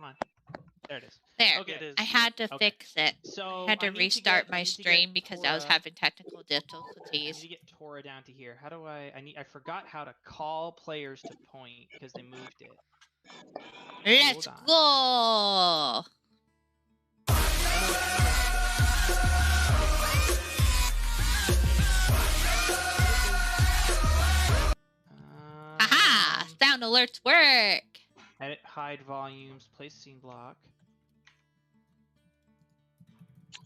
on. There it is. There. Okay. It is. I had to fix it. So I had to restart my stream because I was Tora- having technical I need difficulties. to get Tora down to here. How do I forgot how to call players to point because they moved it. Let's go! Aha! Sound alerts work! Edit, hide volumes, place scene block.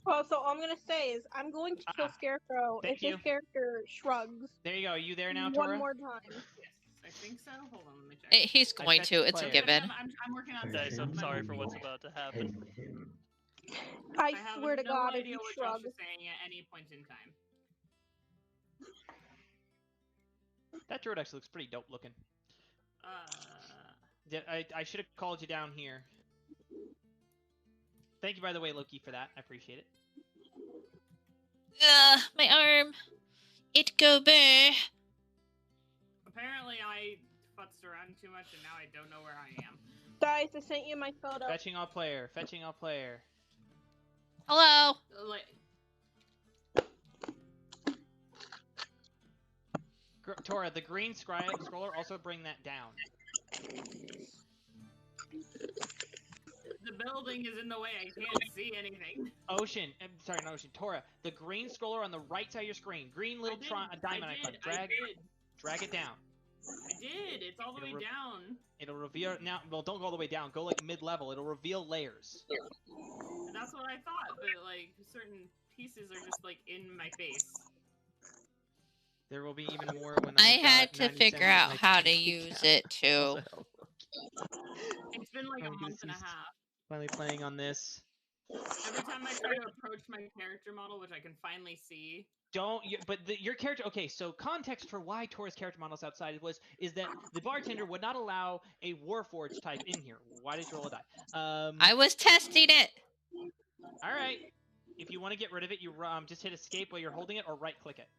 Oh, so all I'm gonna say is I'm going to kill Scarecrow if his character shrugs. There you go. Are you there now, Tora? One more time. Yes, I think so. Hold on, let me check. He's going to. It's a given. I'm working on Guys, I'm sorry for what's about to happen. I swear to God, if idea you what shrug. Josh is saying at any point in time. That droid actually looks pretty dope looking. I should have called you down here. Thank you, by the way, Loki, for that. I appreciate it. My arm. It go bear. Apparently, I futzed around too much, and now I don't know where I am. Guys, I sent you my photo. Fetching all player. Fetching all player. Hello. Tora, the green scroller, also bring that down. The building is in the way. I can't see anything. Ocean. Sorry, not Ocean. Tora, the green scroller on the right side of your screen. Green little diamond icon. Drag it down. I did. It's all the way down. It'll reveal now. Well, don't go all the way down. Go like mid-level. It'll reveal layers. That's what I thought, but like certain pieces are just like in my face. There will be even more when I had to figure out how to use it too. It's been like a month and a half. Finally playing on this. Every time I try to approach my character model, which I can finally see. Your character. Okay, so context for why Tora's character model is outside is that the bartender would not allow a Warforged type in here. Why did you roll a die? I was testing it. All right. If you want to get rid of it, you just hit escape while you're holding it, or right-click it.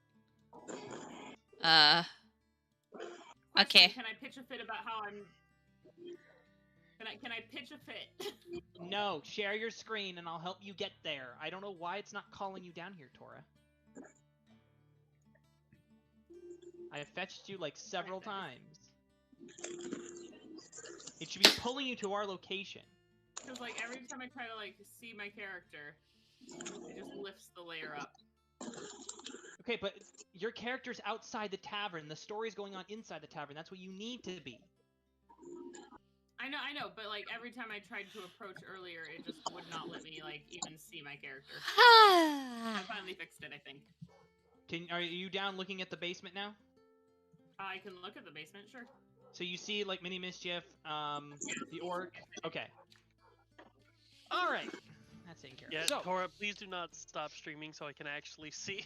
Okay. Can I pitch a fit about how I'm? Can I pitch a fit? No, share your screen and I'll help you get there. I don't know why it's not calling you down here, Tora. I have fetched you like several times. It should be pulling you to our location. Because like every time I try to like see my character, it just lifts the layer up. Okay, but your character's outside the tavern. The story's going on inside the tavern. That's what you need to be. I know, but like every time I tried to approach earlier, it just would not let me like even see my character. I finally fixed it, I think. Are you down looking at the basement now? I can look at the basement, sure. So you see like Mini Mischief, the orc. Okay. All right. That's taken care of. Yeah, so, Tora, please do not stop streaming so I can actually see.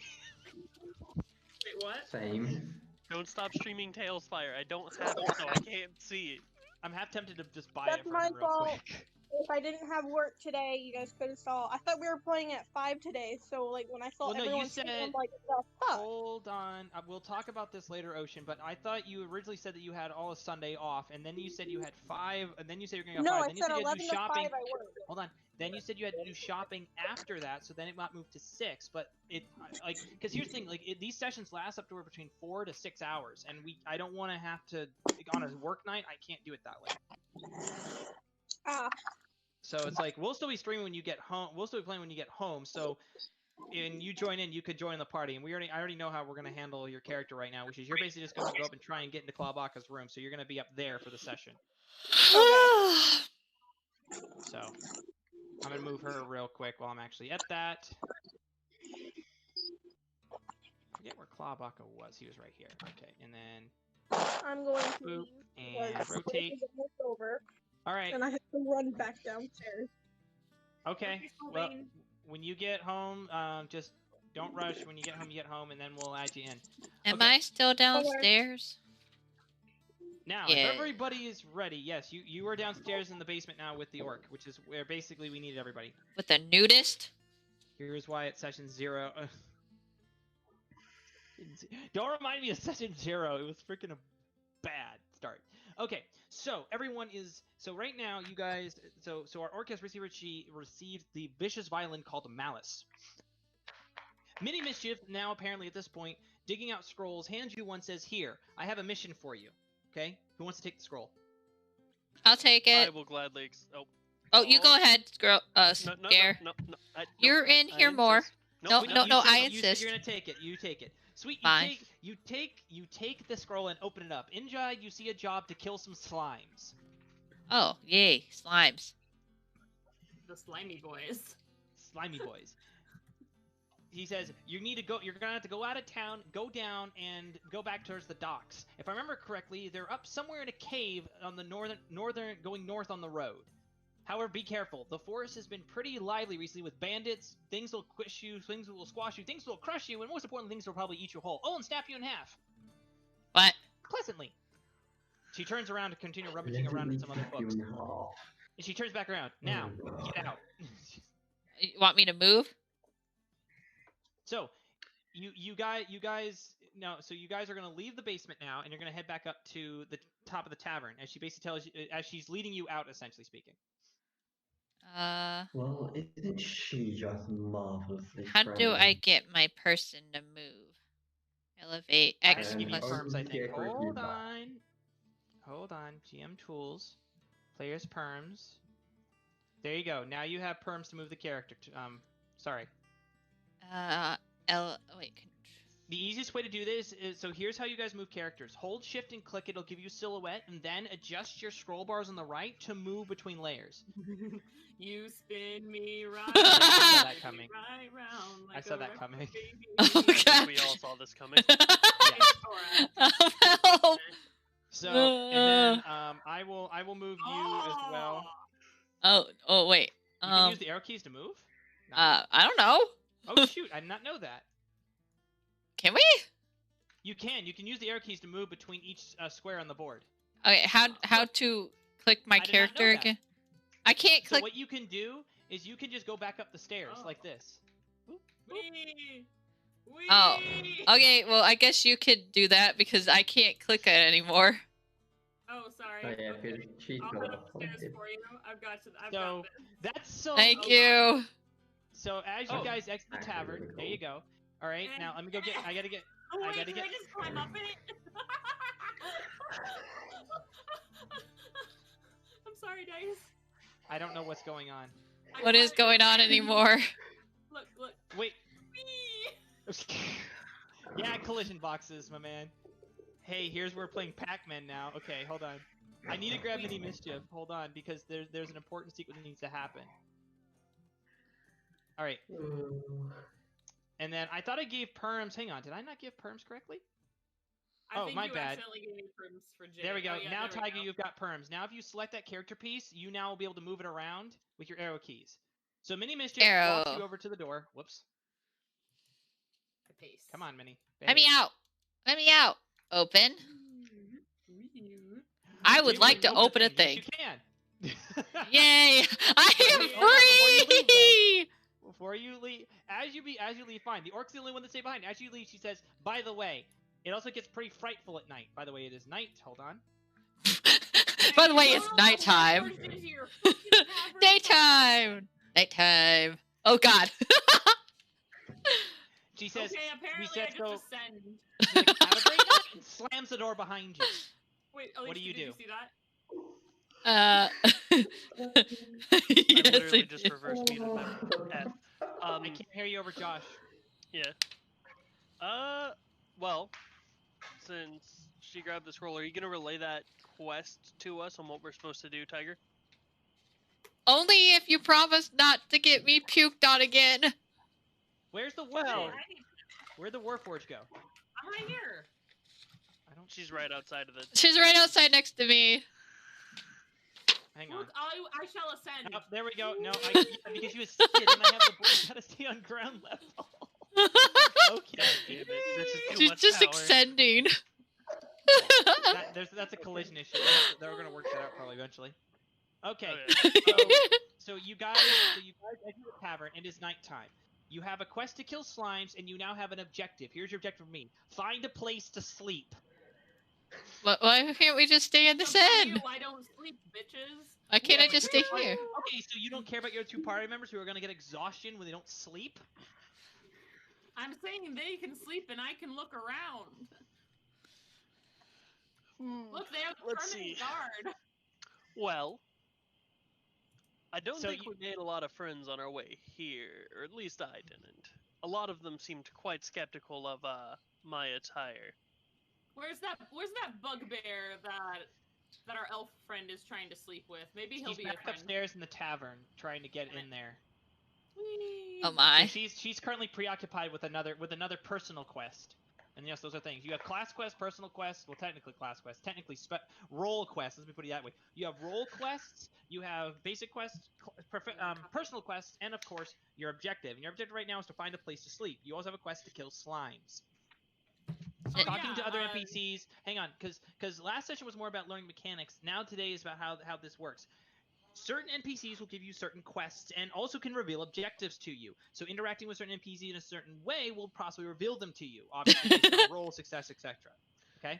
Wait, what? Same. Don't stop streaming Tails Fire. I don't have it, so I can't see it. I'm half tempted to just buy That's it from my him real fault. quick. If I didn't have work today, you guys could install. I thought we were playing at 5 today, so like when I saw everyone saying, I'm like, the fuck? Hold on. We'll talk about this later, Ocean, but I thought you originally said that you had all of Sunday off, and then you said you had 5, and then you said you were going to go 5. Then I said you said 11 you had to do shopping. to 5 I worked. Hold on. Then you said you had to do shopping after that, so then it got moved to 6. But it, like, because here's the thing, like, these sessions last up to between 4 to 6 hours, and I don't want to have to, on a work night, I can't do it that way. So it's like, we'll still be streaming when you get home. We'll still be playing when you get home. So, and you join in, you could join the party. And I already know how we're going to handle your character right now, which is you're basically just going to go up and try and get into Clawbacca's room. So you're going to be up there for the session. So, I'm going to move her real quick while I'm actually at that. I forget where Clawbacca was. He was right here. Okay, and then... I'm going to boop, and rotate. Over. All right. And I have to run back downstairs. Okay. Well, when you get home, just don't rush. When you get home, and then we'll add you in. Am I still downstairs? Now, if everybody is ready, yes, you are downstairs in the basement now with the orc, which is where basically we needed everybody. With the nudist? Here's why it's session 0. Don't remind me of session 0. It was freaking a bad start. Okay, so everyone is right now. You guys, so our orc has received the vicious violin called Malice. Mini Mischief now apparently at this point digging out scrolls hands you one, says, "Here, I have a mission for you." Okay, who wants to take the scroll? I'll take it. I will gladly. Oh, you go ahead, girl. Scare. No. You're in here more. No, I You insist. said you're gonna take it. You take it. Sweet. Fine. You take the scroll and open it up. Inja, you see a job to kill some slimes. Oh, yay, slimes. The slimy boys. Slimy boys. He says you need to go. You're gonna have to go out of town, go down, and go back towards the docks. If I remember correctly, they're up somewhere in a cave on the northern, going north on the road. However, be careful. The forest has been pretty lively recently with bandits. Things will squish you, things will squash you, things will crush you, and most important, things will probably eat you whole. Oh, and snap you in half. What? Pleasantly. She turns around to continue rummaging around in some other books. And she turns back around. Now, get out. You want me to move? So, you guys are gonna leave the basement now, and you're gonna head back up to the top of the tavern, as she basically tells you, as she's leading you out, essentially speaking. Well, isn't she just marvelously How do I get my person to move? Elevate X I give you plus. perms, I think. Hold on. GM tools, players perms. There you go. Now you have perms to move the character. Sorry. Wait. The easiest way to do this is, so here's how you guys move characters. Hold shift and click, it'll give you silhouette, and then adjust your scroll bars on the right to move between layers. You spin me right. I saw that coming. Right round like I saw that coming. Oh, I think God. we all saw this coming. Help. So, and then I will move you as well. Oh wait. You can use the arrow keys to move? No. I don't know. Oh shoot, I did not know that. Can we? You can use the arrow keys to move between each square on the board. Okay, how to click my I did not know character that. again? I can't So click. what you can do is you can just go back up the stairs like this. Wee. Wee. Oh, okay. Well, I guess you could do that because I can't click it anymore. Oh, sorry. Oh, yeah, Okay. because she's I'll got head a upstairs point. for you. I've got to. I've So got this. that's so. Thank you. So as you Oh. guys exit the Actually, tavern, really there you go. All right, now let me go get. I gotta get. Oh, I wait, gotta can get. I just climb up in it? I'm sorry, Dice. I don't know what's going on. What is going on anymore? Look. Wait. Wee. Yeah, collision boxes, my man. Hey, here's we're playing Pac-Man now. Okay, hold on. I need to grab Mini Mischief. Hold on, because there's an important sequence that needs to happen. All right. And then I thought I gave perms. Hang on, did I not give perms correctly? I Oh, think my you bad. accidentally gave me perms for Jay. There we go. Oh, yeah, Now, there we Tiger, go. you've got perms. Now, if you select that character piece, you now will be able to move it around with your arrow keys. So Mini Mischief walks you over to the door. Whoops. The pace. Come on, Mini. Let me out. Let me out. Open. I would like to open a thing. Yes, you can. Yay! I am free. Before you leave, as you leave, fine. The orc's the only one that stay behind. As you leave, she says, "By the way, it also gets pretty frightful at night." By the way, it is night. Hold on. By the way, it's nighttime. Daytime. Nighttime. Oh God. She says, Okay, apparently said I so- just ascend. she's like, "Have a great night," and slams the door behind you. Wait, What do you did do? you see that? Yes, I literally I just did. reverse muted my F. I can't hear you over Josh. Yeah. Well, since she grabbed the scroll, are you gonna relay that quest to us on what we're supposed to do, Tiger? Only if you promise not to get me puked on again. Where's the Well- Warforge? Where'd the Warforge go? I'm right here. I don't. She's right outside of it. She's right outside next to me. Hang on. Look, I shall ascend. Oh, there we go. No, because you assisted and I have the board. You gotta stay on ground level. Okay. Damn it, this is too She's much just power. extending. That's a collision issue. They're gonna work that out probably eventually. Okay. Okay. So you guys exit the tavern. It is nighttime. You have a quest to kill slimes, and you now have an objective. Here's your objective for me: find a place to sleep. Why can't we just stay in this Sometimes inn? I don't sleep, bitches. Why can't I but just you stay know what? here? Okay, so you don't care about your 2 party members who are gonna get exhaustion when they don't sleep? I'm saying they can sleep and I can look around. Look, they have a Let's permanent see. guard. Well, I don't So think we made a lot of friends on our way here, or at least I didn't. A lot of them seemed quite skeptical of my attire. Where's that bugbear that our elf friend is trying to sleep with? Maybe he'll She's be a back friend. upstairs in the tavern trying to get in there. Whee! Oh So my. she's currently preoccupied with another personal quest. And yes, those are things. You have class quests, personal quests. Well, technically class quests. Technically role quests. Let me put it that way. You have role quests. You have basic quests, personal quests, and of course your objective. And your objective right now is to find a place to sleep. You also have a quest to kill slimes. Oh, Talking yeah, to other NPCs. Hang on, because last session was more about learning mechanics. Now today is about how this works. Certain NPCs will give you certain quests and also can reveal objectives to you. So interacting with certain NPCs in a certain way will possibly reveal them to you. Obviously, based on role, success, etc. Okay?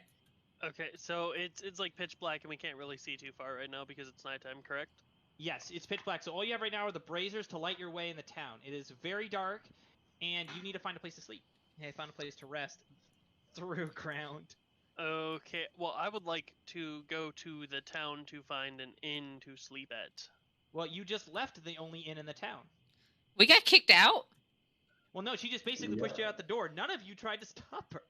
Okay, so it's like pitch black and we can't really see too far right now because it's nighttime, correct? Yes, it's pitch black. So all you have right now are the braziers to light your way in the town. It is very dark, and you need to find a place to sleep. Hey, find a place to rest through ground. Okay, well, I would like to go to the town to find an inn to sleep at. Well, you just left the only inn in the town. We got kicked out? Well, no, she just basically pushed you out the door. None of you tried to stop her.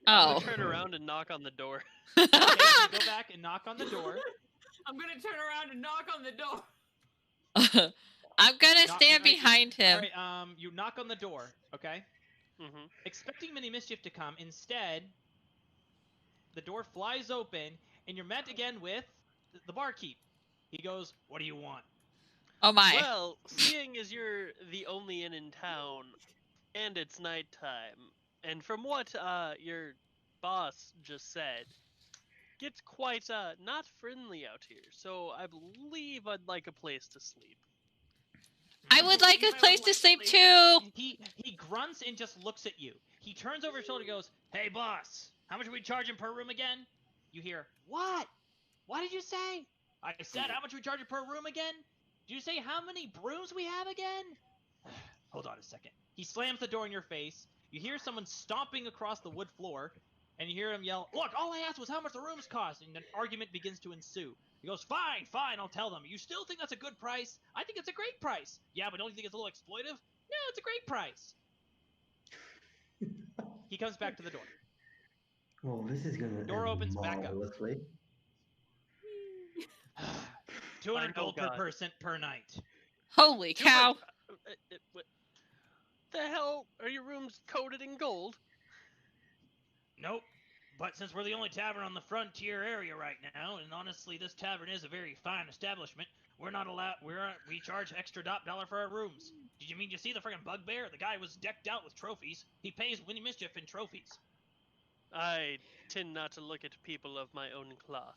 I'm Oh. gonna turn around and knock on the door. Okay, so you go back and knock on the door. I'm gonna turn around and knock on the door. I'm gonna stand alright, behind him. Alright, you knock on the door, okay? Mm-hmm. Expecting many mischief to come. Instead, the door flies open, and you're met again with the barkeep. He goes, "What do you want?" Oh my. Well, seeing as you're the only inn in town, and it's nighttime, and from what your boss just said, gets quite not friendly out here. So I believe I'd like a place to sleep. I would like a place to sleep too. He grunts and just looks at you. He turns over his shoulder and goes, "Hey, boss, how much are we charging per room again?" You hear, "What? What did you say?" "I said, how much are we charging per room again?" "Did you say how many brooms we have again?" "Hold on a second." He slams the door in your face. You hear someone stomping across the wood floor, and you hear him yell, "Look, all I asked was how much the rooms cost," and an argument begins to ensue. He goes, "Fine, fine, I'll tell them. You still think that's a good price? I think it's a great price." "Yeah, but don't you think it's a little exploitive?" "No, it's a great price." He comes back to the door. Well, this is gonna Door end opens back up. marvelously. 200 gold per God. person per night. Holy cow. What the hell are your rooms coated in gold? Nope. But since we're the only tavern on the frontier area right now, and honestly this tavern is a very fine establishment, we're not allowed. We charge extra dollar for our rooms. Did you mean you see the friggin' bugbear? The guy was decked out with trophies. He pays winning mischief in trophies. I tend not to look at people of my own cloth.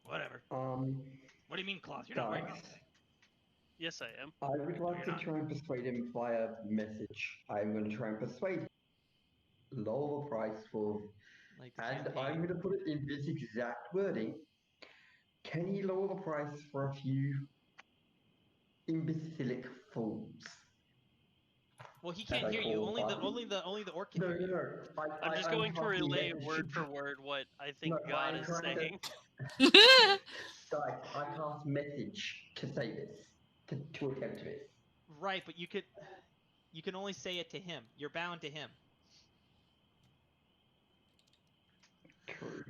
Whatever. What do you mean cloth? You're not wearing Guys, anything. Yes, I am. I would like to not. try and persuade him via message. I'm going to try and persuade him. Lower the price for, Like the and campaign. I'm going to put it in this exact wording. Can he lower the price for a few imbecilic fools? Well, he can't hear you. Only the orc can No, hear no, you. no. I'm just going to casting relay message. word for word what I think No, God I'm is trying to- saying. Guys, I cast message to say this, to attempt this. Right, but you can only say it to him. You're bound to him. True.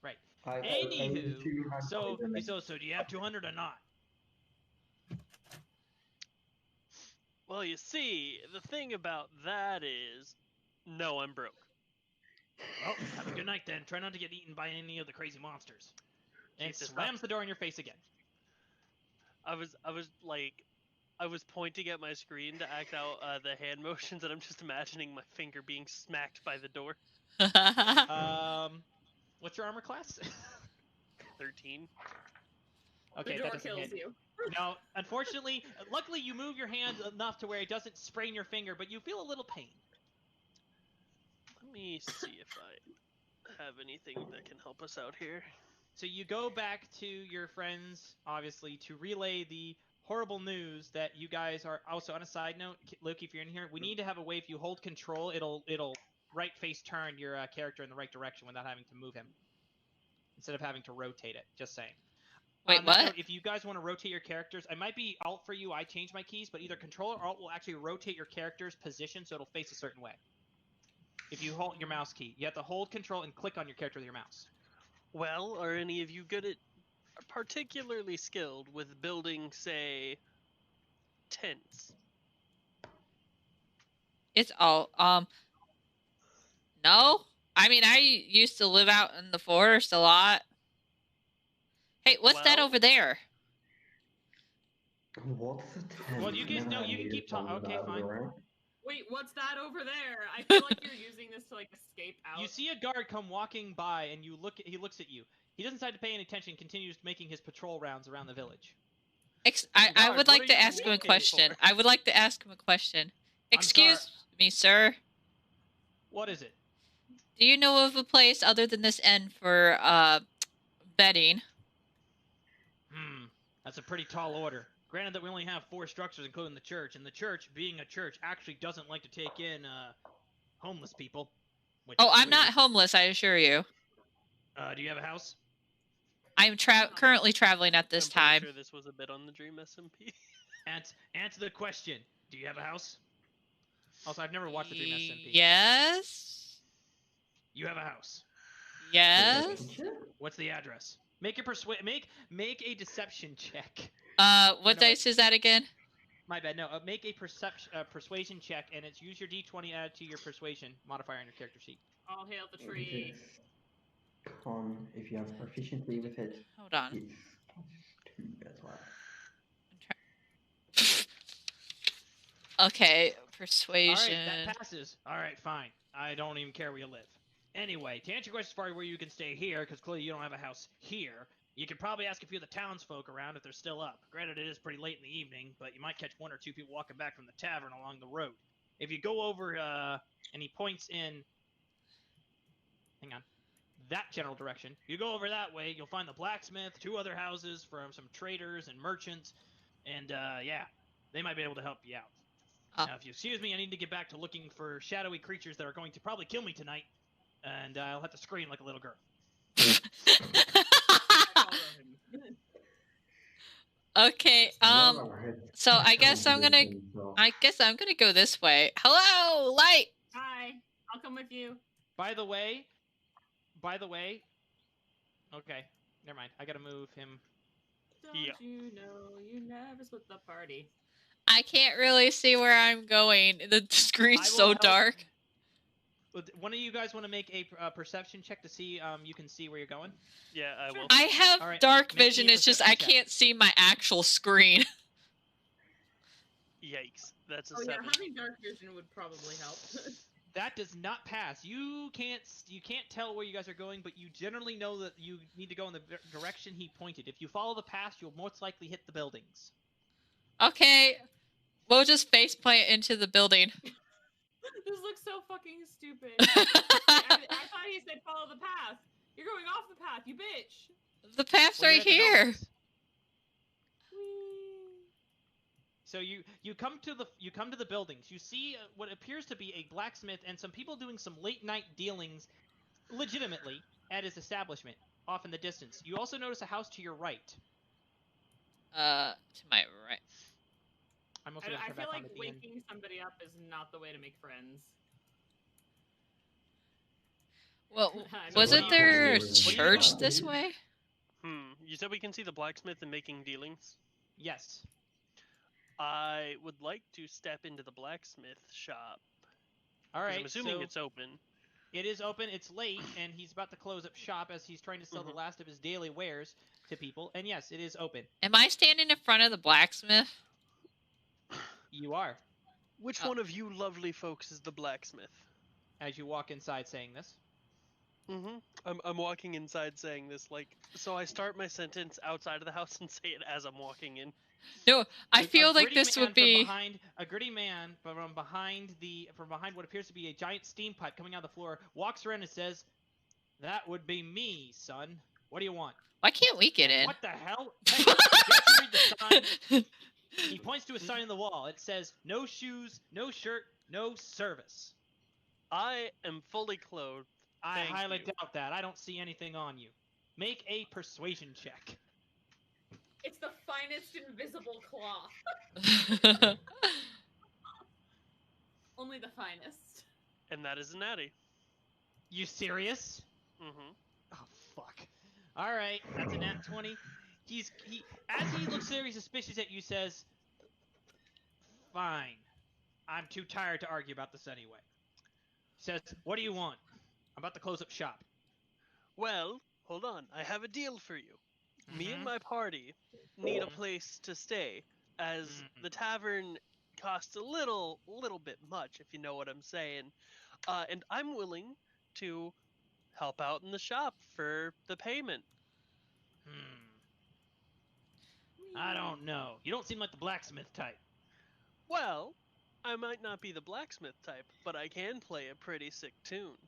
Right. I Anywho, so do do you have 200 or not? Well, you see, the thing about that is, no, I'm broke. Well, have a good night then. Try not to get eaten by any of the crazy monsters. And Jesus, slams the door in your face again. I was pointing at my screen to act out the hand motions, and I'm just imagining my finger being smacked by the door. What's your armor class? 13. Okay, the that door doesn't kills hit. you. No, unfortunately, luckily you move your hand enough to where it doesn't sprain your finger, but you feel a little pain. Let me see if I. have anything that can help us out here. So you go back to your friends, obviously, to relay the horrible news that you guys are. Also, on a side note, Loki, if you're in here, we need to have a way. If you hold control, it'll right face turn your character in the right direction without having to move him, instead of having to rotate it. Just saying. Wait, On that what? note, if you guys want to rotate your characters, it might be Alt for you. I changed my keys, but either Control or Alt will actually rotate your character's position so it'll face a certain way. If you hold your mouse key, you have to hold Control and click on your character with your mouse. Well, are any of you good at, particularly skilled with building, say, tents? It's all no. I mean, I used to live out in the forest a lot. Hey, what's that Well- over there? What's the tent? Well, you guys Never know had you can used keep talking. one Okay, without fine. around. Wait, what's that over there? I feel like you're using this to like escape out. You see a guard come walking by, and he looks at you. He doesn't decide to pay any attention. Continues making his patrol rounds around the village. I Guard, would what like are to you ask him a looking question. for? I would like to ask him a question. I'm Excuse me, sir. What is it? Do you know of a place other than this inn for bedding? That's a pretty tall order. Granted that we only have 4 structures, including the church, and the church, being a church, actually doesn't like to take in homeless people. Which Oh, is I'm not weird. homeless, I assure you. Do you have a house? I'm currently traveling at this I'm pretty time. sure this was a bit on the Dream SMP. Answer the question. Do you have a house? Also, I've never watched the Dream SMP. Yes. You have a house. Yes. What's the address? Make a make a deception check. What no, dice is that again? My bad. No, make a persuasion check, and it's use your d20 added to your persuasion modifier on your character sheet. All hail the If tree. it's con, if you have proficiency with it, Hold on. it's +2 as well. Okay, All persuasion. right, that passes. All right, fine. I don't even care where you live. Anyway, to answer your question as far as where you can stay here, because clearly you don't have a house here, you could probably ask a few of the townsfolk around if they're still up. Granted, it is pretty late in the evening, but you might catch 1 or 2 people walking back from the tavern along the road. If you go over, and he points in, hang on, that general direction, you go over that way, you'll find the blacksmith, 2 other houses from some traders and merchants, and yeah, they might be able to help you out. Oh. Now, if you excuse me, I need to get back to looking for shadowy creatures that are going to probably kill me tonight, and I'll have to scream like a little girl. Okay, so I guess I'm gonna go this way. Hello, light. Hi, I'll come with you. By the way, okay, never mind. I gotta move him. Don't Yeah. you know you never split the party? I can't really see where I'm going. The screen's I will so help. dark. One of you guys want to make a perception check to see you can see where you're going? Yeah, I will. I have All right, dark make me a vision. It's just I perception check. can't see my actual screen. Yikes, that's a Oh yeah, 7. having dark vision would probably help. That does not pass. You can't tell where you guys are going, but you generally know that you need to go in the direction he pointed. If you follow the path, you'll most likely hit the buildings. Okay, we'll just faceplant into the building. This looks so fucking stupid. I thought he said follow the path. You're going off the path, you bitch. The path's Well, you're right at the here. buildings. So you come to the buildings. You see what appears to be a blacksmith and some people doing some late night dealings, legitimately, at his establishment, off in the distance. You also notice a house to your right. To my right. I'm also I gonna turn feel back like on at the end. waking somebody up is not the way to make friends. Well, I mean, wasn't what there a do you- church this way? You said we can see the blacksmith and making dealings? Yes. I would like to step into the blacksmith shop. All 'Cause right. I'm assuming so it's open. it is open. It's late, and he's about to close up shop as he's trying to sell the last of his daily wares to people. And yes, it is open. Am I standing in front of the blacksmith? You are, Which Oh. one of you lovely folks is the blacksmith? as you walk inside saying this. I'm walking inside saying this, like, so I start my sentence outside of the house and say it as I'm walking in. No, I A feel like gritty this man would be. a gritty man from behind what appears to be a giant steam pipe coming out of the floor walks around and says, That would be me, son. What do you want? Why can't we get in? What the hell? Hey, didn't you read the sign? He points to a sign in the wall. It says, no shoes, no shirt, no service. I am fully clothed. I Thank highly you. doubt that. I don't see anything on you. Make a persuasion check. It's the finest invisible cloth. Only the finest. And that is a natty. You serious? Mm-hmm. Oh, fuck. Alright, that's a nat 20. As he looks very suspicious at you, says, fine. I'm too tired to argue about this anyway. He says, what do you want? I'm about to close up shop. Well, hold on. I have a deal for you. Me and Mhm. my party need a Mhm. place to stay, as Mhm. the tavern costs a little bit much, if you know what I'm saying. And I'm willing to help out in the shop for the payment. I don't know. You don't seem like the blacksmith type. Well, I might not be the blacksmith type, but I can play a pretty sick tune.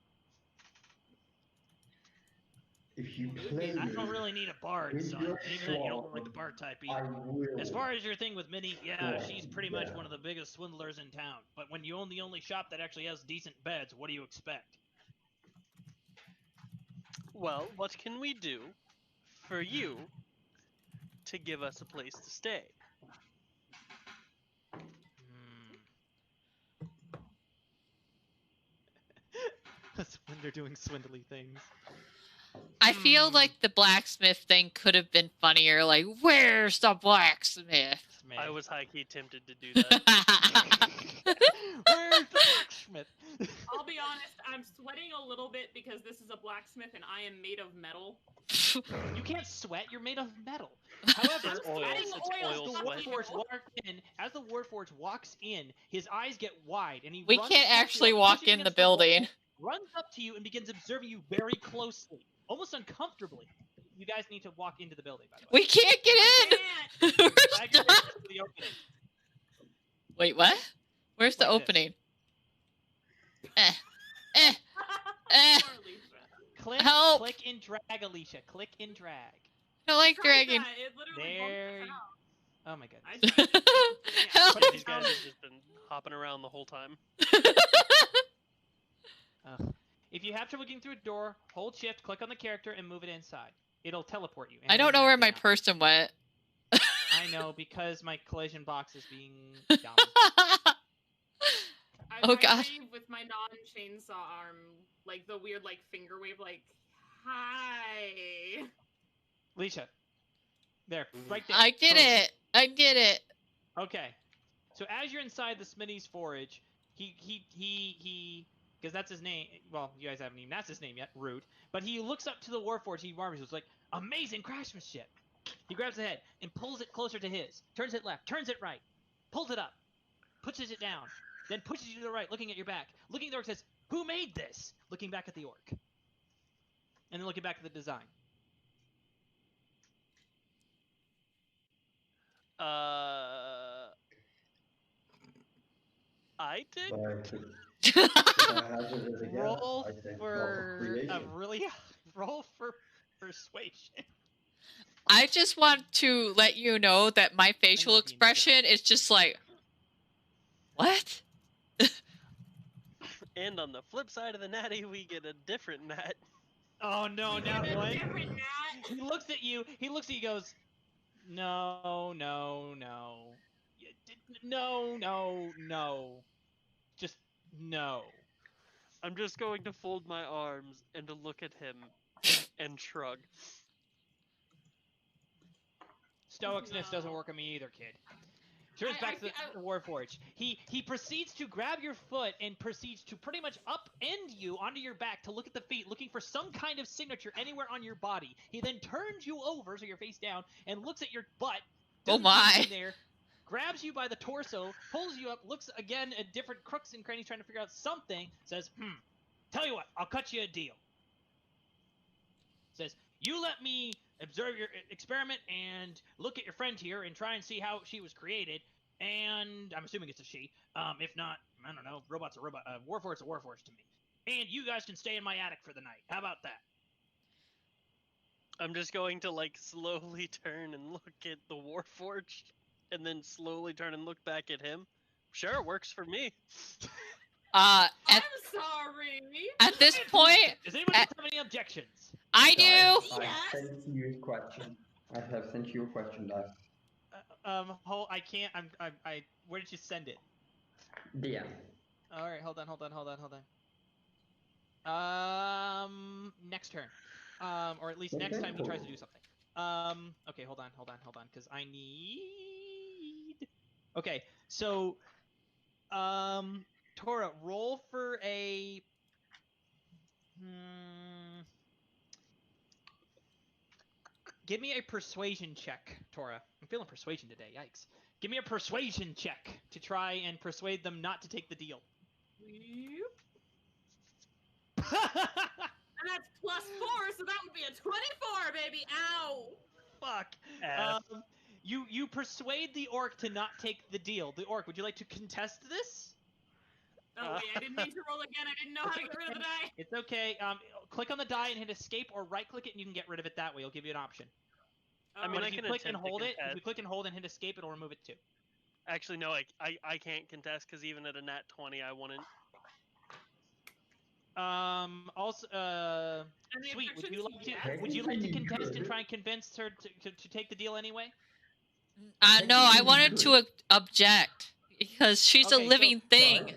If you play I don't really need a bard, with son. your And even then, you don't look like sword, the bard type I either. will. As far as your thing with Minnie, yeah, Right, she's pretty much yeah. one of the biggest swindlers in town. But when you own the only shop that actually has decent beds, what do you expect? Well, what can we do for you to give us a place to stay? That's when they're doing swindly things. I feel like the blacksmith thing could have been funnier. Like, where's the blacksmith? I was high-key tempted to do that. Where's the blacksmith? I'll be honest, I'm sweating a little bit because this is a blacksmith and I am made of metal. You can't sweat. You're made of metal. However, It's oil. Adding It's oil oil the to sweat. Warforged walks in, as the Warforged walks in, his eyes get wide, and he We runs can't towards you, actually walk pushing in the against wall, building. runs up to you and begins observing you very closely, almost uncomfortably. You guys need to walk into the building, by the way. We can't get in! We're Drag your stuck. faces to the opening. Wait, what? Where's the Like this. opening? Eh. Click, Help. click and drag, Alicia. Click and drag. I don't like Tried dragging. that. It literally bumped There. us out. Oh my goodness. I tried it. Help. But these guys have just been hopping around the whole time. If you have trouble getting through a door, hold shift, click on the character, and move it inside. It'll teleport you. I don't know where my person. person went. I know, because my collision box is being dumb. Oh, I God. wave with my non-chainsaw arm, like the weird, like finger wave, like hi. Alicia. There, right there. I did Boom. it. I did it. Okay. So as you're inside the Smitty's forage, he, because that's his name. Well, you guys haven't even asked his name yet. Rude. But he looks up to the Warforged. He marvels. It's like, amazing craftsmanship. He grabs the head and pulls it closer to his. Turns it left. Turns it right. Pulls it up. Pushes it down. Then pushes you to the right, looking at your back. Looking at the orc, says, who made this? Looking back at the orc. And then looking back at the design. I did? Roll for a really roll for persuasion. I just want to let you know that my facial might be expression is just like, what? And on the flip side of the natty, we get a different nat. Oh no, not one. Different Nat. He looks at you. He looks at you. Goes, no, no, no, no, no, no. Just no. I'm just going to fold my arms and to look at him and shrug. Stoicness doesn't work on me either, kid. Turns back to the Warforged. He proceeds to grab your foot and proceeds to pretty much upend you onto your back to look at the feet, looking for some kind of signature anywhere on your body. He then turns you over, so you're face down, and looks at your butt. Oh my. There, grabs you by the torso, pulls you up, looks again at different crooks and crannies trying to figure out something, says, tell you what, I'll cut you a deal. Says, you let me observe your experiment and look at your friend here and try and see how she was created. And I'm assuming it's a she. If not, I don't know. Robot's a robot. Warforged's a Warforged to me. And you guys can stay in my attic for the night. How about that? I'm just going to like slowly turn and look at the Warforged, and then slowly turn and look back at him. Sure, it works for me. At sorry. At this point, Does anybody else have any objections? I do. I sent you a question. I have sent you a question, Dice. I can't. I. Where did you send it? DM. All right, hold on. Next turn. Or at least next Okay, time he tries to do something. Okay, hold on, because I need. Okay, so, Tora, roll for a. Give me a persuasion check, Tora. I'm feeling persuasion today. Yikes. Give me a persuasion check to try and persuade them not to take the deal. And that's +4, so that would be a 24, baby. Ow. Fuck. F. You persuade the orc to not take the deal. The orc, would you like to contest this? Oh wait, I didn't mean to roll again. I didn't know how to get rid of the die. It's okay. Click on the die and hit escape, or right-click it and you can get rid of it that way. It'll give you an option. I mean, But I if you can click and attempt to hold it, if contest. you click and hold and hit escape, it'll remove it too. Actually, no, I can't contest because even at a nat 20, I wouldn't. Also, Sweet, would you like to contest and try and convince her to take the deal anyway? No, I wanted to object because she's Okay, a living thing.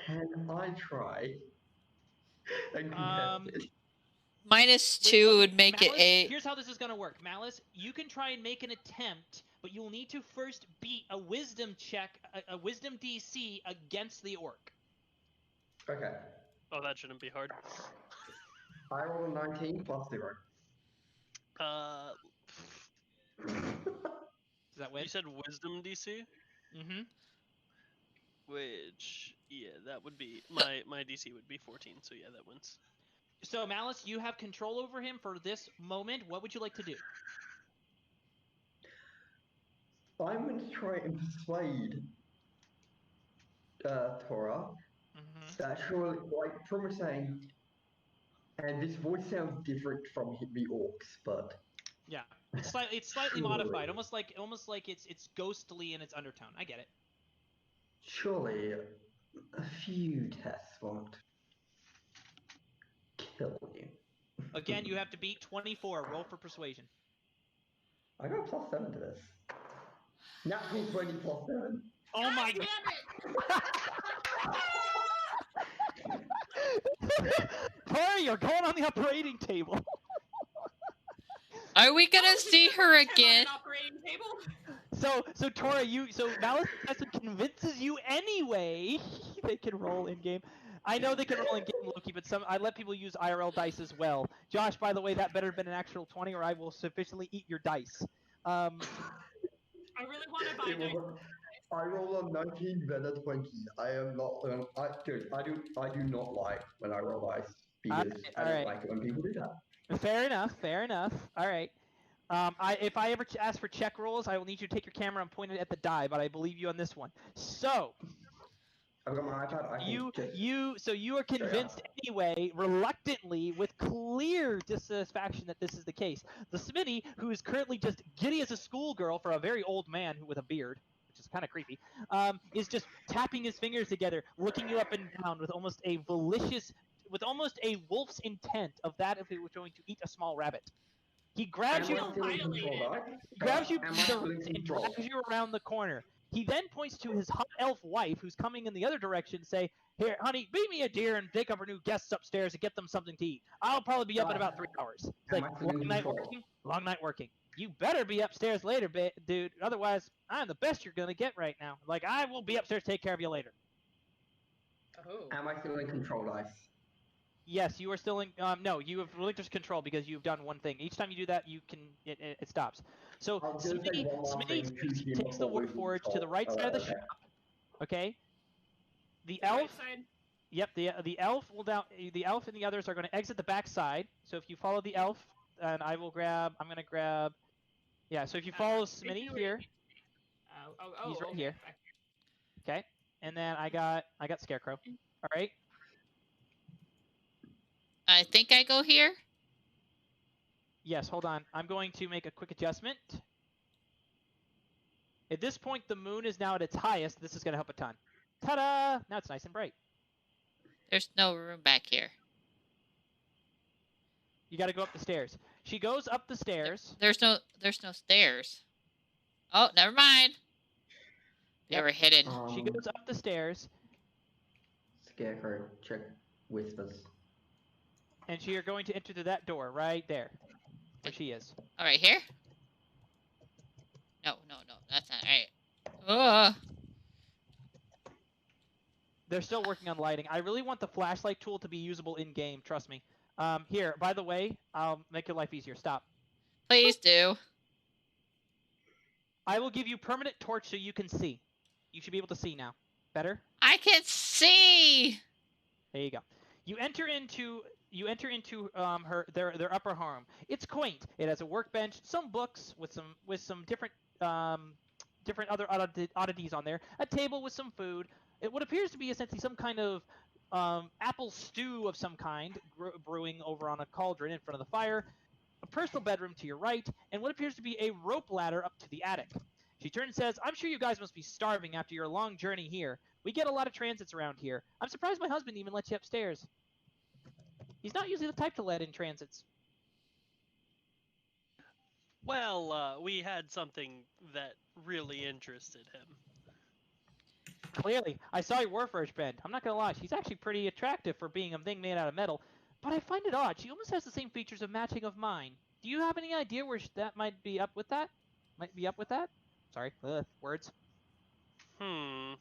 Can I try? And contest it? -2 would make Malice, it 8. Here's how this is going to work. Malice, you can try and make an attempt, but you'll need to first beat a wisdom check, a wisdom DC against the orc. Okay. Oh, that shouldn't be hard. I roll a 19 plus 0. Does that win? You said wisdom DC? Mm-hmm. Which, yeah, that would be my DC would be 14. So yeah, that wins. So Malice, you have control over him for this moment. What would you like to do? I'm going to try and persuade Tora that she'll, like, from saying, and this voice sounds different from the orcs, but yeah, it's slightly modified, almost like it's ghostly in its undertone. I get it. Surely a few tests won't kill you. Again, you have to beat 24. Roll for persuasion. I got +7 to this. Natural 20 +7. Oh my god! Tori, you're going on the operating table. Are we gonna see her again? So Tora, Malice convinces you anyway. They can roll in game. I know they can roll in game, Loki, but I let people use IRL dice as well. Josh, by the way, that better have been an actual 20, or I will sufficiently eat your dice. I really want to buy dice. I roll a 19 better 20. I am not. I do not like when I roll dice because I don't like it when people do that. Fair enough. All right. If I ever ask for check rolls, I will need you to take your camera and point it at the die, but I believe you on this one. So. I've got my iPad. You are convinced anyway, reluctantly, with clear dissatisfaction that this is the case. The Smitty, who is currently just giddy as a schoolgirl for a very old man with a beard, which is kind of creepy, is just tapping his fingers together, looking you up and down with almost a wolf's intent of that if he was going to eat a small rabbit. He grabs you and drags you around the corner. He then points to his hot elf wife, who's coming in the other direction, say, "Here, honey, beat me a deer and take up her new guests upstairs and get them something to eat. I'll probably be up in about 3 hours." It's like, long night working. You better be upstairs later, dude. Otherwise, I'm the best you're going to get right now. Like, I will be upstairs to take care of you later. Oh. Am I still in control dice? Yes, you are still in. No, you have relinquished control because you've done one thing. Each time you do that, it stops. So Smitty takes the Warforge to the right side of the shop. Okay. The elf. Right side? Yep. The elf will down. The elf and the others are going to exit the back side. So if you follow the elf, and I'm going to grab. Yeah. So if you follow Smitty here. He's right here. Okay. And then I got Scarecrow. All right. I think I go here. Yes, hold on. I'm going to make a quick adjustment. At this point, the moon is now at its highest. This is going to help a ton. Ta-da! Now it's nice and bright. There's no room back here. You got to go up the stairs. She goes up the stairs. There's no stairs. Oh, never mind. They were hidden. She goes up the stairs. Scarecrow, check whispers. And you're going to enter through that door right there. Where she is. All right, here? No, that's not right. They're still working on lighting. I really want the flashlight tool to be usable in-game, trust me. Here, by the way, I'll make your life easier. Stop. Please do. I will give you permanent torch so you can see. You should be able to see now. Better? I can see! There you go. You enter into their upper home. It's quaint. It has a workbench, some books with some different other oddities on there. A table with some food. What appears to be essentially some kind of apple stew of some kind brewing over on a cauldron in front of the fire. A personal bedroom to your right, and what appears to be a rope ladder up to the attic. She turns and says, "I'm sure you guys must be starving after your long journey here. We get a lot of transits around here. I'm surprised my husband even lets you upstairs. He's not usually the type to let in transits." Well, we had something that really interested him. Clearly, I saw your Warforged bed. I'm not gonna lie, she's actually pretty attractive for being a thing made out of metal, but I find it odd. She almost has the same features of matching of mine. Do you have any idea where that might be up with that? Sorry, words. Hmm.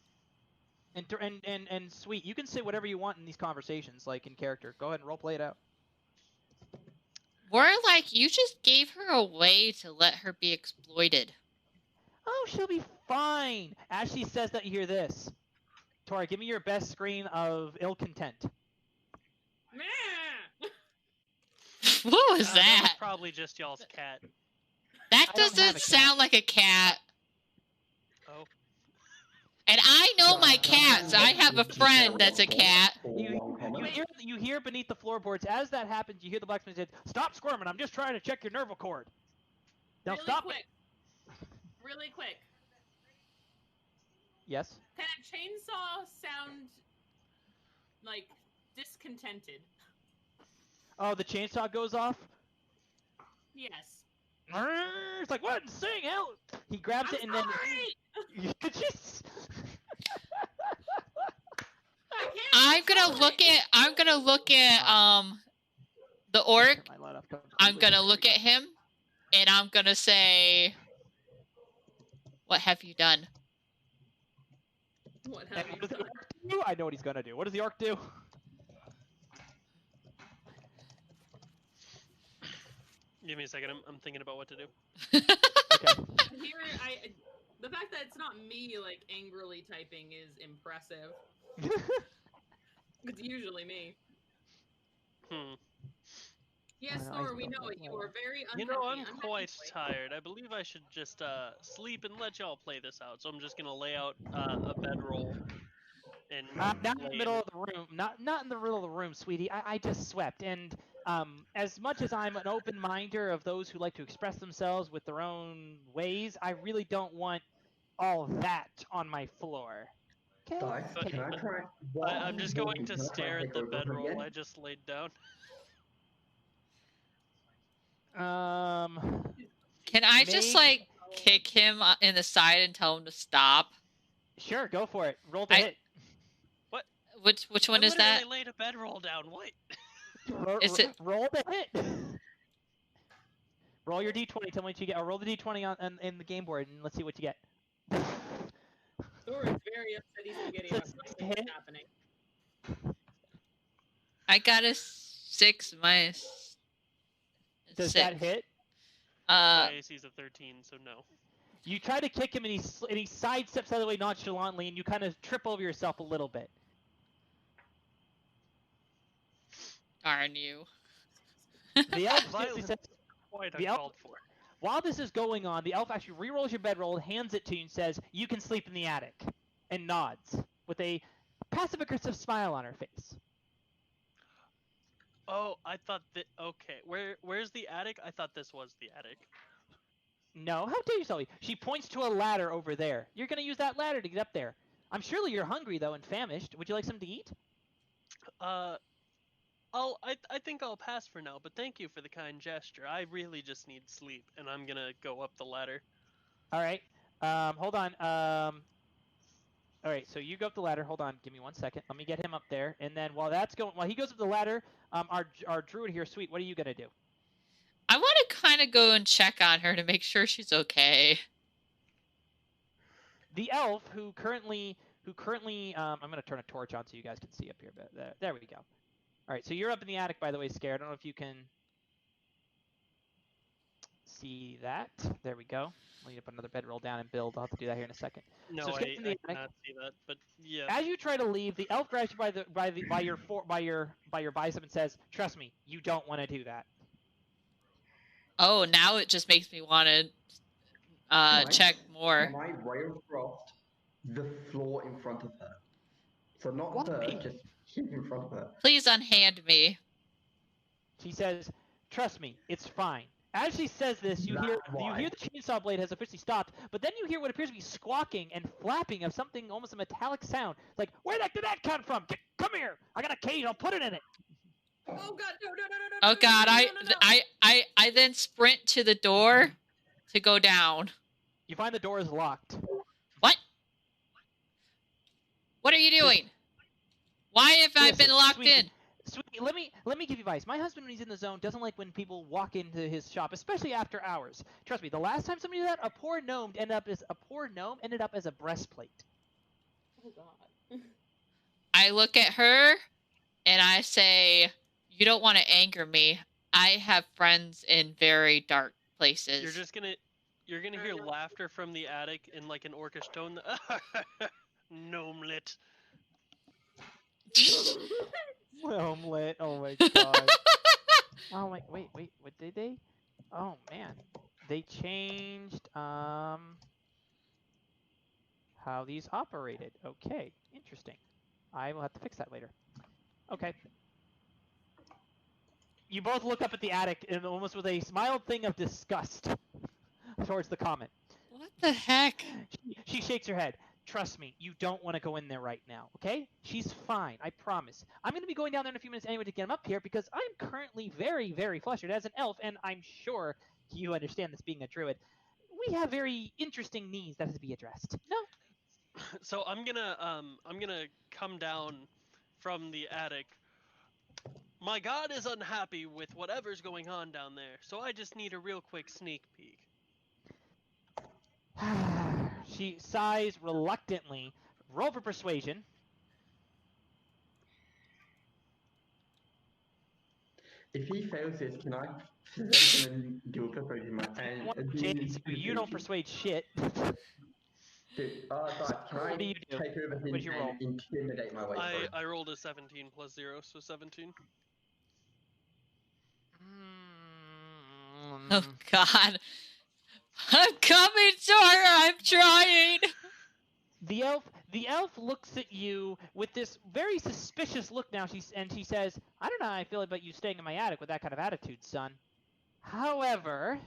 And sweet, you can say whatever you want in these conversations, like in character. Go ahead and roleplay it out. More like you just gave her a way to let her be exploited. Oh, she'll be fine. As she says that, you hear this. Tori, give me your best scream of ill content. What was That that? was probably just y'all's cat. That doesn't sound like a cat. Oh. And I know my cats. I have a friend that's a cat. You hear beneath the floorboards. As that happens, you hear the blacksmith say, "Stop squirming. I'm just trying to check your nerve cord." Now really stop quick. Really quick. Yes? Can a chainsaw sound like discontented? Oh, the chainsaw goes off? Yes. It's like, what? Sing out! He grabs it and then... You just... I'm gonna look at the orc. I'm gonna look at him and I'm gonna say, "What have you done?" What have you done? I know what he's gonna do. What does the orc do? Give me a second. I'm thinking about what to do. Okay. Here, the fact that it's not me like angrily typing is impressive. It's usually me. Yes, Thor, we know it. You are very unhappy. You know, I'm quite tired. I believe I should just sleep and let y'all play this out. So I'm just gonna lay out a bedroll. And not in the middle of the room. Not in the middle of the room, sweetie. I just swept, and as much as I'm an open minder of those who like to express themselves with their own ways, I really don't want all of that on my floor. Okay. Can I try? I'm just going to stare at the bedroll I just laid down. Can I just like kick him in the side and tell him to stop? Sure, go for it. Roll the hit. What? Which one is that? I laid a bedroll down. What? Is it? Roll the hit. Roll your d20. Tell me what you get. Or roll the d20 in the game board and let's see what you get. Thor is very upset he's getting up. What's happening? I got a 6 minus. Does 6. that hit? My AC's a 13, so no. You try to kick him and he sidesteps out of the way nonchalantly, and you kind of trip over yourself a little bit. Darn you. The elf says, quite uncalled for. While this is going on, the elf actually re-rolls your bedroll, hands it to you, and says, "You can sleep in the attic," and nods with a passive-aggressive smile on her face. Oh, I thought that. Okay, where's the attic? I thought this was the attic. No, how dare you, Sully? She points to a ladder over there. You're gonna use that ladder to get up there. I'm surely you're hungry though and famished. Would you like something to eat? I think I'll pass for now, but thank you for the kind gesture. I really just need sleep, and I'm gonna go up the ladder. All right. Hold on. All right. So you go up the ladder. Hold on. Give me 1 second. Let me get him up there. And then while he goes up the ladder, our druid here, Sweet. What are you gonna do? I want to kind of go and check on her to make sure she's okay. The elf who currently, I'm gonna turn a torch on so you guys can see up here. But there we go. All right. So you're up in the attic, by the way, Scared. I don't know if you can see that. There we go. I'll need to put another bedroll down and build. I'll have to do that here in a second. No, so I cannot see that, but yeah. As you try to leave, the elf grabs you by your bicep and says, "Trust me, you don't want to do that." Oh, now it just makes me want to check more. Can I rail frost the floor in front of her? So not her, just in front of her. Please unhand me. She says, "Trust me, it's fine." As she says this, you hear the chainsaw blade has officially stopped, but then you hear what appears to be squawking and flapping of something, almost a metallic sound. It's like, where the heck did that come from? Come here! I got a cage. I'll put it in it. Oh God! No! Oh God! I then sprint to the door to go down. You find the door is locked. What? What are you doing? Why have I been locked in? Sweetie, let me give you advice. My husband, when he's in the zone, doesn't like when people walk into his shop, especially after hours. Trust me, the last time somebody did that, a poor gnome ended up as a breastplate. Oh God. I look at her and I say, "You don't want to anger me. I have friends in very dark places." You're gonna hear laughter from the attic in like an orcish tone. Gnomelet. Gnomelet. Oh my God. Oh my. Wait. What did they? Oh man. They changed how these operated. Okay. Interesting. I will have to fix that later. Okay. You both look up at the attic and almost with a mild thing of disgust towards the comment. What the heck? She shakes her head. Trust me, you don't want to go in there right now, okay? She's fine, I promise. I'm going to be going down there in a few minutes anyway to get him up here because I'm currently very, very flustered as an elf, and I'm sure you understand this being a druid. We have very interesting needs that have to be addressed. No? So I'm gonna come down from the attic. My God is unhappy with whatever's going on down there, so I just need a real quick sneak peek. She sighs reluctantly. Roll for persuasion. If he fails this, can I possess him and do a persuasion? You don't persuade shit. Dude, can I take over him and intimidate my way through? I rolled a 17 plus 0, so 17. Oh God. I'm coming, Zora! I'm trying! The elf looks at you with this very suspicious look now, she says, "I don't know how I feel about you staying in my attic with that kind of attitude, son. However,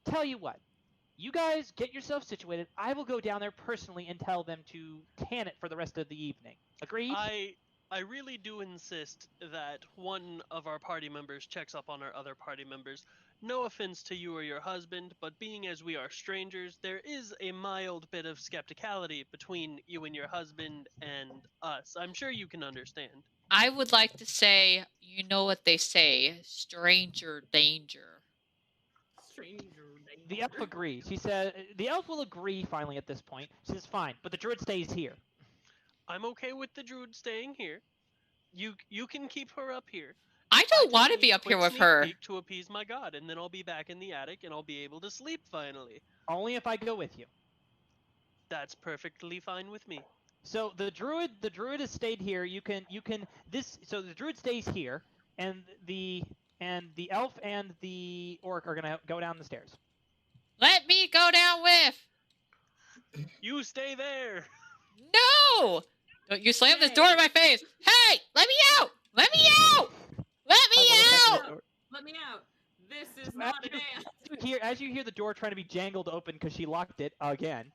tell you what, you guys get yourself situated. I will go down there personally and tell them to can it for the rest of the evening. Agreed?" I really do insist that one of our party members checks up on our other party members. No offense to you or your husband, but being as we are strangers, there is a mild bit of skepticality between you and your husband and us. I'm sure you can understand. I would like to say, you know what they say, stranger danger. Stranger danger. The elf agrees. She said, the elf will agree finally at this point. She says, "Fine, but the druid stays here." I'm okay with the druid staying here. You can keep her up here. I don't want to be up here with her. To appease my God, and then I'll be back in the attic and I'll be able to sleep finally. Only if I go with you. That's perfectly fine with me. So the druid has stayed here. So the druid stays here, and the elf and the orc are gonna go down the stairs. Let me go down with. You stay there. No! Don't you slam this door in my face! Hey! Let me out! Let me out! Let me out! Let me out. This is not a dance. As you hear the door trying to be jangled open because she locked it again,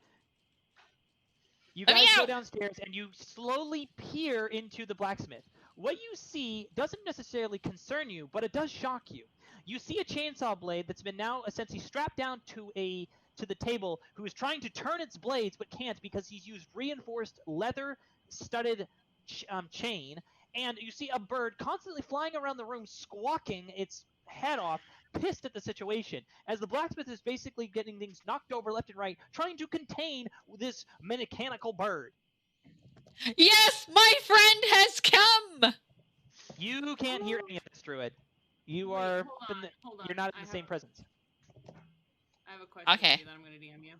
you Let me guys go out! downstairs and you slowly peer into the blacksmith. What you see doesn't necessarily concern you, but it does shock you. You see a chainsaw blade that's been now essentially strapped down to the table, who is trying to turn its blades but can't because he's used reinforced leather-studded chain. And you see a bird constantly flying around the room, squawking its head off, pissed at the situation, as the blacksmith is basically getting things knocked over left and right, trying to contain this mechanical bird. Yes, my friend has come! You can't hear any of this, Druid. You Wait, are hold on. you're not in the same presence. I have a question Okay. for you that I'm going to DM you.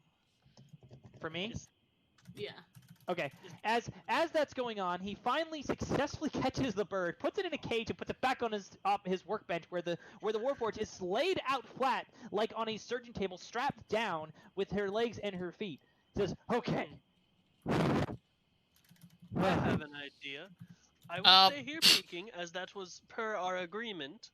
For me? Yeah. Okay. As that's going on, he finally successfully catches the bird, puts it in a cage, and puts it back on his workbench where the Warforged is laid out flat, like on a surgeon table, strapped down with her legs and her feet. Says, "Okay." I have an idea. I will stay here peeking, as that was per our agreement.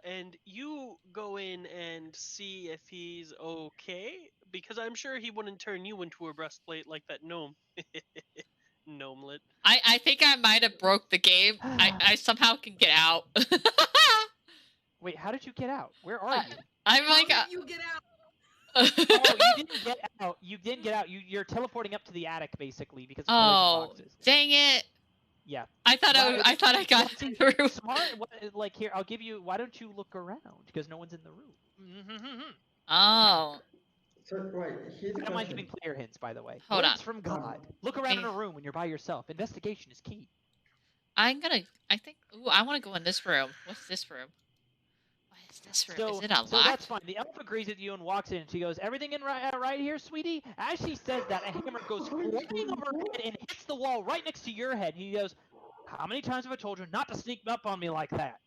And you go in and see if he's okay, because I'm sure he wouldn't turn you into a breastplate like that gnome. Gnomelet. I think I might have broke the game. I somehow can get out. Wait, how did you get out? Where are you? I'm like... How did you get out? Oh, you didn't get out. You didn't get out. You're teleporting up to the attic, basically, because of boxes. Dang it. Yeah. I thought I got through. Smart. Like, here, I'll give you. Why don't you look around? Because no one's in the room. Oh. So, right, here's a I don't mind question. giving player hints, by the way. Hold Words on. from God. Look around in a room when you're by yourself. Investigation is key. I think, ooh, I want to go in this room. What's this room? What is this room? Is it unlocked? So that's fine. The elf agrees with you and walks in. She goes, "Everything in right here, sweetie?" As she says that, a hammer goes flying over her head and hits the wall right next to your head. And he goes, "How many times have I told you not to sneak up on me like that?"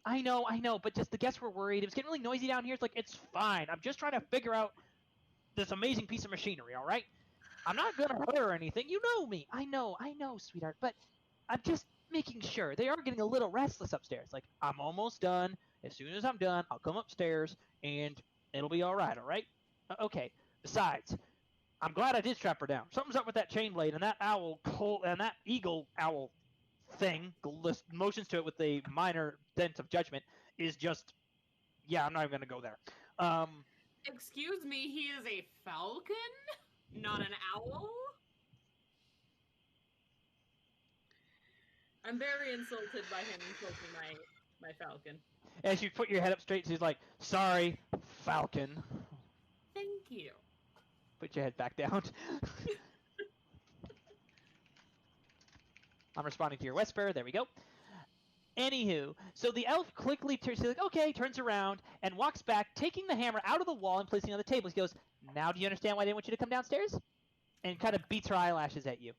I know, but just the guests were worried. It was getting really noisy down here. It's like, it's fine. I'm just trying to figure out this amazing piece of machinery, all right? I'm not going to hurt her or anything. You know me. I know, sweetheart. But I'm just making sure. They are getting a little restless upstairs. Like, I'm almost done. As soon as I'm done, I'll come upstairs, and it'll be all right? Okay. Besides, I'm glad I did strap her down. Something's up with that chain blade, and that eagle owl thing, motions to it with a minor dent of judgment, is just, yeah, I'm not even going to go there. Excuse me, he is a falcon? Not an owl? I'm very insulted by him insulting my falcon. As you put your head up straight, she's like, "Sorry, falcon." Thank you. Put your head back down. I'm responding to your whisper. There we go. Anywho, so the elf quickly turns, she's like, okay, turns around and walks back, taking the hammer out of the wall and placing it on the table. He goes, "Now do you understand why I didn't want you to come downstairs?" And kind of beats her eyelashes at you.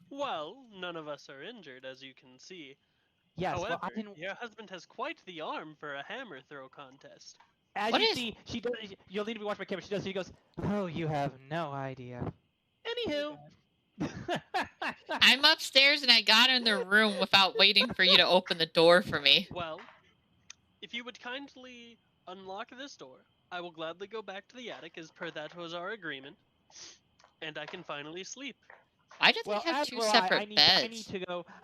Well, none of us are injured, as you can see. Yes, However, well, I didn't... your husband has quite the arm for a hammer throw contest. As you see, she does. You'll need to be watching my camera. She does. She goes, "Oh, you have no idea." Anywho. I'm upstairs and I got in the room without waiting for you to open the door for me. Well, if you would kindly unlock this door, I will gladly go back to the attic, as per that was our agreement, and I can finally sleep. Why do they have two separate beds?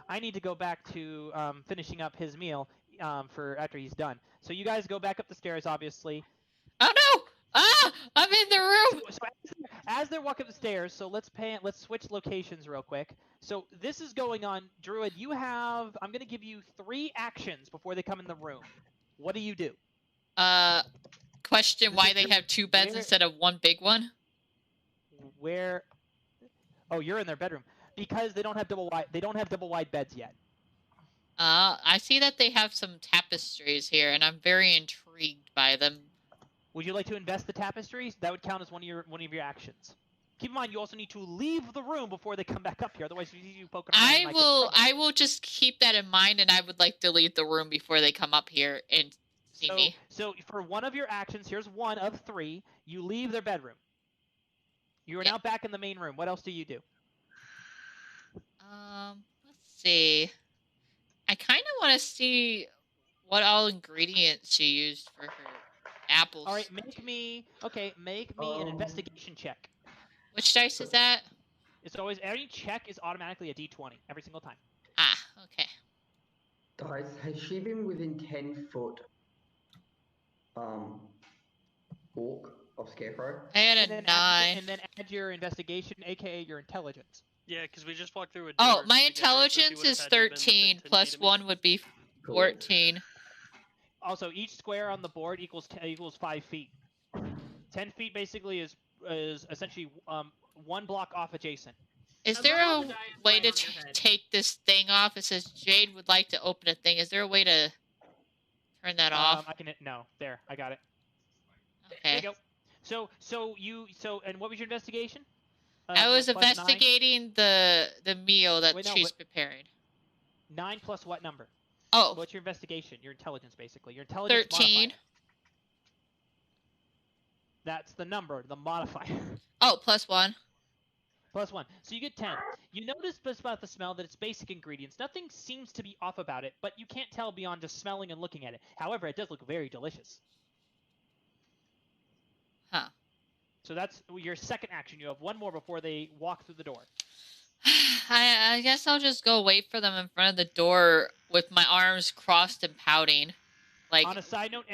I need to go back to finishing up his meal for after he's done. So you guys go back up the stairs, obviously. Oh no! Ah! I'm in the room! So as they're walking up the stairs, so let's switch locations real quick. So this is going on. Druid, I'm going to give you 3 actions before they come in the room. What do you do? Question why they have 2 beds instead of 1 big one? Where? Oh, you're in their bedroom. Because they don't have double wide beds yet. I see that they have some tapestries here, and I'm very intrigued by them. Would you like to invest the tapestries? That would count as one of your actions. Keep in mind, you also need to leave the room before they come back up here. Otherwise, you poke around. I will just keep that in mind, and I would like to leave the room before they come up here and see me. So for one of your actions, here's 1 of 3. You leave their bedroom. You are now back in the main room. What else do you do? Let's see. I kind want to see what all ingredients she used for her apples. All right, make me an investigation check. Which dice is that? It's always any check is automatically a d20 every single time. Ah, okay. Guys, has she been within 10 foot walk of Scarecrow? I had a 9. And then add your investigation, aka your intelligence. Yeah, because we just walked through a door. Oh, my together, so if you intelligence would've is had to have been 13, within 10 plus feet of me- 1 would be 14. Also, each square on the board equals 5 feet. 10 feet basically is essentially 1 block off adjacent. Is As there long as a the die is way right to on your head. take this thing off? It says Jade would like to open a thing. Is there a way to turn that off? I can no. There, I got it. There Okay. you go. So and what was your investigation? I was plus 9? investigating the meal that Wait, no, she's but- preparing. 9 plus what number? Oh, What's your investigation? Your intelligence, basically. Your intelligence 13. modifier. That's the number, the modifier. Oh, plus 1. Plus 1. So you get 10. You notice just about the smell that it's basic ingredients. Nothing seems to be off about it, but you can't tell beyond just smelling and looking at it. However, it does look very delicious. Huh. So that's your second action. You have 1 more before they walk through the door. I guess I'll just go wait for them in front of the door with my arms crossed and pouting. Like, on a side note,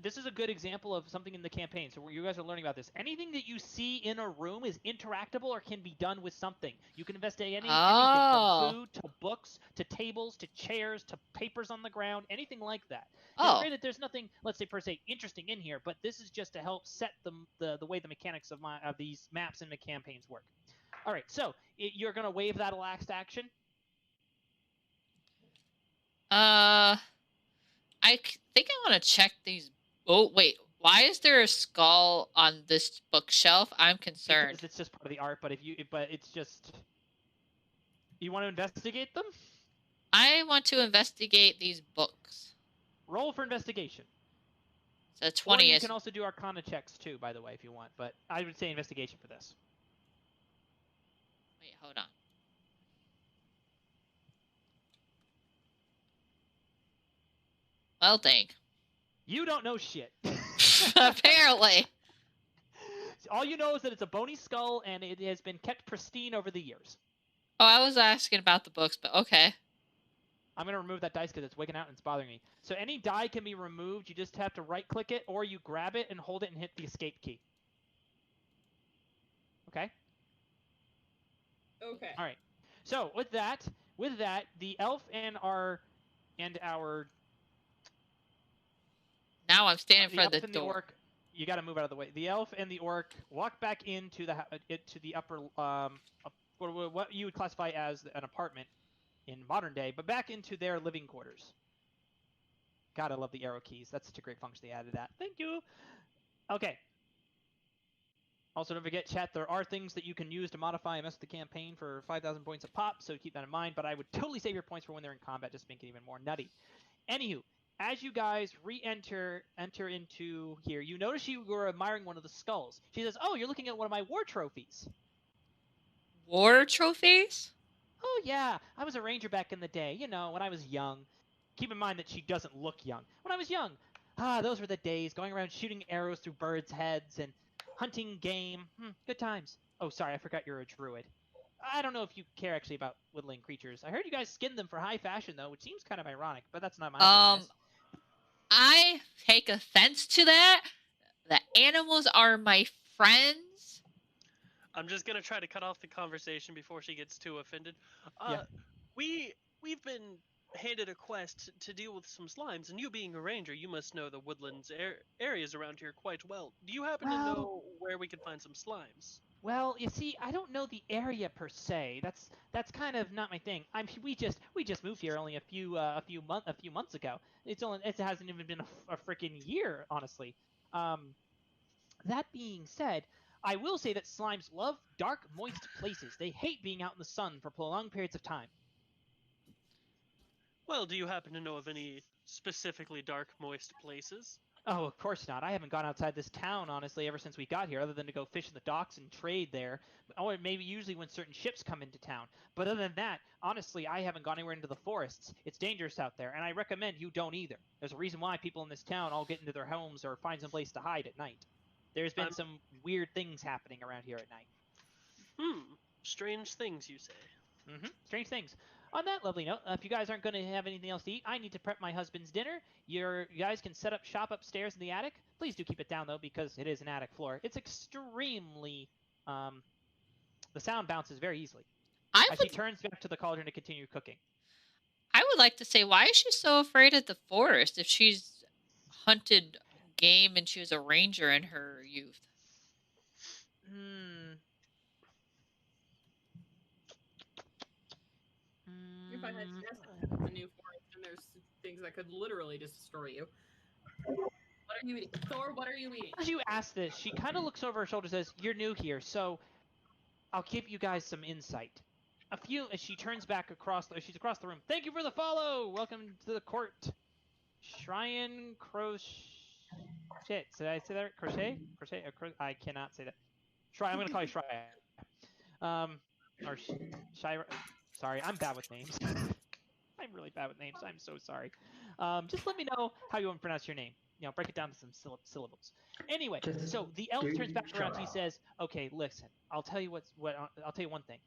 this is a good example of something in the campaign, so you guys are learning about this. Anything that you see in a room is interactable or can be done with something. You can investigate anything from food to books to tables to chairs to papers on the ground, anything like that. Now, granted, there's nothing, let's say, per se, interesting in here, but this is just to help set the way the mechanics of these maps and the campaigns work. All right, so you're going to waive that last action? I think I want to check these. Oh, wait. Why is there a skull on this bookshelf? I'm concerned. Because it's just part of the art, but it's just... You want to investigate them? I want to investigate these books. Roll for investigation. So 20 or you is... can also do Arcana checks too, by the way, if you want. But I would say investigation for this. Wait, hold on. Well, dang. You don't know shit. Apparently. All you know is that it's a bony skull and it has been kept pristine over the years. Oh, I was asking about the books, but okay. I'm going to remove that dice because it's wigging out and it's bothering me. So any die can be removed. You just have to right-click it, or you grab it and hold it and hit the escape key. Okay? Okay. All right. So with that, the elf and our now I'm standing in front of the the door. Orc, you got to move out of the way. The elf and the orc walk back into the upper what you would classify as an apartment in modern day, but back into their living quarters. God, I love the arrow keys. That's such a great function they added that. Thank you. Okay. Also, don't forget, chat, there are things that you can use to modify a mess of the campaign for 5,000 points a pop, so keep that in mind, but I would totally save your points for when they're in combat, just to make it even more nutty. Anywho, as you guys enter into here, you notice you were admiring one of the skulls. She says, "Oh, you're looking at one of my war trophies." War trophies? Oh, yeah. I was a ranger back in the day, you know, when I was young. Keep in mind that she doesn't look young. When I was young, those were the days, going around shooting arrows through birds' heads and hunting game. Good times. Oh, sorry, I forgot you're a druid. I don't know if you care actually about woodland creatures. I heard you guys skinned them for high fashion, though, which seems kind of ironic, but that's not my business. I take offense to that. The animals are my friends. I'm just gonna try to cut off the conversation before she gets too offended. Yeah. We've been handed a quest to deal with some slimes, and you being a ranger, you must know the woodlands areas around here quite well. Do you happen to know where we can find some slimes? Well, you see, I don't know the area per se. That's kind of not my thing. We just moved here only a few months ago. It hasn't even been a freaking year, honestly. That being said, I will say that slimes love dark, moist places. They hate being out in the sun for prolonged periods of time. Well, do you happen to know of any specifically dark, moist places? Oh, of course not. I haven't gone outside this town, honestly, ever since we got here, other than to go fish in the docks and trade there. Or maybe usually when certain ships come into town. But other than that, honestly, I haven't gone anywhere into the forests. It's dangerous out there, and I recommend you don't either. There's a reason why people in this town all get into their homes or find some place to hide at night. There's been some weird things happening around here at night. Strange things, you say? Strange things. On that lovely note, if you guys aren't going to have anything else to eat, I need to prep my husband's dinner. You guys can set up shop upstairs in the attic. Please do keep it down, though, because it is an attic floor. It's extremely... the sound bounces very easily. As she turns back to the cauldron to continue cooking. I would like to say, why is she so afraid of the forest if she's hunted game and she was a ranger in her youth? If I had a new forest and there's things that could literally destroy you. What are you eating? Thor, what are you eating? As you ask this, she kind of looks over her shoulder and says, "You're new here, so I'll give you guys some insight." As she turns back she's across the room. "Thank you for the follow! Welcome to the court. Shryan Crochet. Did I say that? Crochet? I cannot say that. I'm going to call you Shrya. Or Shira. Sorry, I'm bad with names. I'm really bad with names. I'm so sorry. Just let me know how you want to pronounce your name. Break it down to some syllables. Anyway, so the elf turns back around. He says, "Okay, listen. I'll tell you I'll tell you one thing.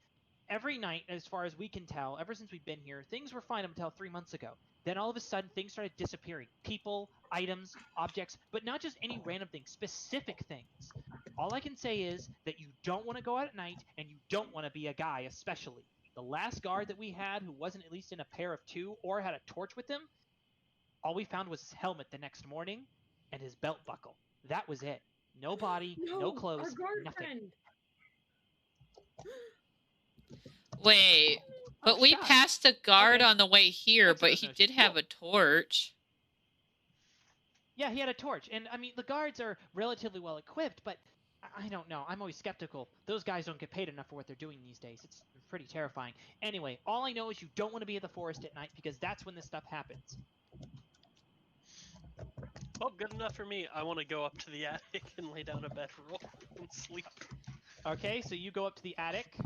Every night, as far as we can tell, ever since we've been here, things were fine until 3 months ago. Then all of a sudden, things started disappearing. People, items, objects, but not just any random things, specific things. All I can say is that you don't want to go out at night, and you don't want to be a guy, especially. The last guard that we had, who wasn't at least in a pair of two or had a torch with him, all we found was his helmet the next morning and his belt buckle. That was it. No body, no clothes, our guard nothing." Friend. Wait, but we passed a guard on the way here, but he did have a torch. Yeah, he had a torch. And, I mean, the guards are relatively well equipped, but I don't know. I'm always skeptical. Those guys don't get paid enough for what they're doing these days. It's pretty terrifying. Anyway, all I know is you don't want to be in the forest at night because that's when this stuff happens. Well, good enough for me. I want to go up to the attic and lay down a bedroll and sleep. Okay, so you go up to the attic.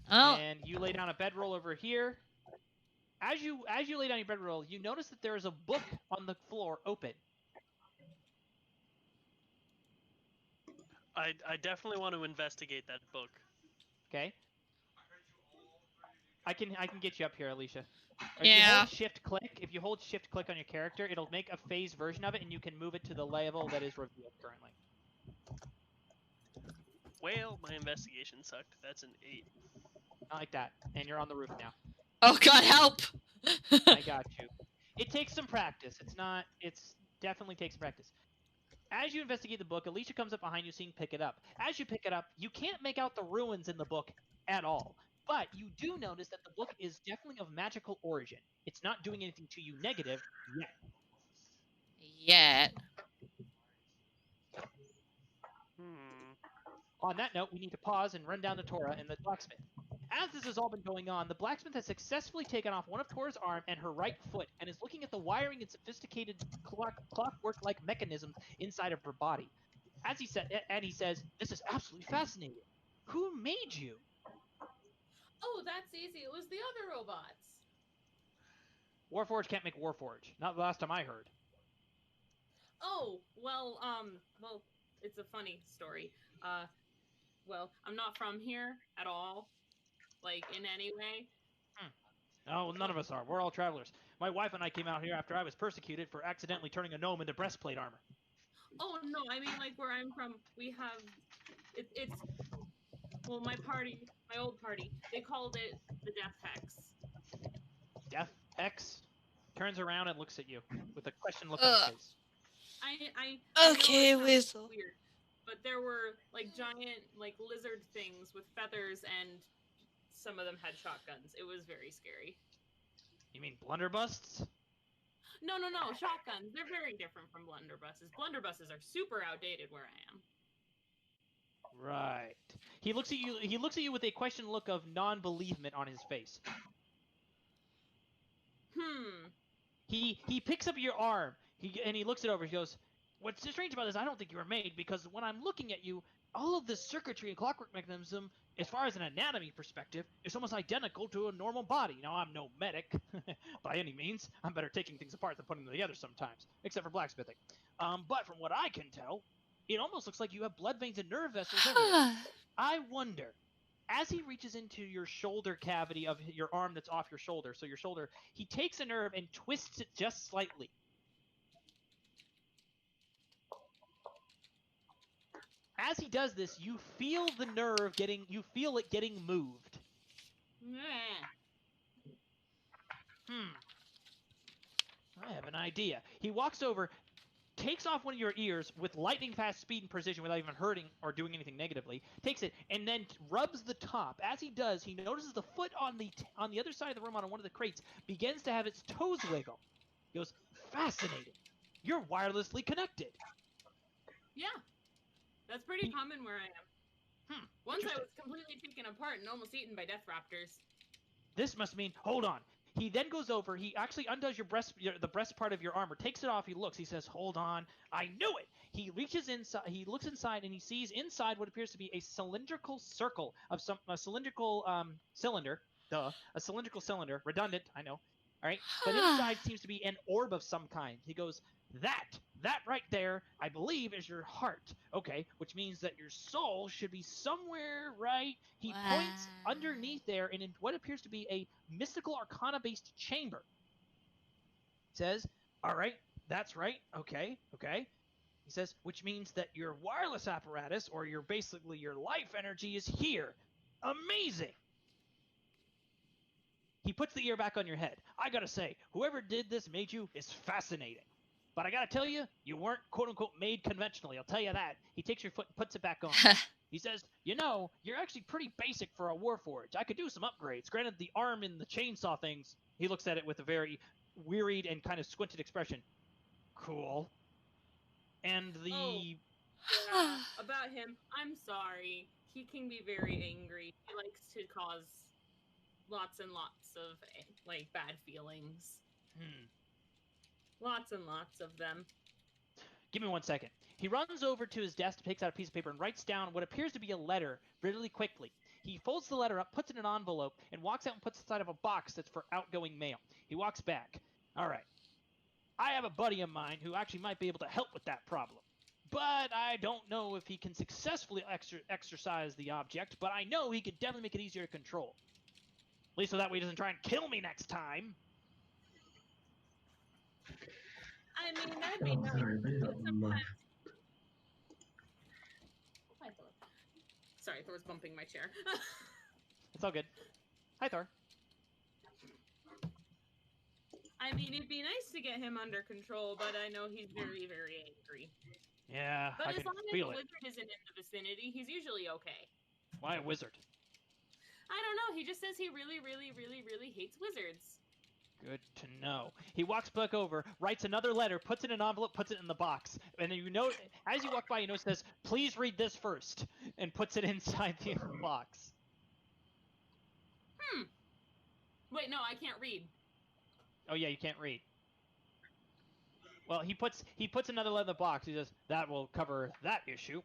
Oh. And you lay down a bedroll over here. As you lay down your bedroll, you notice that there is a book on the floor open. I definitely want to investigate that book. Okay. I can get you up here, Alicia. Yeah. If you hold shift click on your character, it'll make a phase version of it, and you can move it to the level that is revealed currently. Well, my investigation sucked. That's an 8. Not like that. And you're on the roof now. Oh God, help! I got you. It takes some practice. It's definitely takes practice. As you investigate the book, Alicia comes up behind you, seeing pick it up. As you pick it up, you can't make out the ruins in the book at all. But you do notice that the book is definitely of magical origin. It's not doing anything to you negative yet. Yet. On that note, we need to pause and run down to Tora and the blacksmith. As this has all been going on, the blacksmith has successfully taken off one of Tora's arm and her right foot and is looking at the wiring and sophisticated clockwork-like mechanisms inside of her body. He says, "This is absolutely fascinating. Who made you?" Oh, that's easy. It was the other robots. Warforged can't make Warforged. Not the last time I heard. Oh, well, it's a funny story. Well, I'm not from here at all. Like, in any way. Oh, none of us are. We're all travelers. My wife and I came out here after I was persecuted for accidentally turning a gnome into breastplate armor. Oh, no, I mean, like, where I'm from, we have... Well, my old party, they called it the Death Hex. Death Hex? Turns around and looks at you with a question look on his face. Okay, Weasel. Weird, but there were, like, giant, like, lizard things with feathers, and some of them had shotguns. It was very scary. You mean blunderbusses? No, shotguns. They're very different from blunderbusses. Blunderbusses are super outdated where I am. Right. He looks at you with a question look of non-believement on his face. He picks up your arm. He looks it over. He goes, "What's strange about this? I don't think you were made because when I'm looking at you, all of this circuitry and clockwork mechanism, as far as an anatomy perspective, is almost identical to a normal body. Now, I'm no medic by any means. I'm better taking things apart than putting them together sometimes, except for blacksmithing. But from what I can tell, it almost looks like you have blood veins and nerve vessels everywhere. I wonder." As he reaches into your shoulder cavity of your arm that's off your shoulder, so your shoulder, he takes a nerve and twists it just slightly. As he does this, you feel the nerve getting moved. I have an idea. He walks over, takes off one of your ears with lightning fast speed and precision without even hurting or doing anything negatively, takes it, and then rubs the top. As he does, he notices the foot on the other side of the room on one of the crates begins to have its toes wiggle. He goes, "Fascinating. You're wirelessly connected." Yeah. That's pretty common where I am. Once I was completely taken apart and almost eaten by death raptors. This must mean, hold on. He then goes over, he actually undoes the breast part of your armor, takes it off, he looks, he says, "Hold on, I knew it." He reaches inside, he looks inside, and he sees inside what appears to be a cylindrical circle of a cylindrical cylinder, a cylindrical cylinder, redundant, I know, all right? But inside seems to be an orb of some kind. He goes, that right there, I believe, is your heart. Okay, which means that your soul should be somewhere right. He points underneath there and in what appears to be a mystical arcana-based chamber. Says, "All right, that's right. Okay. He says, which means that your wireless apparatus, or basically your life energy, is here. Amazing." He puts the ear back on your head. "I gotta say, whoever did this made you is fascinating. But I gotta tell you, you weren't quote-unquote made conventionally, I'll tell you that." He takes your foot and puts it back on. He says, "You're actually pretty basic for a warforged. I could do some upgrades. Granted, the arm and the chainsaw things," he looks at it with a very wearied and kind of squinted expression. "Cool." And about him, I'm sorry. He can be very angry. He likes to cause lots and lots of, bad feelings. Lots and lots of them. Give me 1 second. He runs over to his desk, takes out a piece of paper, and writes down what appears to be a letter really quickly. He folds the letter up, puts it in an envelope, and walks out and puts it inside of a box that's for outgoing mail. He walks back. "All right. I have a buddy of mine who actually might be able to help with that problem. But I don't know if he can successfully exercise the object, but I know he could definitely make it easier to control. At least so that way he doesn't try and kill me next time." I mean, that'd be nice. Hi, Thor. Sorry, Thor's bumping my chair. It's all good. Hi, Thor. I mean, it'd be nice to get him under control, but I know he's very, very angry. Yeah, but I as can long as feel the it. wizard isn't in the vicinity, he's usually okay. Why a wizard? I don't know. He just says he really, really, really, really hates wizards. Good to know. He walks back over, writes another letter, puts it in an envelope, puts it in the box. And then as you walk by, you notice it says, "Please read this first," and puts it inside the box. Wait, no, I can't read. Oh yeah, you can't read. Well, he puts another letter in the box. He says, "That will cover that issue."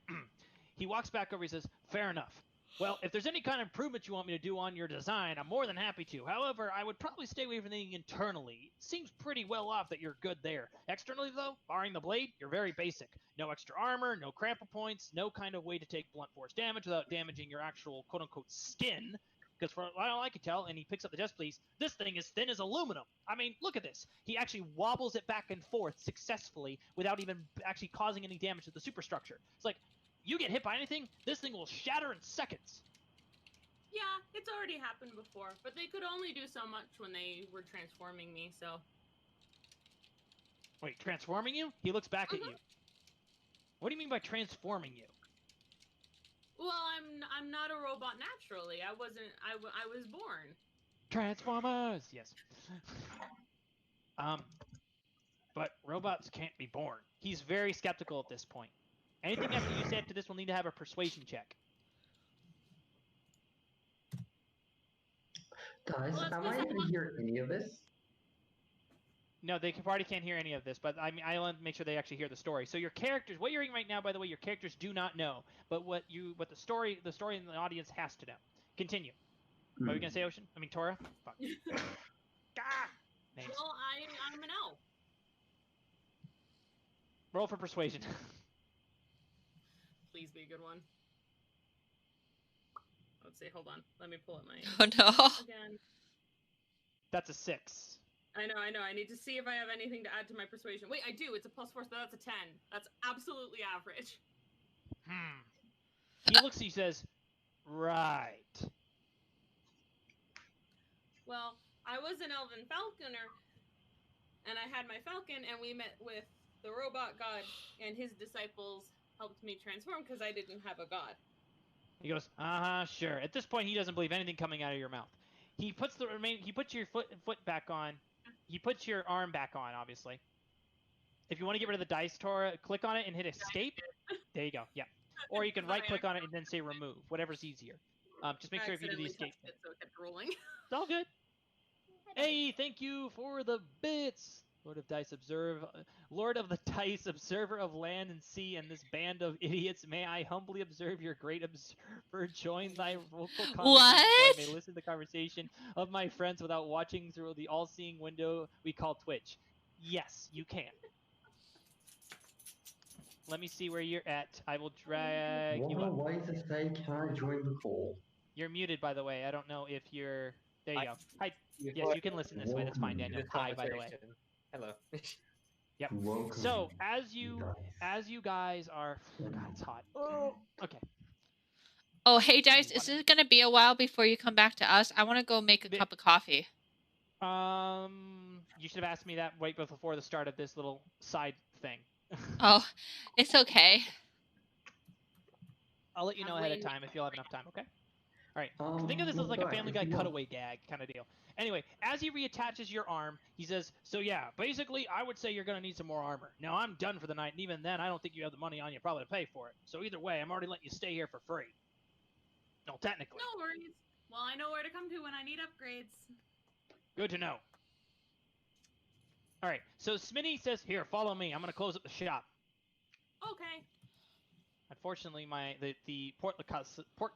He walks back over, he says, "Fair enough. Well, if there's any kind of improvement you want me to do on your design, I'm more than happy to. However, I would probably stay away from anything internally. It seems pretty well off that you're good there. Externally, though, barring the blade, you're very basic. No extra armor, no crample points, no kind of way to take blunt force damage without damaging your actual quote-unquote skin. Because for all I can tell," and he picks up the desk piece, "this thing is thin as aluminum. I mean, look at this." He actually wobbles it back and forth successfully without even actually causing any damage to the superstructure. It's like, you get hit by anything, this thing will shatter in seconds. Yeah, it's already happened before, but they could only do so much when they were transforming me, so... Wait, transforming you? He looks back at you. What do you mean by transforming you? Well, I'm not a robot naturally. I was born. Transformers! Yes. But robots can't be born. He's very skeptical at this point. Anything after you say after this will need to have a persuasion check. Guys, am I able to hear any of this? No, the party can't hear any of this, but I mean, I want to make sure they actually hear the story. So your characters, what you're hearing right now, by the way, your characters do not know, but what the story in the audience has to know. Continue. What are you gonna say, Ocean? I mean, Tora? Fuck. Names. Well, I'm an elf. Roll for persuasion. Please be a good one. Let's see. Hold on. Let me pull up my. Oh no. Again. That's a 6. I know. I need to see if I have anything to add to my persuasion. Wait, I do. It's a +4, so that's a 10. That's absolutely average. He looks at you, says, right. Well, I was an elven falconer, and I had my falcon, and we met with the robot god, and his disciples helped me transform because I didn't have a god. He goes, sure. At this point, he doesn't believe anything coming out of your mouth. He puts he puts your foot back on. He puts your arm back on, obviously. If you want to get rid of the dice, Tora, click on it and hit escape. There you go. Yeah. Or you can right-click on it and then say remove. Whatever's easier. Just make sure if you do the escape. It, so it kept rolling. It's all good. Hey, thank you for the bits. Lord of the Dice, observer of land and sea, and this band of idiots, may I humbly observe your great observer, join thy vocal conversation so I may listen to the conversation of my friends without watching through the all-seeing window we call Twitch. Yes, you can. Let me see where you're at. I will drag you up. Why does it say, can I join the call? You're muted, by the way. I don't know if you're... There you go. Hi. Yes, you can listen this way. That's fine, Daniel. Hi, by the way. Hello. Yep. So as you guys are, God, it's hot. Oh, okay. Oh, hey, Dice. Is it gonna be a while before you come back to us? I want to go make a cup of coffee. You should have asked me that right before the start of this little side thing. Oh, it's okay. I'll let you know ahead of time if you'll have enough time. Okay. All right. Think of this as like a Family Guy cutaway gag kind of deal. Anyway, as he reattaches your arm, he says, so yeah, basically, I would say you're going to need some more armor. Now, I'm done for the night, and even then, I don't think you have the money on you probably to pay for it. So either way, I'm already letting you stay here for free. No, technically. No worries. Well, I know where to come to when I need upgrades. Good to know. All right, so Smitty says, here, follow me. I'm going to close up the shop. Okay. Unfortunately, the pork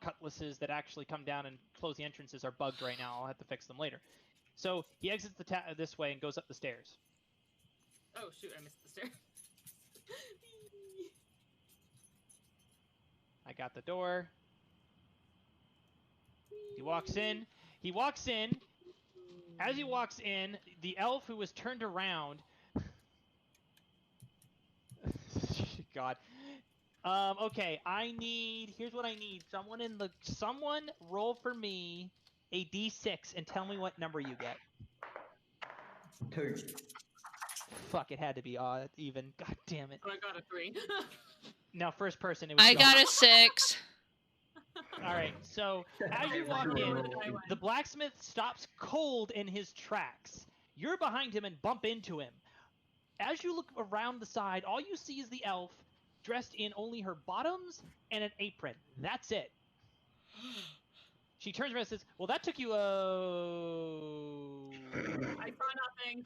cutlasses that actually come down and close the entrances are bugged right now. I'll have to fix them later. So he exits this way and goes up the stairs. Oh shoot! I missed the stairs. I got the door. He walks in. As he walks in, the elf who was turned around. God. Okay, here's what I need. Someone roll for me a d6 and tell me what number you get. 2. Fuck, it had to be odd, even. God damn it. Oh, I got a 3. Now, first person, it was I got a 6. Alright, so as you walk in, the blacksmith stops cold in his tracks. You're behind him and bump into him. As you look around the side, all you see is the elf dressed in only her bottoms and an apron. That's it. She turns around and says, well, that took you I saw nothing.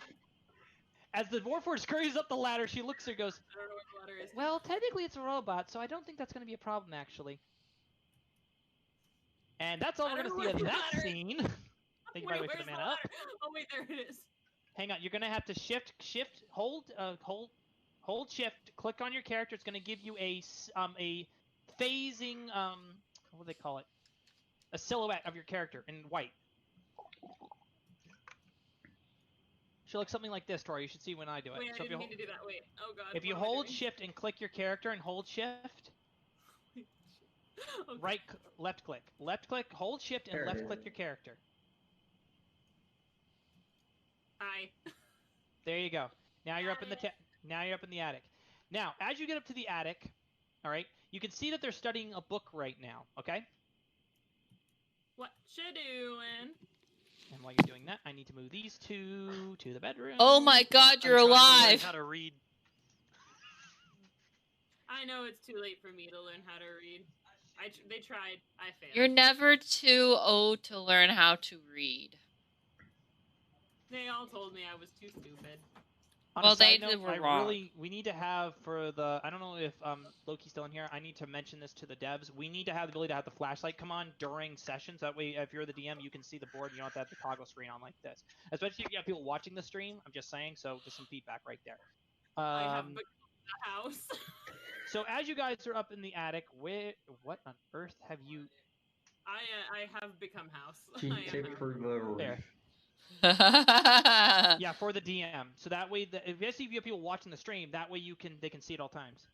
As the Warforged scurries up the ladder, she looks at her and goes, I don't know what the ladder is. well, technically it's a robot, so I don't think that's going to be a problem, actually. And that's all we're going to see of that scene. Thank you, by the way, for the mana up. Oh, wait, there it is. Hang on, you're going to have to hold shift, click on your character. It's going to give you a phasing, what do they call it? A silhouette of your character in white. She'll look something like this, Tori. You should see when I do it. Wait, so I didn't mean to do that. Wait. Oh, God. If you hold shift and click your character and hold shift, okay. left click, hold shift and left click your character. Hi. There you go. Now you're up in the attic. Now, as you get up to the attic, all right, you can see that they're studying a book right now. Okay. What you doing? And while you're doing that, I need to move these two to the bedroom. Oh my God, you're alive! How to read. I know it's too late for me to learn how to read. They tried. I failed. You're never too old to learn how to read. They all told me I was too stupid. Well, they side note, were wrong. we need to have for the, I don't know if Loki's still in here. I need to mention this to the devs. We need to have the ability to have the flashlight come on during sessions. That way, if you're the DM, you can see the board. You don't have to have the toggle screen on like this. Especially if you have people watching the stream. I'm just saying. So just some feedback right there. I have become the house. So as you guys are up in the attic, what on earth have you? I have become house. She took through the roof. There. Yeah, for the DM. So that way, if you have people watching the stream, that way they can see it all times.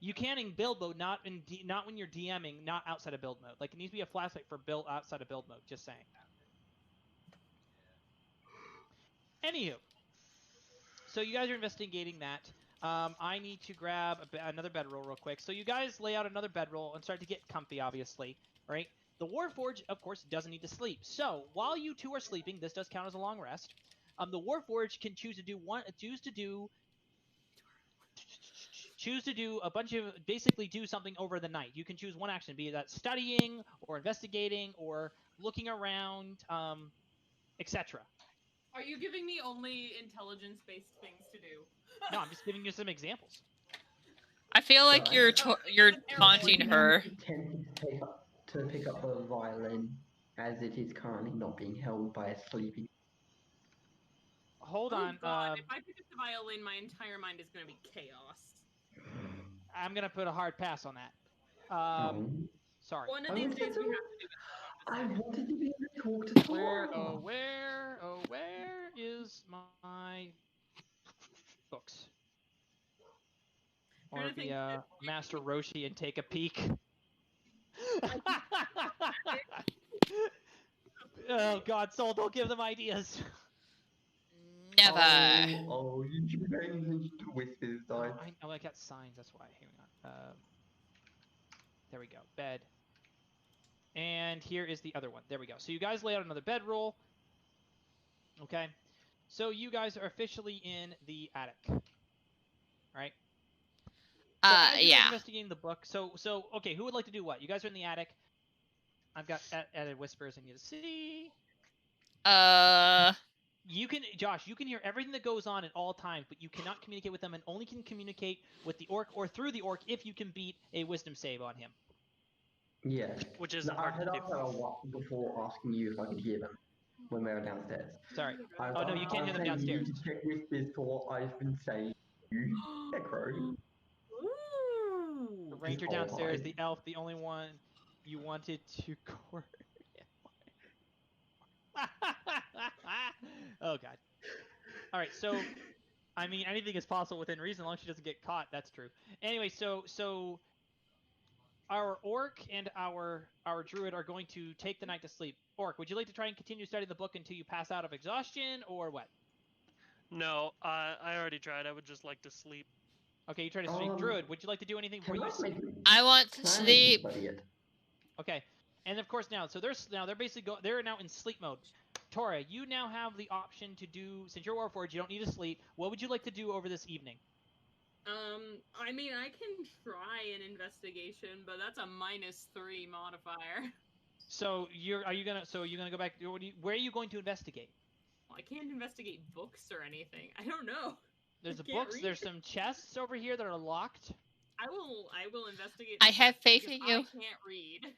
You can in build mode, not when you're DMing, not outside of build mode. Like it needs to be a flashlight for build outside of build mode. Just saying. Anywho, so you guys are investigating that. I need to grab another bedroll real quick. So you guys lay out another bedroll and start to get comfy, obviously, right? The Warforged, of course, doesn't need to sleep. So while you two are sleeping, this does count as a long rest. The Warforged can choose to do a bunch of, basically do something over the night. You can choose one action, be that studying or investigating or looking around, etc. Are you giving me only intelligence-based things to do? No, I'm just giving you some examples. I feel like you're taunting her. To pick up the violin, as it is currently not being held by a sleeping. Hold oh on. God, if I pick up the violin, my entire mind is going to be chaos. I'm gonna put a hard pass on that. Sorry. One of these days we have to do it. I wanted to be able to talk to Where is my books? Or the Master Roshi and take a peek. Oh God, Soul, don't give them ideas. Never. Oh, you should be paying attention to whispers, though. I got signs. That's why. Hang on. There we go. Bed. And here is the other one. There we go. So you guys lay out another bedroll. Okay. So you guys are officially in the attic. Right? So yeah. Investigating the book. So okay, who would like to do what? You guys are in the attic. I've got added whispers I need to see. Josh, you can hear everything that goes on at all times, but you cannot communicate with them and only can communicate with the orc or through the orc if you can beat a wisdom save on him. Yeah. Which is I had asked her a lot before asking you if I could hear them when they were downstairs. Sorry. Oh no, you can't hear them downstairs. You check whispers for what I've been saying. Necro. The ranger downstairs, the elf, the only one you wanted to court. Oh God. All right, so I mean anything is possible within reason, as long as she doesn't get caught. That's true. Anyway, so our orc and our druid are going to take the night to sleep. Orc, would you like to try and continue studying the book until you pass out of exhaustion, or what? No, I already tried. I would just like to sleep. Okay, you try to sleep. Druid, would you like to do anything before you sleep? I want to sleep. Okay, and of course now, so they're basically they're now in sleep mode. Tora, you now have the option to do, since you're Warforged, you don't need to sleep. What would you like to do over this evening? I mean, I can try an investigation, but that's a -3 modifier. So are you gonna go back? Where are you going to investigate? Well, I can't investigate books or anything. I don't know. There's books. Read. There's some chests over here that are locked. I will investigate. I have faith in you. I can't read.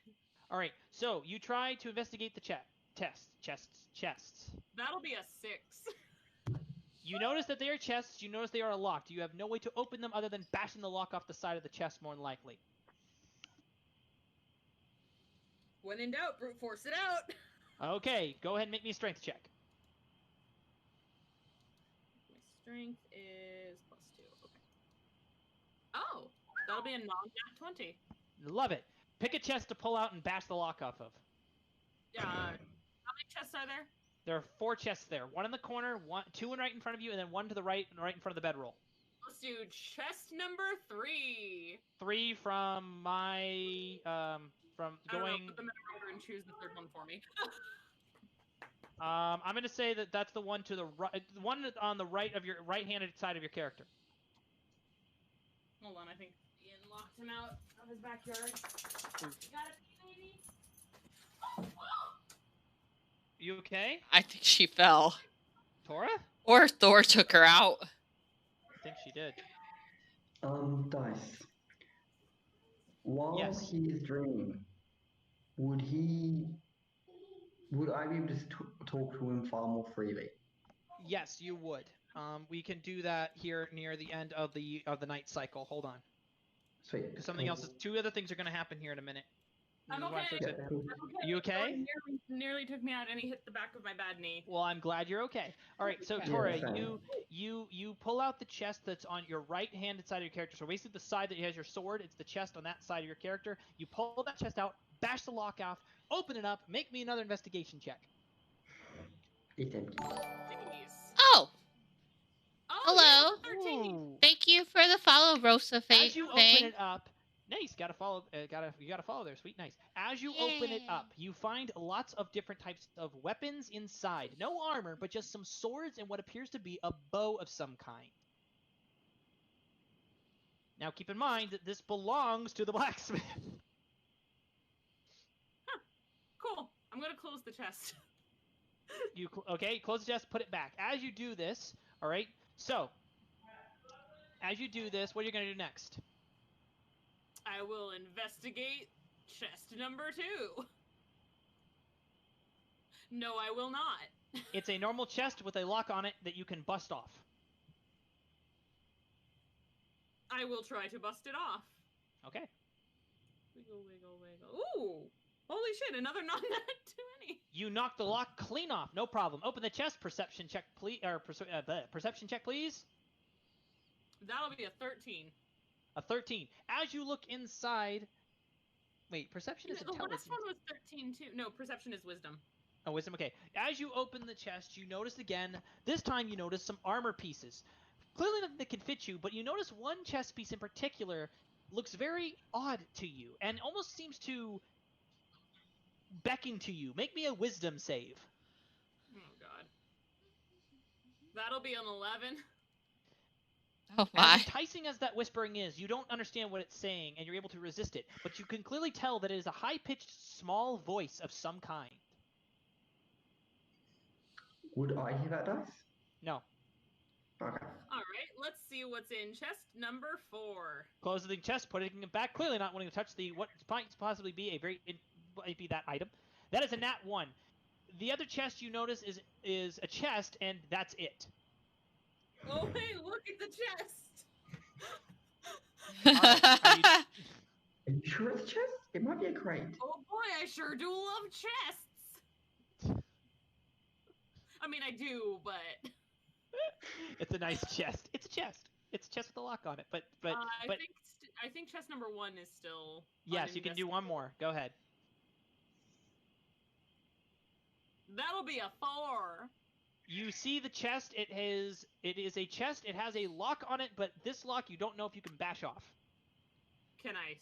All right. So you try to investigate the chests. That'll be a 6. You notice that they are chests. You notice they are locked. You have no way to open them other than bashing the lock off the side of the chest, more than likely. When in doubt, brute force it out. Okay, go ahead and make me a strength check. My strength is +2. Okay. Oh, that'll be a non-nat 20. Love it. Pick a chest to pull out and bash the lock off of. Yeah. How many chests are there? There are 4 chests there. One in the corner, 2 right in front of you, and then 1 to the right in front of the bedroll. Let's do chest number 3. 3 from my from going. I don't know, put them in order and choose the 3rd one for me. I'm gonna say that's the one to the right, the one on the right of your right-handed side of your character. Hold on, I think Ian locked him out of his backyard. You got it, baby? You okay? I think she fell. Tora? Or Thor took her out. think she did. Dice. While Yes. he is dreaming, would I be able to talk to him far more freely? Yes, you would. We can do that here near the end of the night cycle. Hold on. Sweet. Because something else is. 2 other things are going to happen here in a minute. I'm okay. Yeah, cool. You okay? Nearly took me out, and he hit the back of my bad knee. Well, I'm glad you're okay. All right, so Yeah, Tora, fine. you pull out the chest that's on your right-handed side of your character. So basically, the side that has your sword, it's the chest on that side of your character. You pull that chest out, bash the lock off, open it up, make me another investigation check. It's empty. Oh, Oh, hello. yeah, 13. Ooh. Thank you for the follow, Rosa As you open Fang. it up, nice. Gotta follow. You gotta follow there. Sweet, nice. As you open it up, you find lots of different types of weapons inside. No armor, but just some swords and what appears to be a bow of some kind. Now, keep in mind that this belongs to the blacksmith. Huh. Cool. I'm gonna close the chest. Okay? Close the chest. Put it back. As you do this, all right. So, as you do this, what are you gonna do next? I will investigate chest number 2. No, I will not. It's a normal chest with a lock on it that you can bust off. I will try to bust it off. Okay. Wiggle, wiggle, wiggle. Ooh! Holy shit, another non-20. You knock the lock clean off. No problem. Open the chest. Perception check, please. Or perception check, please. That'll be a 13. A 13. As you look inside... Wait, perception is The intelligence. last one was 13 too. No, perception is wisdom. Oh, wisdom, okay. As you open the chest, you notice again, this time you notice some armor pieces. Clearly nothing that can fit you, but you notice one chest piece in particular looks very odd to you, and almost seems to beckon to you. Make me a wisdom save. Oh, God. That'll be an 11. Oh As my. enticing as that whispering is, you don't understand what it's saying, and you're able to resist it, but you can clearly tell that it is a high-pitched, small voice of some kind. Would I hear that, Dice? No. Okay. Alright, let's see what's in chest number 4. Close the chest, putting it back, clearly not wanting to touch the what might possibly be a might be that item. That is a nat 1. The other chest you notice is a chest, and that's it. Oh, hey, look at the chest! Alright, Are you sure it's a chest? It might be a crate. Oh boy, I sure do love chests! I mean, I do, but... It's a nice chest. It's a chest. It's a chest with a lock on it. But I think chest number 1 is still... yes, you can do one more. Go ahead. That'll be a 4. You see the chest. It is a chest. It has a lock on it, but this lock you don't know if you can bash off. Can I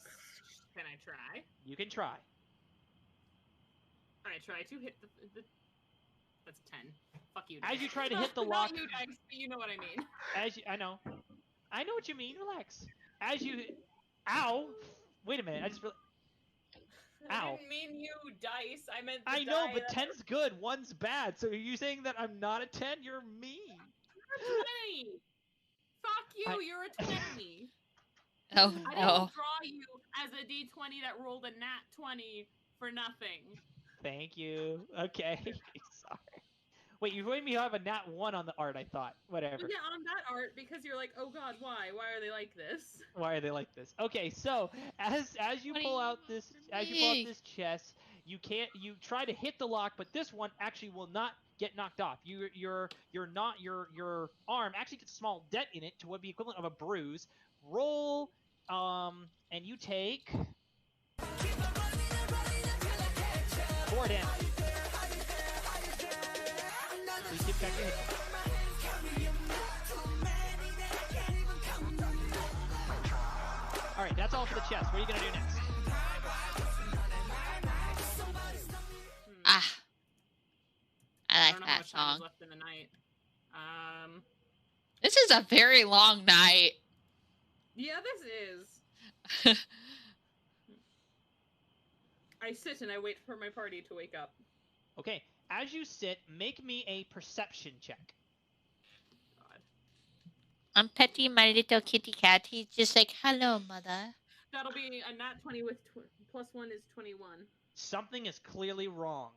try? You can try. I try to hit the that's a 10. Fuck you. As you try to hit the lock, Not you, Dice, but you know what I mean. I know what you mean. Relax. As you, ow! Wait a minute. I just. Ow. I didn't mean you, Dice. I meant the I know, die but that- 10's good, 1's bad. So are you saying that I'm not a 10? You're mean. You're a 20. Fuck you. You're a 20. Oh I no. didn't draw you as a D20 that rolled a nat 20 for nothing. Thank you. Okay. Sorry. Wait, you made me have a nat 1 on the art, I thought. Whatever. Well, yeah, on that art, because you're like, oh god, why? Why are they like this? Why are they like this? Okay, so as you What do pull you out want this from as you pull out me? this chest, you try to hit the lock, but this one actually will not get knocked off. Your arm actually gets a small dent in it to what would be equivalent of a bruise. Roll, and you take 4 damage. Please keep checking it. Alright, that's all for the chest. What are you gonna do next? Ah. I I like don't know how that much time is song. left in the night. This is a very long night. Yeah, this is. I sit and I wait for my party to wake up. Okay, as you sit, make me a perception check. God. I'm petting my little kitty cat. He's just like, hello, mother. That'll be a nat 20 with +1 is 21. Something is clearly wrong.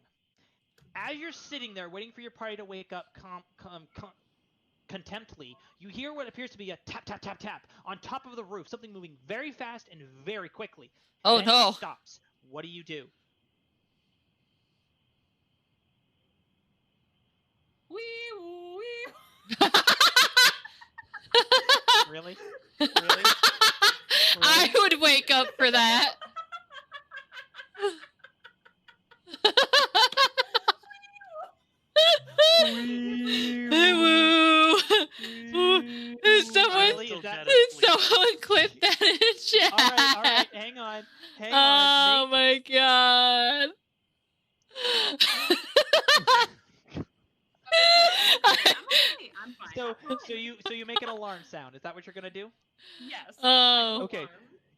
As you're sitting there waiting for your party to wake up contemptly, you hear what appears to be a tap, tap, tap, tap on top of the roof. Something moving very fast and very quickly. Oh, then no. It stops. What do you do? Wee. Really? Really? I would wake up for that. Someone clip that in chat. All right, hang on. Oh my god. I'm fine. So you make an alarm sound. Is that what you're gonna do? Yes. Oh. Okay.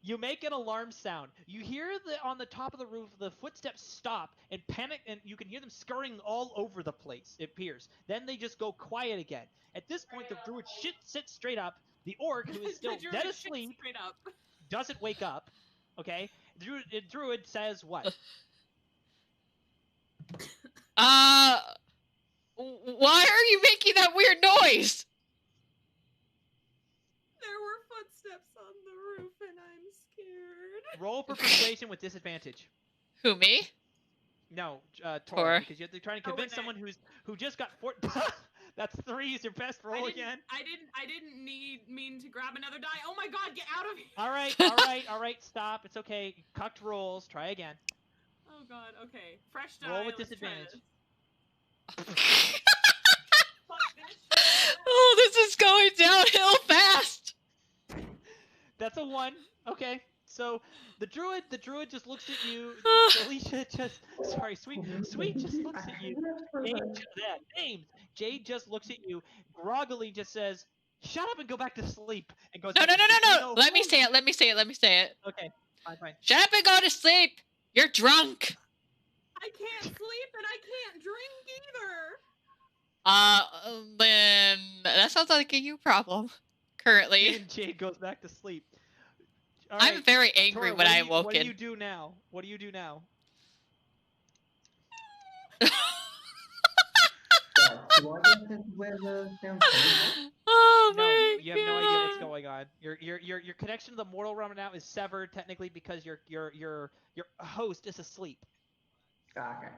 You make an alarm sound. You hear on the top of the roof, the footsteps stop and panic, and you can hear them scurrying all over the place, it appears. Then they just go quiet again. At this point, the druid sits straight up. The orc, who is still dead asleep, doesn't wake up. Okay? The druid says what? Why are you making that weird noise? There were footsteps on the roof and I'm scared. Roll for persuasion with disadvantage. Who, me? No, Tor, because you're trying to convince someone who just got 4. That's 3 is your best roll again. I didn't mean to grab another die. Oh my god, get out of here! All right, stop. It's okay. Cucked rolls. Try again. Oh god, okay. Fresh die. Roll with disadvantage. Oh, this is going downhill fast. That's a 1. Okay. So the druid just looks at you. Alicia Sweet just looks at you. Jade just looks at you. Groggily just says, "Shut up and go back to sleep." And goes. No. Let me say it. Okay. Fine. Shut up and go to sleep. You're drunk. I can't sleep and I can't drink either. Then that sounds like a you problem. Currently. And Jade goes back to sleep. All I'm right. very angry Tora, when I woke in. What do you do now? Oh no, my you have no idea what's going on. Your connection to the mortal realm now is severed technically because your host is asleep. Okay.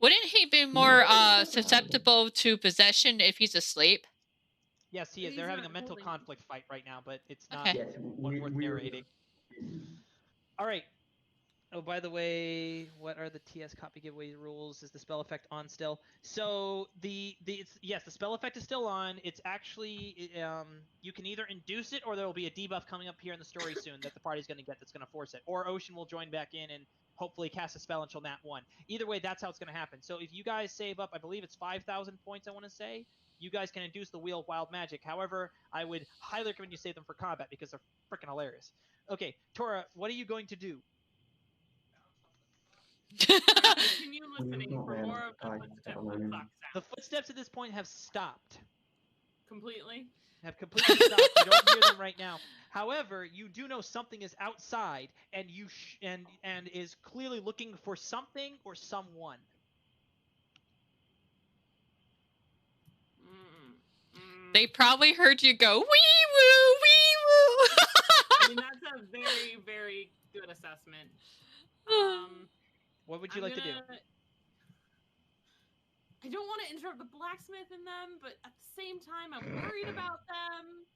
Wouldn't he be more susceptible to possession if he's asleep? Yes, he is. They're having a mental conflict fight right now, but it's not Okay. Yes, one worth narrating. All right. Oh, by the way, what are the TS copy giveaway rules? Is the spell effect on still? So the spell effect is still on. It's actually you can either induce it or there will be a debuff coming up here in the story soon that the party's going to get that's going to force it. Or Ocean will join back in and hopefully cast a spell until Nat 1. Either way, that's how it's going to happen. So if you guys save up, I believe it's 5,000 points, I want to say, you guys can induce the Wheel of Wild Magic. However, I would highly recommend you save them for combat because they're freaking hilarious. Okay, Tora, what are you going to do? Continue listening for more of the footsteps and clock The sounds. footsteps at this point have stopped. Completely? Have completely stopped. You don't hear them right now. However, you do know something is outside, and and is clearly looking for something or someone. They probably heard you go, wee woo, wee woo. I mean, that's a very, very good assessment. What would you like to do? I don't want to interrupt the blacksmith in them, but at the same time, I'm worried about them.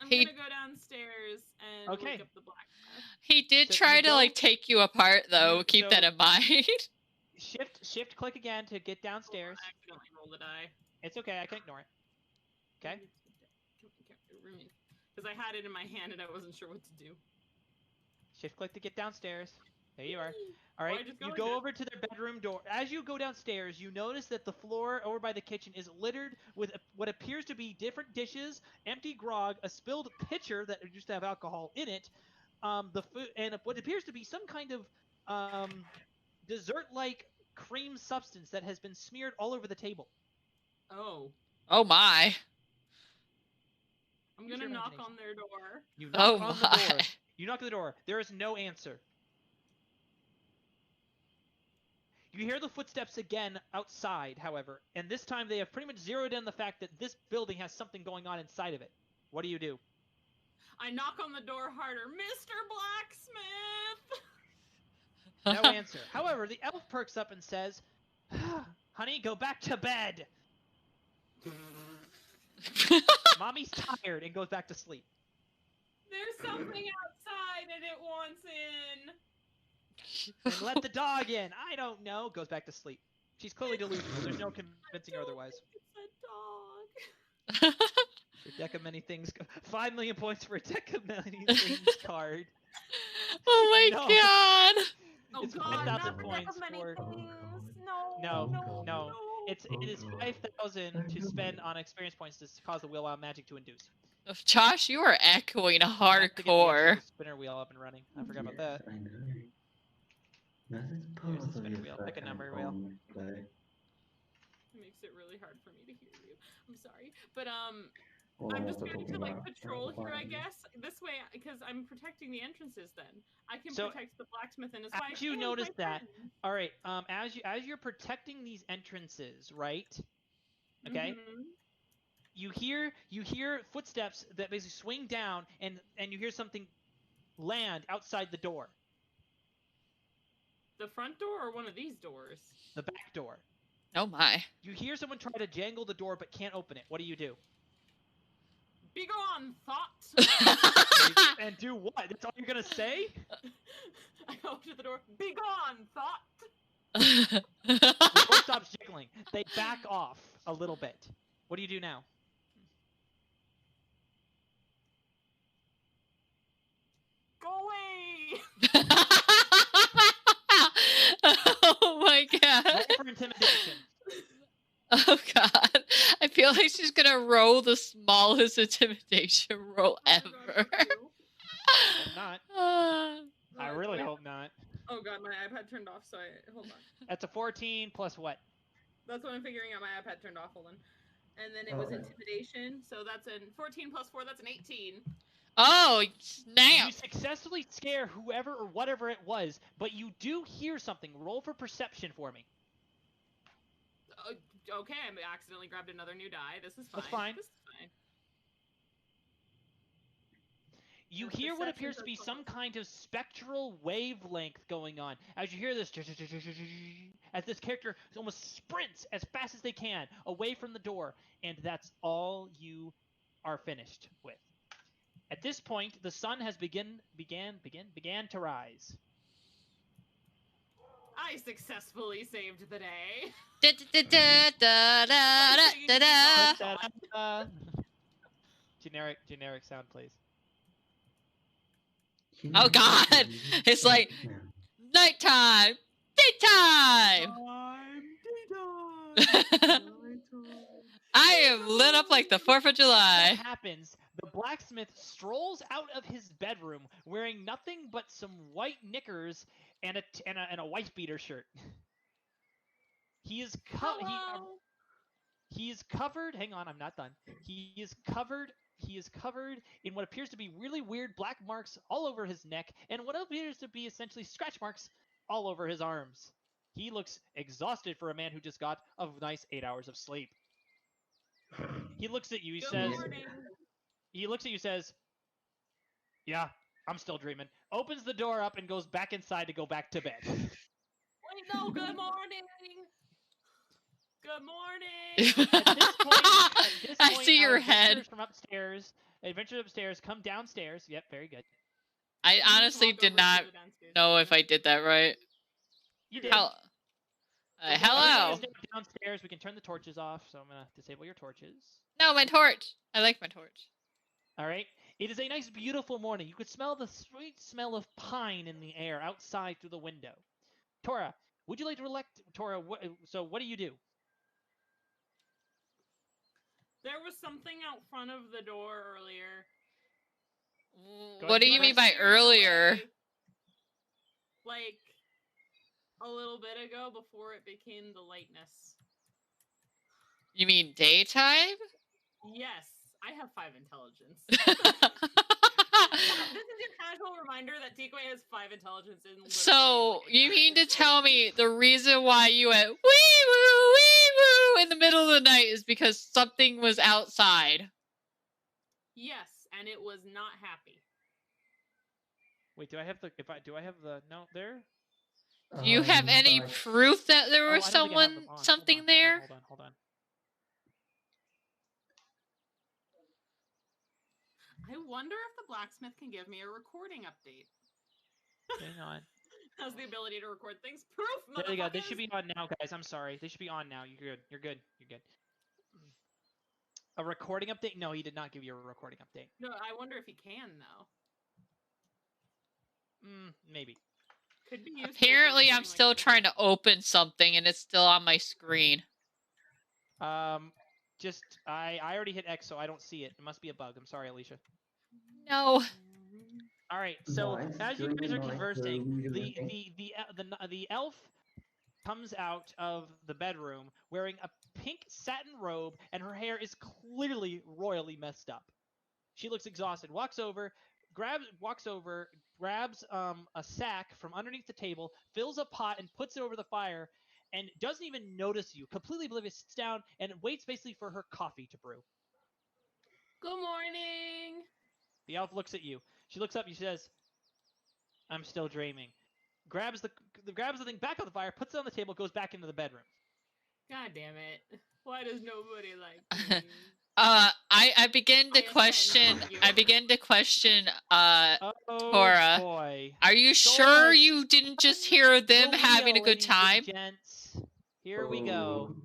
I'm gonna go downstairs and wake up the blacksmith. He did try to like take you apart, though. Keep that in mind. Shift, click again to get downstairs. I accidentally rolled a die. It's okay. I can ignore it. Okay. Because I had it in my hand and I wasn't sure what to do. Shift click to get downstairs. There you are. All right, you go over to their bedroom door. As you go downstairs, you notice that the floor over by the kitchen is littered with what appears to be different dishes, empty grog, a spilled pitcher that used to have alcohol in it, the food, and what appears to be some kind of dessert-like cream substance that has been smeared all over the table. Oh. Oh my. I'm gonna knock on their door. You knock on the door. You knock on the door. There is no answer. You hear the footsteps again outside, however, and this time they have pretty much zeroed in the fact that this building has something going on inside of it. What do you do? I knock on the door harder. Mr. Blacksmith! No answer. However, the elf perks up and says, honey, go back to bed. Mommy's tired and goes back to sleep. There's something outside and it wants in. And let the dog in. I don't know. Goes back to sleep. She's clearly delusional. There's no convincing her otherwise. It's a dog. Your deck of many things. 5 million points for a deck of many things card. Oh my god. It's Oh god, 5,000 not points that many for. things. No. It is 5,000 to spend on experience points to cause the wheel wild magic to induce. Josh, you are echoing hardcore. Spinner wheel up and running. I forgot about that. I know. That is Here's the part spinner of wheel. your Pick a number second wheel. home play. It makes it really hard for me to hear you. I'm sorry. But Well, I'm I'm just also going to talking like about patrol here, I fine. guess. This way, because I'm protecting the entrances. Then I can So, protect the blacksmith and his wife. As you and notice my that, friend. all right. As you're protecting these entrances, right? Okay. Mhm. You hear footsteps that basically swing down, and you hear something land outside the door. The front door or one of these doors? The back door. Oh my. You hear someone try to jangle the door but can't open it. What do you do? Begone, thought! And do what? That's all you're gonna say? I go up to the door. Begone, thought! The door stops jiggling. They back off a little bit. What do you do now? Go away! Oh my god. Roll for intimidation. Oh god. I feel like she's gonna roll the smallest intimidation roll ever. Hope not. I really hope not. Oh god, my iPad turned off, so hold on. That's a 14 plus what? That's what I'm figuring out. My iPad turned off, hold on. And then it was intimidation, so that's a 14 plus 4, that's an 18. Oh, snap! You successfully scare whoever or whatever it was, but you do hear something. Roll for perception for me. Okay, I accidentally grabbed another new die. This is fine. That's fine. This is fine. You hear what appears to be some kind of spectral wavelength going on. As you hear this, as this character almost sprints as fast as they can away from the door, and that's all you are finished with. At this point, the sun has began to rise. I successfully saved the day. Generic sound, please. Oh god! It's like nighttime! Daytime! I am lit up like the 4th of July. What happens? The blacksmith strolls out of his bedroom wearing nothing but some white knickers and a wife beater shirt. He is covered. Hang on, I'm not done. He is covered in what appears to be really weird black marks all over his neck and what appears to be essentially scratch marks all over his arms. He looks exhausted for a man who just got a nice 8 hours of sleep. He looks at you. He looks at you, says, "Yeah, I'm still dreaming." Opens the door up and goes back inside to go back to bed. Wait, no, good morning. Good morning. At this point, I see your head. From upstairs, adventurers upstairs come downstairs. Yep, very good. I honestly did not know if I did that right. You did. Hello. Downstairs, we can turn the torches off, so I'm gonna disable your torches. No, my torch. I like my torch. All right. It is a nice, beautiful morning. You could smell the sweet smell of pine in the air outside through the window. Tora, would you like to elect Tora? What do you do? There was something out front of the door earlier. What do you mean by earlier? Like a little bit ago, before it became the lightness. You mean daytime? Yes, I have 5 intelligence. This is your casual reminder that Tikwe has 5 intelligence in. So you mean to tell me the reason why you went wee woo in the middle of the night is because something was outside? Yes, and it was not happy. Wait, do I have the note there? Do you have any proof that there was something there? Hold on. I wonder if the blacksmith can give me a recording update. Hang on. Has the ability to record things. Proof, motherfuckers! There you go. They should be on now, guys. I'm sorry. They should be on now. You're good. A recording update? No, he did not give you a recording update. No, I wonder if he can, though. Maybe. Could be useful. Apparently, I'm still trying to open something, and it's still on my screen. I already hit X, so I don't see it. It must be a bug. I'm sorry, Alicia. No. All right. So as you guys are conversing, the elf comes out of the bedroom wearing a pink satin robe, and her hair is clearly royally messed up. She looks exhausted. Walks over, grabs a sack from underneath the table, fills a pot, and puts it over the fire, and doesn't even notice you. Completely oblivious, sits down and waits basically for her coffee to brew. Good morning. The elf looks at you. She looks up and she says, "I'm still dreaming." Grabs the thing back off the fire, puts it on the table, goes back into the bedroom. God damn it! Why does nobody like me? I begin to question. Tora. Boy. Are you sure you didn't just hear them having a good time? Gents. Here we go.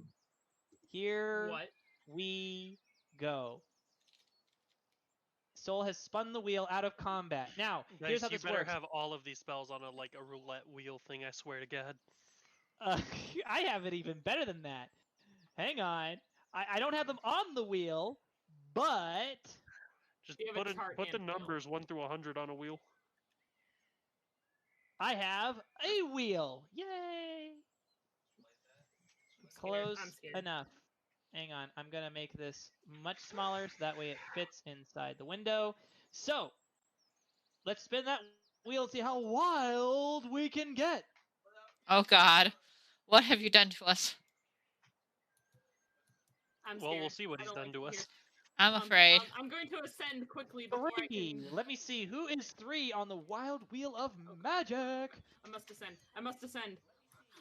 What? We go. Soul has spun the wheel out of combat. Now, guys, here's how this you better works. have all of these spells on a roulette wheel thing, I swear to God. I have it even better than that. Hang on. I don't have them on the wheel, but... Just put the numbers 1 through 100 on a wheel. I have a wheel. Yay! Close enough. Hang on, I'm going to make this much smaller so that way it fits inside the window. So, let's spin that wheel and see how wild we can get. Oh God, what have you done to us? Well, we'll see what he's done to us. I'm afraid. I'm going to ascend quickly before I can... Let me see, who is 3 on the wild wheel of magic? I must ascend.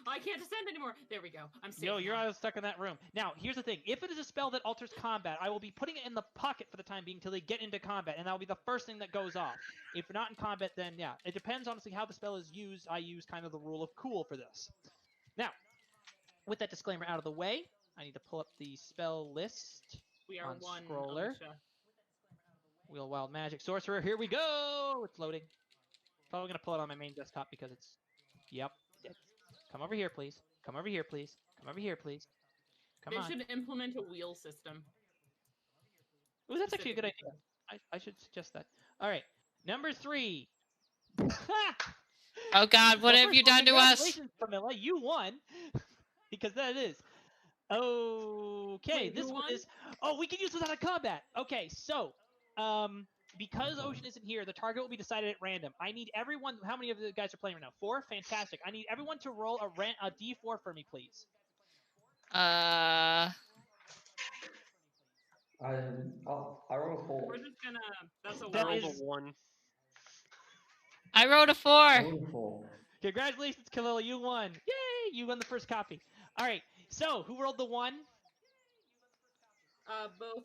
Oh, I can't ascend anymore. There we go. I'm safe. No, you're stuck in that room. Now, here's the thing. If it is a spell that alters combat, I will be putting it in the pocket for the time being until they get into combat, and that will be the first thing that goes off. If not in combat, then yeah. It depends, honestly, how the spell is used. I use kind of the rule of cool for this. Now, with that disclaimer out of the way, I need to pull up the spell list we are on one, Scroller. Alicia. Wheel of Wild Magic Sorcerer. Here we go! It's loading. Probably going to pull it on my main desktop because it's... Yep. Come over here, please. Come over here, please. Come over here, please. Come on. They should implement a wheel system. Ooh, that's actually a good idea. I should suggest that. All right. Number 3. Oh God, what have you done to us? Congratulations, Camilla. You won. Because that is. Okay, this one is... Oh, we can use this out of combat. Okay, so... because Ocean isn't here, the target will be decided at random. I need everyone... How many of the guys are playing right now? 4? Fantastic. I need everyone to roll a D4 for me, please. I rolled a 4. We're just gonna... That's a That I rolled is- a 1. I rolled a 4. I rolled a 4. Congratulations, Kalila. You won. Yay! You won the first copy. All right. So, who rolled the 1? Both,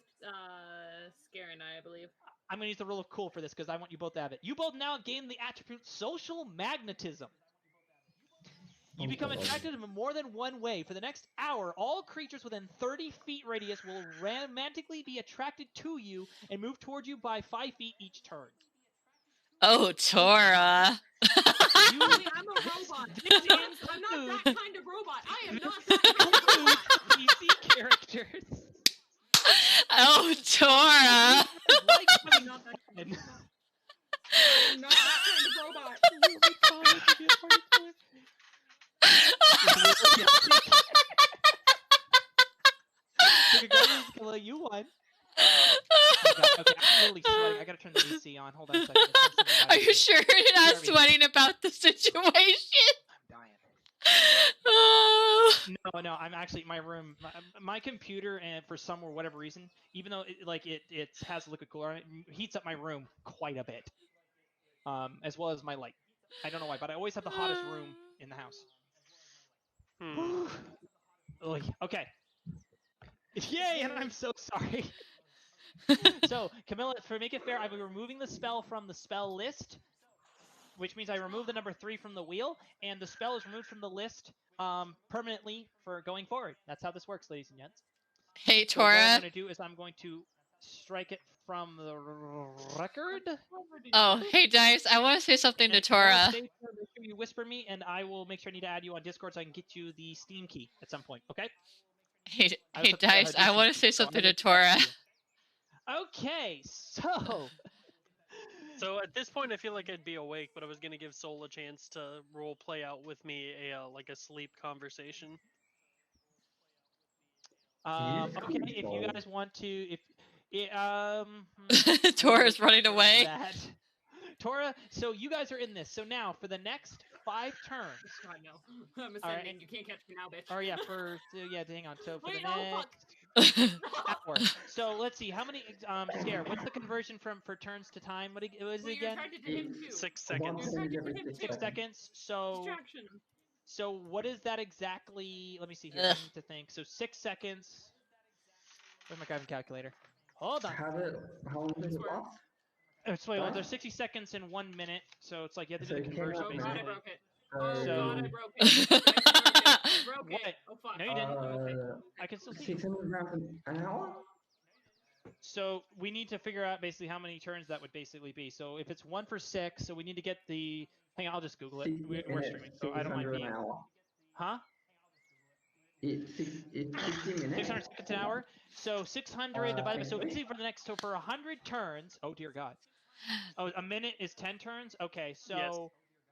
Scare and I believe. I'm going to use the rule of cool for this because I want you both to have it. You both now gain the attribute Social Magnetism. You become attracted in more than one way. For the next hour, all creatures within 30 feet radius will romantically be attracted to you and move toward you by 5 feet each turn. Oh, Tora. I'm a robot. I'm not that kind of robot. I am not that kind of robot. PC characters. Oh, Tora. I'm not that kind of robot. I'm not that kind of robot. Congratulations, Killa, you won. literally sweating. I gotta turn the AC on. Hold on a second. Are you sure you're not sweating about the situation? I'm dying. Oh. No, I'm actually my room. My computer, and for some or whatever reason, even though it has liquid cooler, it heats up my room quite a bit. As well as my light. I don't know why, but I always have the hottest room in the house. Okay. Yay, and I'm so sorry. So, Camilla, to make it fair, I'll be removing the spell from the spell list, which means I remove the number 3 from the wheel, and the spell is removed from the list permanently for going forward. That's how this works, ladies and gents. Hey, So what I'm Tora. going to do is I'm going to strike it from the record. Oh, hey, Dice. I want to say something to Tora. Make sure you whisper me, and I will make sure I need to add you on Discord so I can get you the Steam key at some point, okay? Hey, Dice. I want to say something to Tora. Okay, so... So at this point, I feel like I'd be awake, but I was gonna give Soul a chance to role play out with me a sleep conversation. Okay, if you guys want to, Tora's running away. Tora, so you guys are in this. So now for the next 5 turns. God no, I'm ascending. You can't catch me now, bitch. Oh yeah, hang on. So for Wait, the next hour. So let's see, how many Scare, what's the conversion for turns to time? What is it again? 6 seconds. 6 seconds. So Distraction. So what is that exactly? Let me see here. I need to think. So 6 seconds. Where's my driving calculator? Hold on. How long does it last? Well, there's 60 seconds in 1 minute, so it's like you have to do the conversion Oh basically. god, I broke it. Oh So- god, I broke it. I broke What? it. Oh fuck. No, you didn't. I can still see you. 600 rounds an hour? So we need to figure out basically how many turns that would basically be. So if it's 1 for 6, so we need to get the. Hang on, I'll just Google it. We're streaming, so I don't mind being. An hour. Huh? It's 60 minutes. 600 seconds an hour. So 600 divided by. So basically for the next. So for 100 turns. Oh dear God. Oh, a minute is 10 turns. Okay, so. Yes.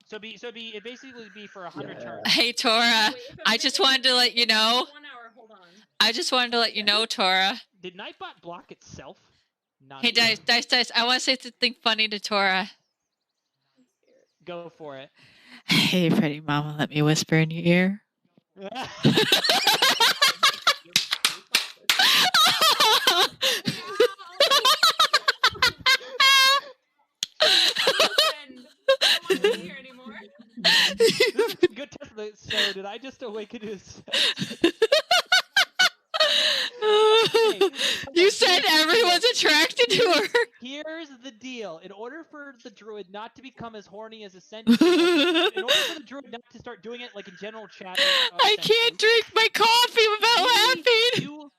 So it basically be for 100 turns. Hey, Tora. I just wanted to let you know. 1 hour, hold on. I just wanted to let you know, Tora. Did Nightbot block itself? Hey, Dice. I want to say something funny to Tora. Go for it. Hey, pretty mama, let me whisper in your ear. Here anymore. Good test. So did I just awaken his? You said everyone's attracted to her. Here's the deal. In order for the druid not to become as horny as Ascension, in order for the druid not to start doing it like in general chat, I can't drink my coffee without laughing.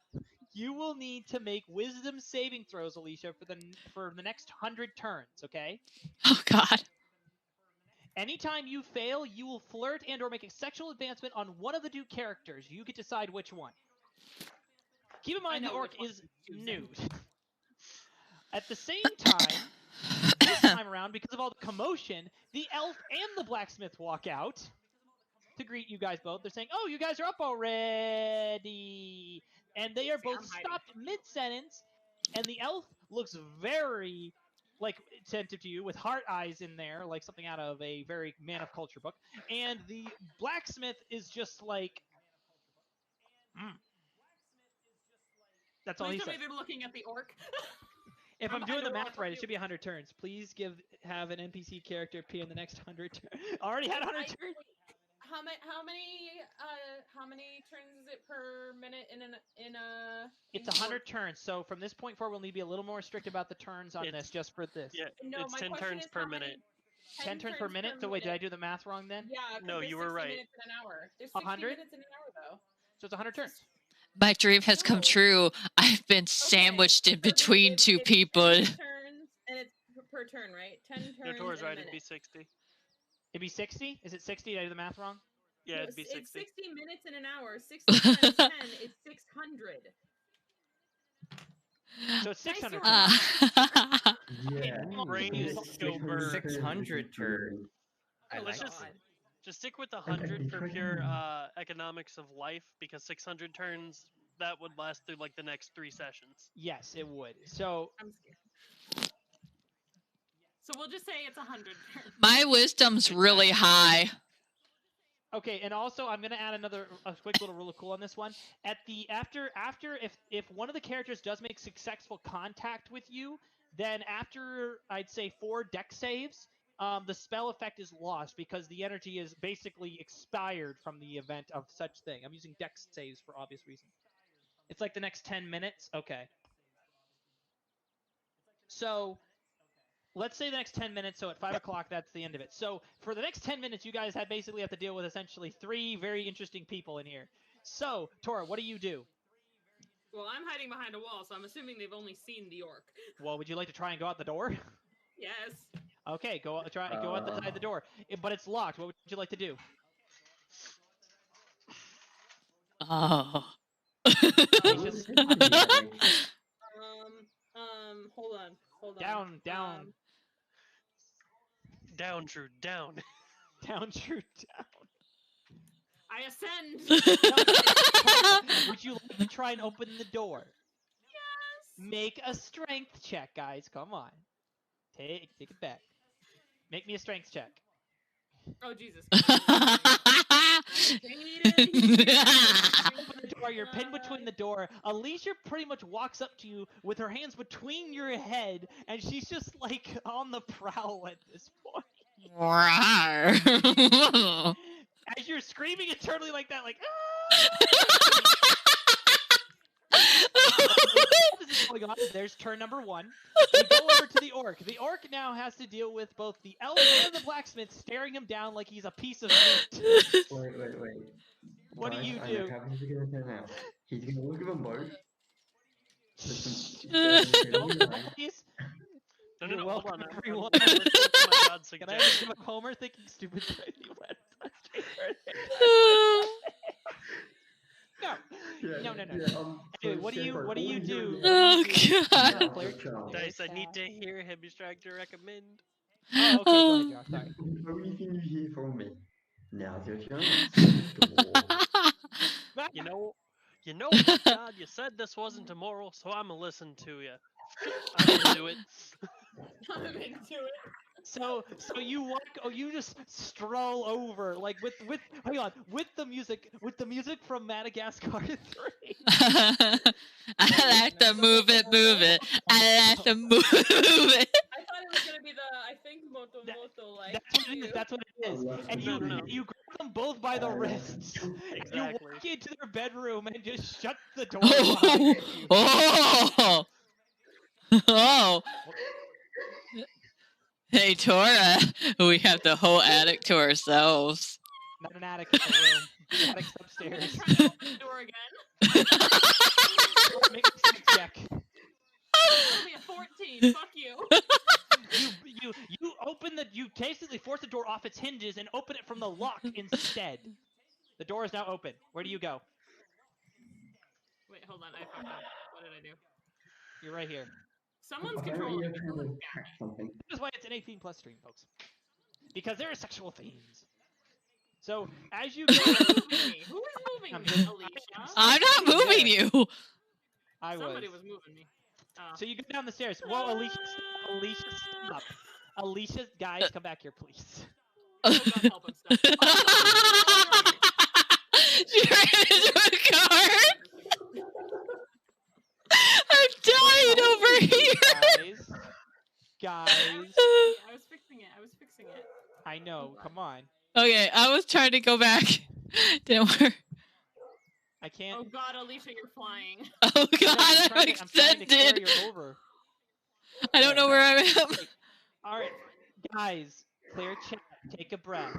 You will need to make wisdom saving throws, Alicia, for the next 100 turns. Okay. Oh God. Anytime you fail, you will flirt and/or make a sexual advancement on one of the 2 characters. You get to decide which one. Keep in mind the orc is nude. At the same time, this time around, because of all the commotion, the elf and the blacksmith walk out to greet you guys both. They're saying, "Oh, you guys are up already," and they are both stopped mid-sentence. And the elf looks very attentive to you with heart eyes in there, like something out of a very man of culture book. And the blacksmith is just like, That's all he said. Please tell me they're looking at the orc. If I'm doing the math right, it should be 100 turns. Please have an NPC character appear in the next 100 turns. Already had 100 turns. How many turns is it per minute in a? It's 100 turns. So from this point forward, we'll need to be a little more strict about the turns on this, just for this. Yeah, no, it's 10 turns per minute. 10 turns per minute. So wait, did I do the math wrong then? Yeah. No, you were right. Minutes in an hour. There's 60 100 minutes in an hour though. So it's 100 turns. My dream has come true. I've been sandwiched in between 2 people. 10 turns, and it's per turn, right? 10 turns. No, Tor's right. It'd be 60. It'd be 60? Is it 60? Did I do the math wrong? Yeah, it'd be 60. It's 60 minutes in an hour. 60 times 10 is 600. So it's 600. Yeah. Brain is so burned. 600 turns. Let's just stick with 100 for pure economics of life, because 600 turns, that would last through like the next 3 sessions. Yes, it would. So I'm scared. So we'll just say it's 100. My wisdom's really high. Okay, and also I'm gonna add a quick little rule of cool on this one. At the after if one of the characters does make successful contact with you, then after I'd say 4 deck saves, the spell effect is lost because the energy is basically expired from the event of such thing. I'm using deck saves for obvious reasons. It's like the next 10 minutes. Okay. So let's say the next 10 minutes, so at 5 o'clock, that's the end of it. So for the next 10 minutes, you guys basically have to deal with essentially 3 very interesting people in here. So, Tora, what do you do? Well, I'm hiding behind a wall, so I'm assuming they've only seen the orc. Well, would you like to try and go out the door? Yes. Okay, go out the door. But it's locked. What would you like to do? Oh. Hold on. Down. Down, Drew, down. Down, Drew, down. I ascend. Would you like to try and open the door? Yes. Make a strength check, guys. Come on. Take it back. Make me a strength check. Oh, Jesus. Open the door. You're pinned between the door. Alicia pretty much walks up to you with her hands between your head, and she's just like on the prowl at this point. As you're screaming internally like that, like, this is going on. There's turn number 1. We go over to the orc. The orc now has to deal with both the elf and the blacksmith staring him down like he's a piece of meat. Wait. What do you do? How is he gonna turn out? He's gonna look at them both. No, hold on. Everyone. I'm listening to my god's Can I suggestion. have Homer thinking stupid crazy words? No. Anyway, what do you do? Oh, God. Dice, I need to hear him. He's trying to recommend. Oh, okay, go ahead, Josh. Sorry. The only thing you hear from me. Now's your chance. You know what, God? You said this wasn't immoral, so I'm gonna listen to you. I'm into it. I'm into it. So you walk. Oh, you just stroll over, like with the music from Madagascar 3. I like to move it. I like to move it. I thought it was gonna be Moto like. That's what it is. And you grab them both by the wrists. Exactly. And you walk into their bedroom and just shut the door. Oh. Hey, Tora, we have the whole attic to ourselves. Not an attic, it's a room. The attic's upstairs. Try to open the door again. Make a strength check. That'll be a 14. Fuck you. You basically force the door off its hinges and open it from the lock instead. The door is now open. Where do you go? Wait, hold on. I fucked up. What did I do? You're right here. Someone's controlling me. Something. That is why it's an 18+ stream, folks. Because there are sexual themes. So, as you go... Who is moving me? Alicia? I'm not moving you. Somebody was moving me. So you go down the stairs. Whoa, Alicia, stop. Alicia, guys, come back here, please. Oh, God, help him stop. She ran into a car. I'm dying over here. Guys. I was fixing it. I know. Come on. Okay, I was trying to go back. Didn't work. I can't. Oh God, Alicia, you're flying. Oh God, I'm trying to extended. carry her over. I don't know where I am. All right, guys, clear chat. Take a breath.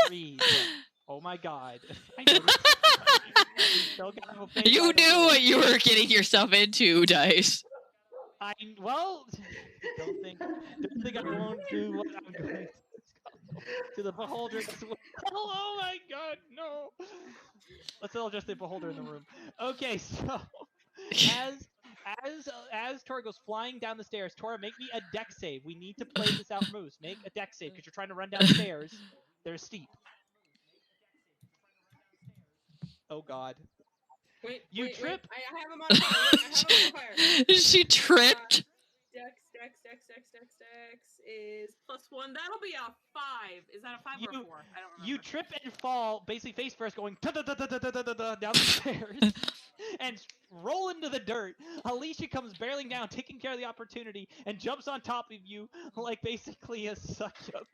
Breathe. Oh my God. I You knew what you were getting yourself into, Dice. Don't think I won't do what I'm going to the beholder. Oh my God, no. Let's all just the beholder in the room. Okay, so as Tora goes flying down the stairs, Tora, make me a deck save. We need to play this out, Moose. Make a deck save because you're trying to run down the stairs. They're steep. Oh God. Wait, you trip. Wait. I have a modifier. She tripped. Dex is +1. That'll be a 5. Is that a 5 or a 4? I don't remember. You trip and fall, basically face first, going down the stairs, and roll into the dirt. Alicia comes barreling down, taking care of the opportunity, and jumps on top of you like basically a succubus.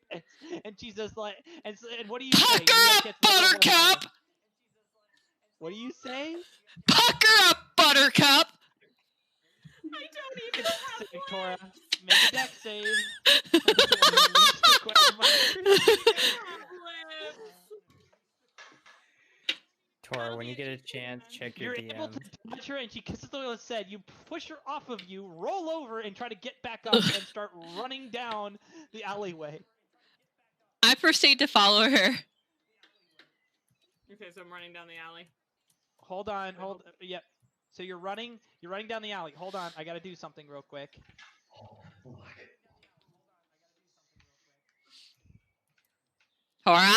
And she's just like, and what do you say? Pucker up, Buttercup! What do you say? Pucker up, Buttercup! I don't even have Save, one. Tora. Make a deck save. Tora, when you get a chance, check your You're able DM. to touch her, and she kisses the said. You push her off of you, roll over, and try to get back up, and start running down the alleyway. I proceed to follow her. Okay, so I'm running down the alley. Hold on, yep. So you're running down the alley. Hold on, I gotta do something real quick. Tora?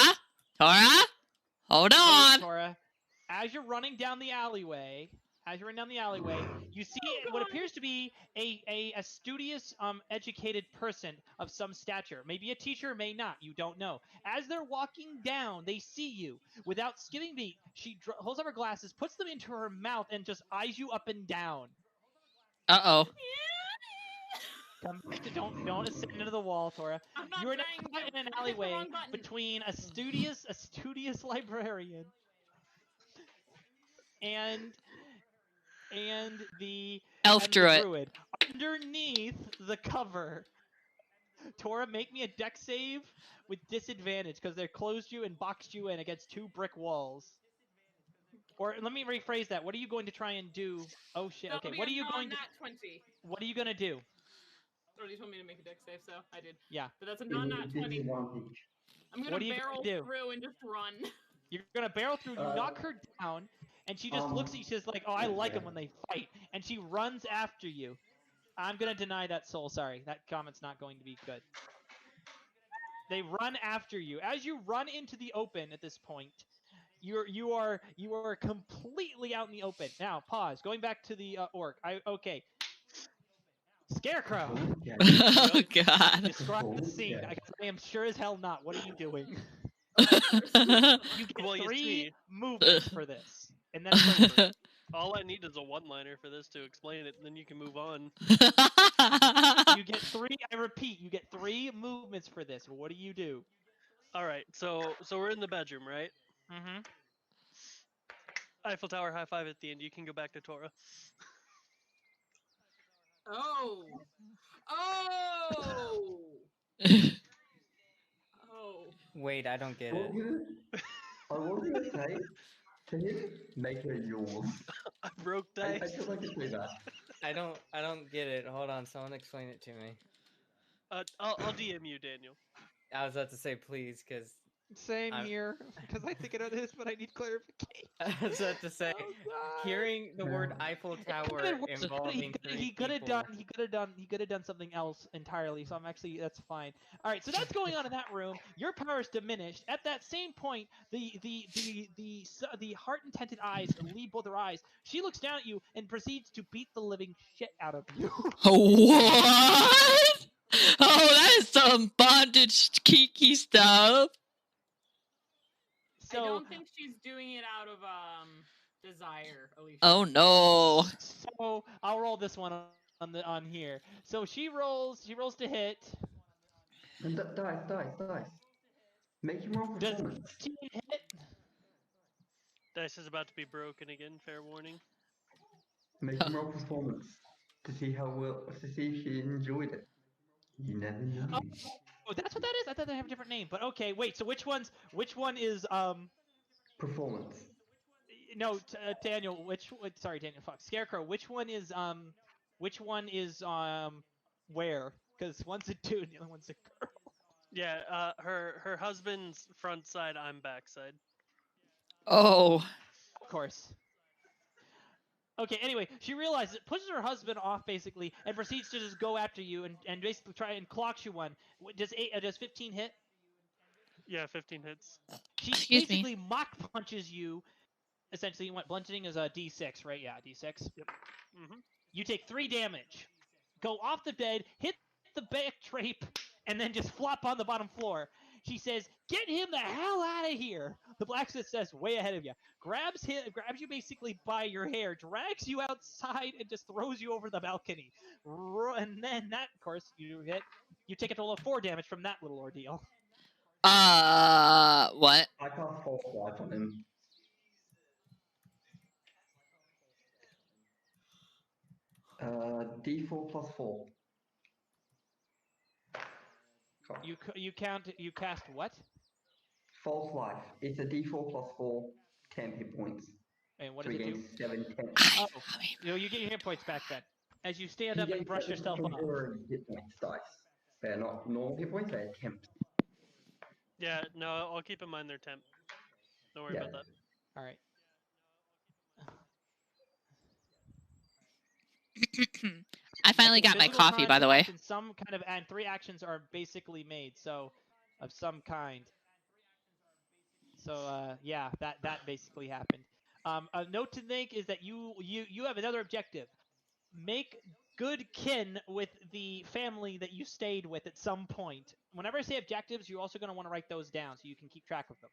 Hold on! Tora, as you're running down the alleyway, you see what appears to be a studious, educated person of some stature. Maybe a teacher, may not. You don't know. As they're walking down, they see you. Without skipping beat, she holds up her glasses, puts them into her mouth, and just eyes you up and down. Uh-oh. Come back to don't ascend into the wall, Tora. You are now caught in an alleyway between a studious librarian and the Elf druid. Underneath the cover. Tora, make me a deck save with disadvantage because they closed you and boxed you in against 2 brick walls. Or let me rephrase that. What are you going to try and do? Oh shit. Okay. What are you going to? 20. What are you gonna do? Already told me to make a deck save, so I did. Yeah. But that's a non-nat 20. I'm gonna barrel through and just run. You're gonna barrel through. You knock her down, and she just looks at you. She's like, "Oh, I like them when they fight," and she runs after you. I'm gonna deny that, Soul. Sorry, that comment's not going to be good. They run after you. As you run into the open at this point, you are completely out in the open. Now, pause. Going back to the orc. Okay. Scarecrow. Oh god. Describe the scene. I am sure as hell not. What are you doing? You get 3 movements for this, and then it's over. All I need is a one-liner for this to explain it, and then you can move on. You get 3. I repeat, you get 3 movements for this. What do you do? All right, so we're in the bedroom, right? Mm-hmm. Eiffel Tower high five at the end. You can go back to Tora. Oh. Wait, I don't get it. I was gonna say, can you make her yawn? I broke dice. I feel like it's like that. I don't get it. Hold on, someone explain it to me. I'll DM you, Daniel. I was about to say please, because Same here, because I think I know this, but I need clarification. I was about to say, hearing the word Eiffel Tower involving he could have done something else entirely. So I'm actually, that's fine. All right, so that's going on in that room. Your power is diminished. At that same point, the heart-intented eyes leave both her eyes. She looks down at you and proceeds to beat the living shit out of you. What? Oh, that is some bondage kiki stuff. I don't think she's doing it out of desire, Alicia. Oh no. So I'll roll this one on here. So she rolls to hit. And dice. Make him roll Does performance. 15 hit? Dice is about to be broken again. Fair warning. Make him roll performance to see if she enjoyed it. You never know. Oh, that's what that is. I thought they have a different name, but okay. Wait. So which one is performance? No, Daniel. Sorry, Daniel. Fuck. Scarecrow. Which one is where? Because one's a dude, and the other one's a girl. Yeah. Her husband's front side. I'm backside. Oh. Of course. Okay, anyway, she realizes it, pushes her husband off basically, and proceeds to just go after you and basically try and clocks you one. Does 15 hit? Yeah, 15 hits. She Excuse basically mock punches you. Essentially, what bludgeoning is a D6, right? Yeah, D6. Yep. Mm-hmm. You take 3 damage. go off the bed, hit the back drape, and then just flop on the bottom floor. She says, "Get him the hell out of here!" The blacksmith says, "Way ahead of you." Grabs you basically by your hair, drags you outside, and just throws you over the balcony. And then that, of course, you take a total of 4 damage from that little ordeal. What? I cast False Life on him. D4 plus 4. You cast what? False Life. It's a D4 plus 4, 10 hit points. And what So does he it do? gains 7 10. Oh, you get your hit points back then. As you stand up and brush yourself off. Temporary hit points dice. They're not normal hit points, they're temp. Yeah, no, I'll keep in mind their temp. Don't worry about that. All right. I finally got my coffee, by the way. Some kind of, and 3 actions are basically made, so of some kind. So yeah, that basically happened. A note to make is that you have another objective. Make good kin with the family that you stayed with at some point. Whenever I say objectives, you're also going to want to write those down so you can keep track of them.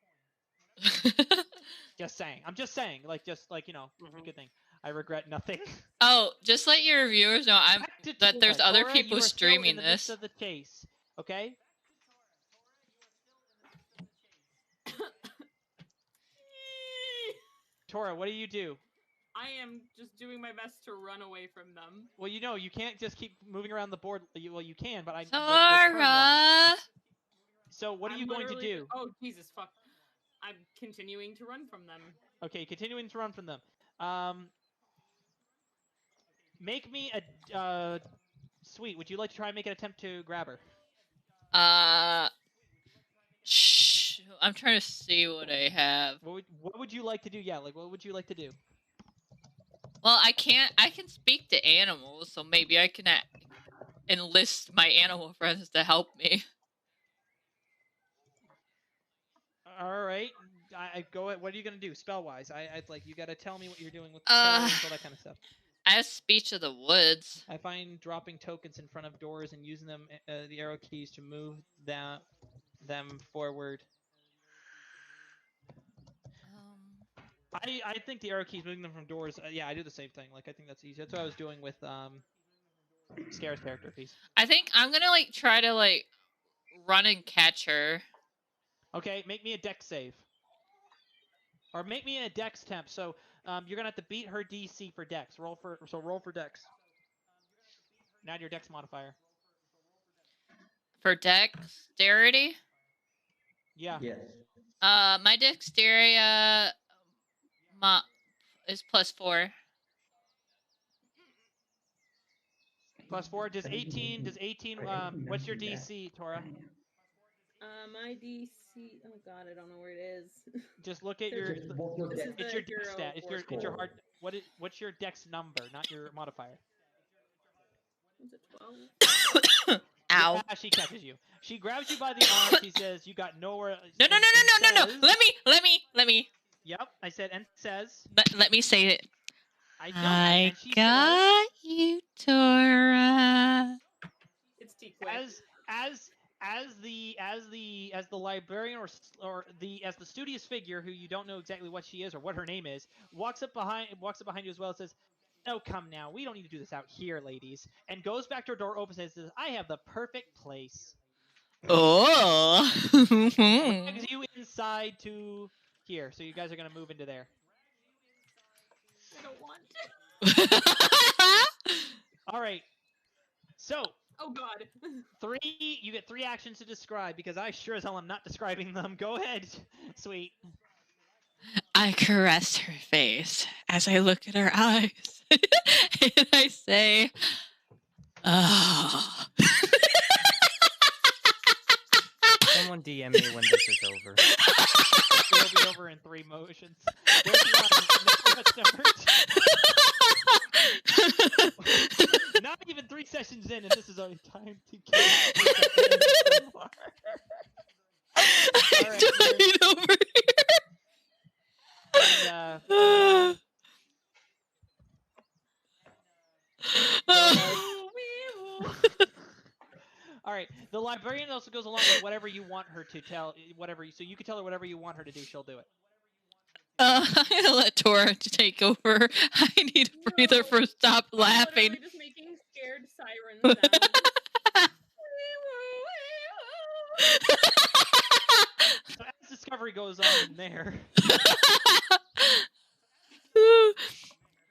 Just saying. I'm just saying, just you know, a good thing. I regret nothing. Oh, just let your viewers know that there's other people streaming this. this. Of the chase, okay? Tora, what do you do? I am just doing my best to run away from them. Well, you know, you can't just keep moving around the board. Well, you can, but Tora! So what are you going to do? Oh, Jesus, fuck. I'm continuing to run from them. Okay, continuing to run from them. Make me a... Sweet, would you like to try and make an attempt to grab her? I'm trying to see what I have. What would you like to do? Yeah, what would you like to do? Well, I can speak to animals, so maybe I can enlist my animal friends to help me. All right. I go at, what are you gonna do spell wise? I'd like you gotta tell me what you're doing with all that kind of stuff. I have speech of the woods. I find dropping tokens in front of doors and using them the arrow keys to move them forward. I think the arrow keys moving them from doors. Yeah, I do the same thing. I think that's easy. That's what I was doing with Scare's character piece. I think I'm gonna try to run and catch her. Okay, make me a dex save. Or make me a dex temp. So you're gonna have to beat her DC for dex. Roll for dex. Add your dex modifier. For dexterity? Yeah. Yes. My dexterity is +4. +4. Does 18? What's your DC, Tora? My DC. Oh God, I don't know where it is. Just look at your. It's your dex stat. It's your hard. What's your dex number, not your modifier? Is it 12? Ow. Yeah, she catches you. She grabs you by the arm. She says, "You got nowhere." No. Let me. Yep, I said, and says. Let me say it. I got you, Tora. It's T-Quick. As the librarian or as the studious figure who you don't know exactly what she is or what her name is walks up behind you as well and says, "Oh, come now, we don't need to do this out here, ladies," and goes back to her door, opens it, and says, "I have the perfect place." Oh. Drags you inside to here, so you guys are gonna move into there. I don't want to. All right. So. Oh God. You get 3 actions to describe because I sure as hell am not describing them. Go ahead, Sweet. I caress her face as I look at her eyes, and I say, "Oh." Someone DM me when this is over. It'll be over in 3 motions. Not even 3 sessions in, and this is only time to kill. I'm dying over here. The librarian also goes along with whatever you want her to tell, so you can tell her whatever you want her to do, she'll do it. I'm gonna let Tora take over. I need a breather for stop laughing. I'm just making scared siren sounds. So as discovery goes on in there.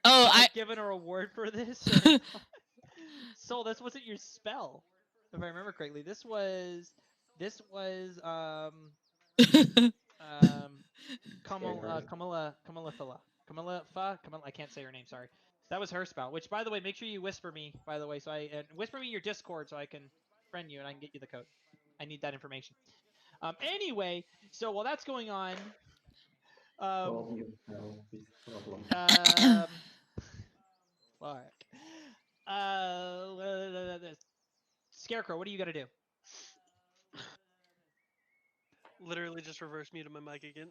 I given a reward for this. Soul, this wasn't your spell, if I remember correctly. This was Kamala. I can't say her name. Sorry. That was her spell. Which, by the way, make sure you whisper me. By the way, so whisper me your Discord so I can friend you and I can get you the code. I need that information. Anyway, so while that's going on, fuck. Scarecrow, what are you gonna do? Literally just reverse muted my mic again.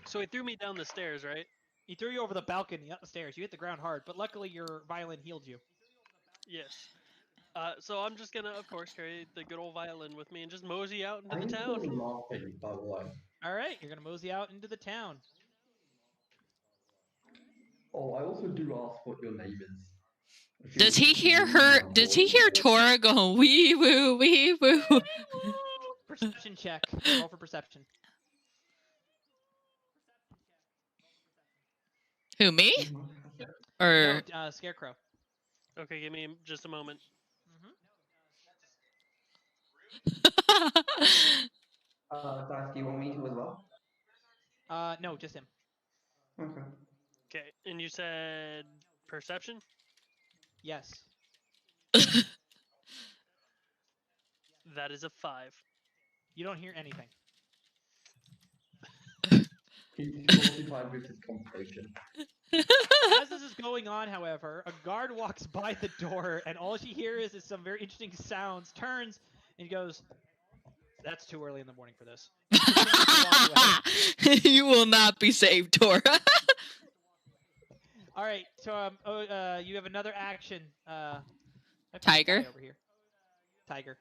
So he threw me down the stairs, right? He threw you over the balcony, up the stairs. You hit the ground hard, but luckily your violin healed you. Yes. So I'm just gonna, of course, carry the good old violin with me and just mosey out into the town. Laughing, by the way. All right, you're gonna mosey out into the town. Oh, I also do ask what your name is. Does he hear her? Does he hear Tora going wee woo wee woo? Perception check. Roll for perception. Who, me? Or no, Scarecrow. Okay, give me just a moment. Dice, do you want me to as well? No, just him. Okay. Okay, and you said perception? Yes. That is a 5. You don't hear anything. He's occupied with his conversation. As this is going on, however, a guard walks by the door, and all she hears is some very interesting sounds, turns, and goes, "That's too early in the morning for this." You will not be saved, Tora. All right, so you have another action. Tiger. Over here. Tiger.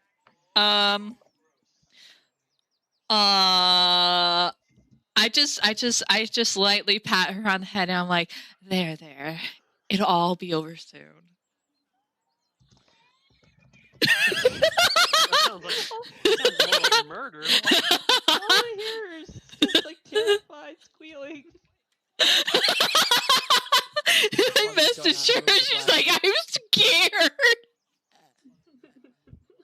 I just lightly pat her on the head and I'm like, there. It'll all be over soon. That sounds like murder. All I hear is just like terrified squealing. I messaged her and she's like, I'm scared.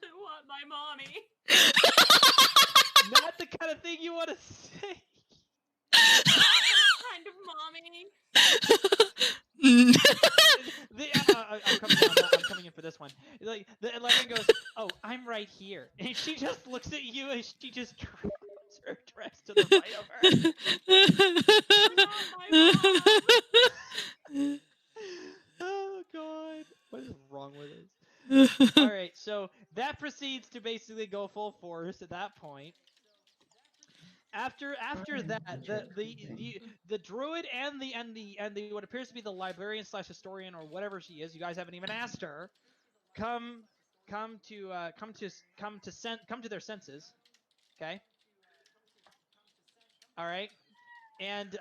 I want my mommy. Not the kind of thing you want to say. Kind of mommy. I'm coming in for this one. Like the Eleven goes, "Oh, I'm right here," and she just looks at you and she just turns her dress to the right of her. Oh God, what is wrong with us? All right, so that proceeds to basically go full force at that point. After that, the druid and the what appears to be the librarian / historian or whatever she is, you guys haven't even asked her, come to their senses. Okay. All right. And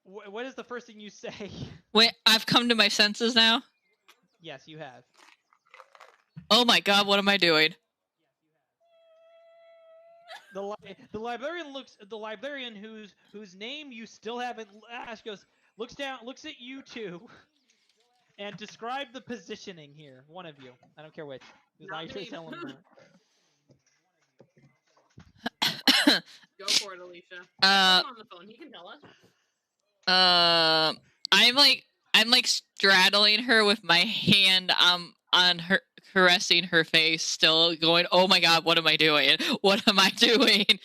what is the first thing you say? Wait, I've come to my senses now? Yes, you have. Oh my God, what am I doing? The librarian whose name you still haven't asked looks at you two, and describe the positioning here. One of you, I don't care which. I should tell him more. Go for it, Alicia. I'm on the phone. He can tell us. I'm like straddling her with my hand on her, caressing her face, still going, oh my God, what am I doing? What am I doing?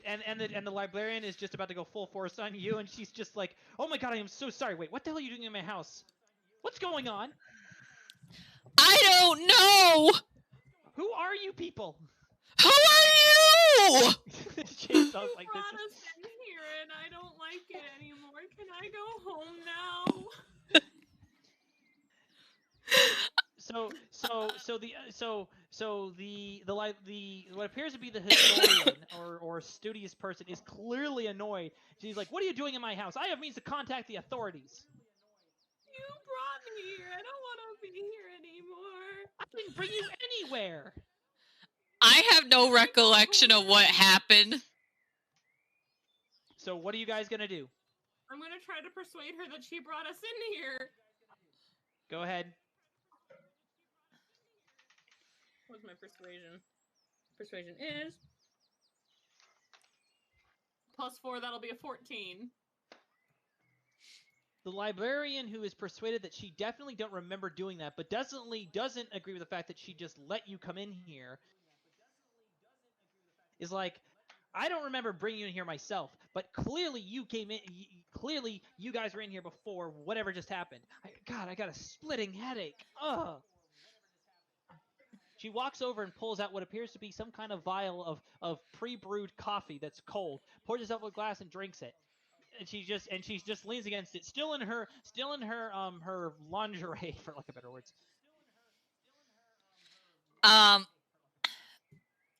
And the librarian is just about to go full force on you, and she's just like, oh my God, I am so sorry. Wait, what the hell are you doing in my house? What's going on? I don't know. Who are you people? Who are you? She sounds like brought this. us in here, and I don't like it anymore. Can I go home now? what appears to be the historian or studious person is clearly annoyed. She's like, "What are you doing in my house? I have means to contact the authorities." You brought me here. I don't want to be here anymore. I didn't bring you anywhere. I have no recollection of what happened. So what are you guys gonna do? I'm gonna try to persuade her that she brought us in here. Go ahead. What's my persuasion? Persuasion is +4. That'll be a 14. The librarian, who is persuaded that she definitely don't remember doing that, but doesn't agree with the fact that she just let you come in here, is like, I don't remember bringing you in here myself, but clearly you came in. Clearly you guys were in here before whatever just happened. God, I got a splitting headache. Ugh. She walks over and pulls out what appears to be some kind of vial of pre-brewed coffee that's cold. Pours herself a glass and drinks it. And she just leans against it, still in her her lingerie, for lack of better words.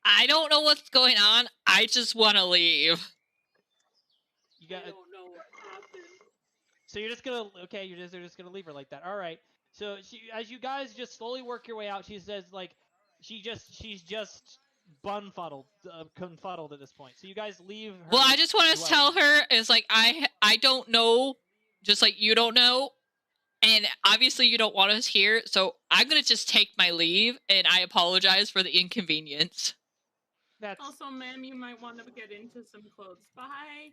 I don't know what's going on. I just want to leave. I don't know what happened. So you're just gonna you're just gonna leave her like that. All right. So as you guys just slowly work your way out, she says like she's just confuddled at this point. So you guys leave her. Well, I just want to tell her is like I don't know, just like you don't know. And obviously you don't want us here, so I'm gonna just take my leave, and I apologize for the inconvenience. That's... Also, ma'am, you might want to get into some clothes. Bye.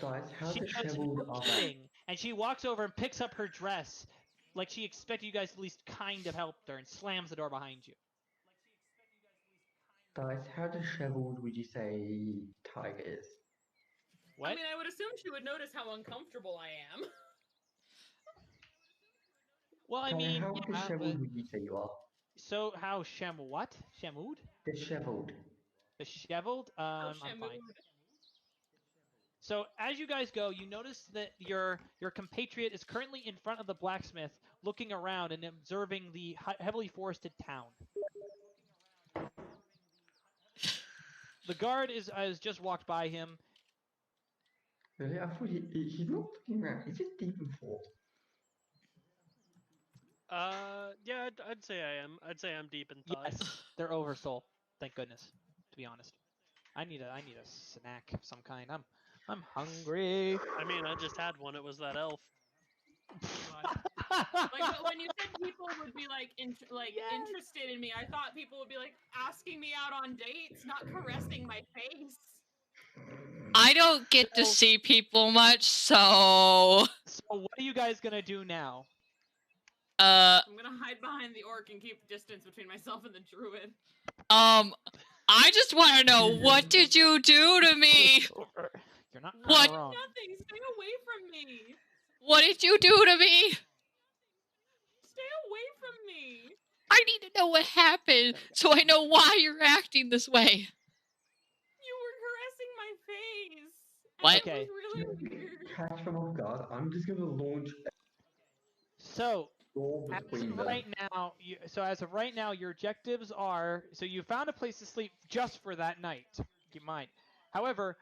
Guys, how disheveled are they? And she walks over and picks up her dress, like she expected you guys to at least kind of help her, and slams the door behind you. Guys, how disheveled would you say Tiger is? What? I mean, I would assume she would notice how uncomfortable I am. Well, I mean, how disheveled would you say you are? So how what? Shamood? Disheveled. Disheveled? I'm fine. So as you guys go, you notice that your compatriot is currently in front of the blacksmith, looking around and observing the heavily forested town. The guard is just walked by him. Really? I thought he's not looking around. He's just deep in thought. Yeah, I'd say I am. I'd say I'm deep in thought. Yes, they're over soul. Thank goodness. To be honest, I need a snack of some kind. I'm hungry. I mean, I just had one. It was that elf. Like when you said people would be like interested in me, I thought people would be like asking me out on dates, not caressing my face. I don't get to see people much, so. So what are you guys gonna do now? I'm gonna hide behind the orc and keep distance between myself and the druid. I just want to know, what did you do to me? You're not what? wrong. Nothing. Stay away from me. What did you do to me? Stay away from me. I need to know what happened so I know why you're acting this way. You were caressing my face. What? Okay. It was really weird. Catch them off guard. I'm just gonna launch. So as of right now, your objectives are, so you found a place to sleep just for that night. Keep in mind. However,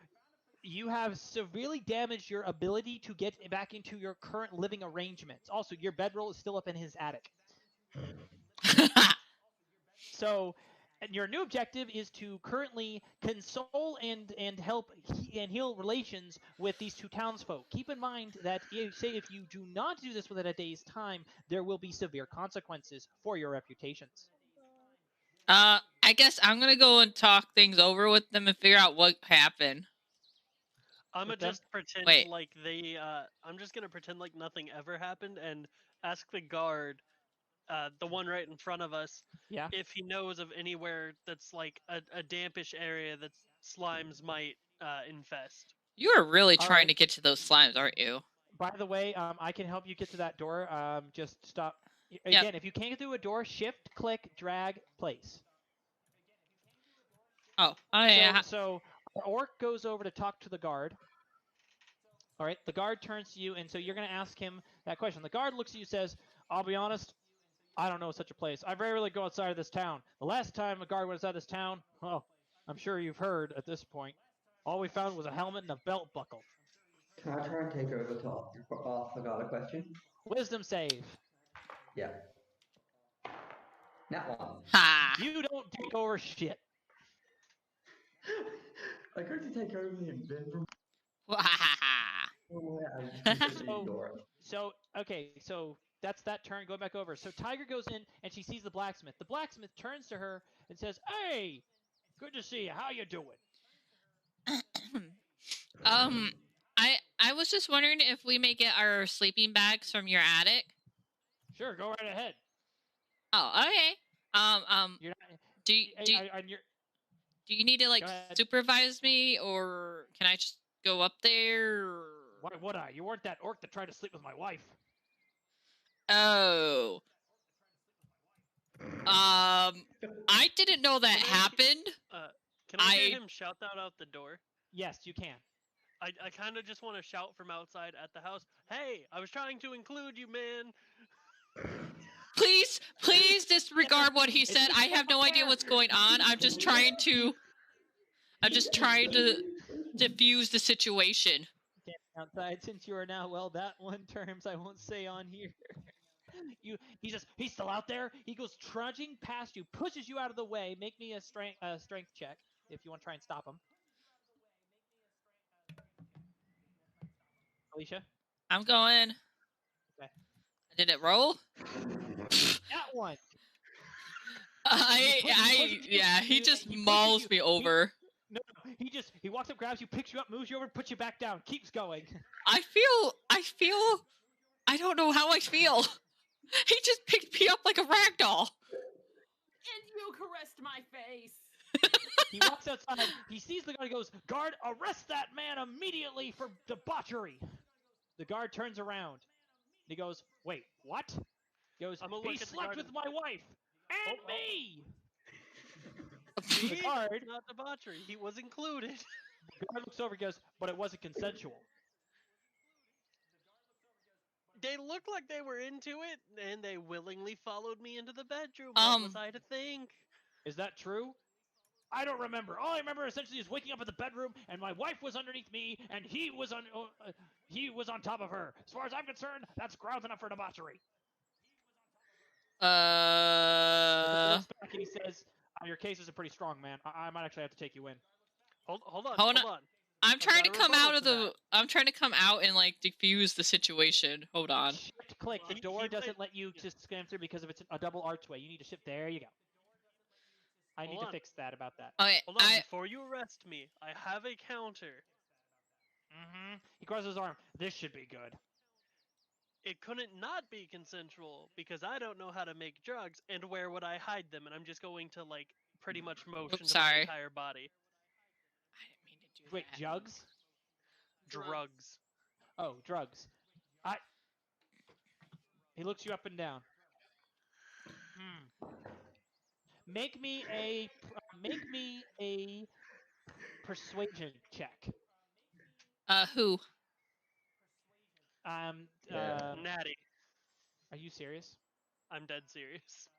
you have severely damaged your ability to get back into your current living arrangements. Also, your bedroll is still up in his attic. So, and your new objective is to currently console and help and heal relations with these two townsfolk. Keep in mind that if you do not do this within a day's time, there will be severe consequences for your reputations. I guess I'm gonna go and talk things over with them and figure out what happened. I'm gonna just pretend like they. I'm just gonna pretend like nothing ever happened and ask the guard, the one right in front of us, if he knows of anywhere that's like a dampish area that slimes might infest. You are really trying to get to those slimes, aren't you? By the way, I can help you get to that door. Just stop. Again, if you can't get through a door, shift, click, drag, place. Oh, yeah. So Orc goes over to talk to the guard. All right, the guard turns to you, and so you're going to ask him that question. The guard looks at you and says, I'll be honest, I don't know such a place. I rarely go outside of this town. The last time a guard went outside this town, well, I'm sure you've heard at this point, all we found was a helmet and a belt buckle. Can I try and take over to ask the guard a question? Wisdom save. Yeah. That one. Ha! You don't take over shit. I'm going to take over him then from. So that's that turn. Going back over. So Tiger goes in and she sees the blacksmith. The blacksmith turns to her and says, "Hey, good to see you. How you doing?" I was just wondering if we may get our sleeping bags from your attic. Sure, go right ahead. Oh, okay. You're not, do you need to like supervise me, or can I just go up there? Or... Why would I? You weren't that orc that tried to sleep with my wife. Oh. I didn't know that happened. Can I hear him shout that out the door? Yes, you can. I kind of just want to shout from outside at the house, "Hey, I was trying to include you, man." Please disregard what he said. I have no idea what's going on. I'm just trying to diffuse the situation. Outside, since you are now that one terms I won't say on here. He's still out there. He goes trudging past you, pushes you out of the way. Make me a strength check if you want to try and stop him. Alicia? I'm going. Okay. Did it roll? That one. He just mauls me over. No, he walks up, grabs you, picks you up, moves you over, puts you back down, keeps going. I don't know how I feel. He just picked me up like a rag doll. And you caressed my face. He walks outside, he sees the guard, he goes, "Guard, arrest that man immediately for debauchery." The guard turns around. He goes, "Wait, what?" He goes, "He slept with my wife and me." The guard, not debauchery. He was included. The guard looks over and goes, "But it wasn't consensual." They looked like they were into it, and they willingly followed me into the bedroom. What was I to think? Is that true? I don't remember. All I remember essentially is waking up in the bedroom, and my wife was underneath me, and he was on top of her. As far as I'm concerned, that's grounds enough for debauchery. He looks back and he says, "Your case is a pretty strong, man. I might actually have to take you in." Hold on. I'm trying to come out of the. I'm trying to come out and like defuse the situation. Hold on. Shift click. The door doesn't let you just scan through because of it's a double archway. You need to shift. There you go. I need to fix that about that. Okay, hold on. Before you arrest me, I have a counter. He crosses his arm. This should be good. It couldn't not be consensual because I don't know how to make drugs, and where would I hide them? And I'm just going to like pretty much motion to my entire body. I didn't mean to do Wait, that. jugs? Drugs. Oh, drugs. He looks you up and down. Make me a persuasion check. Who? Natty. Are you serious? I'm dead serious.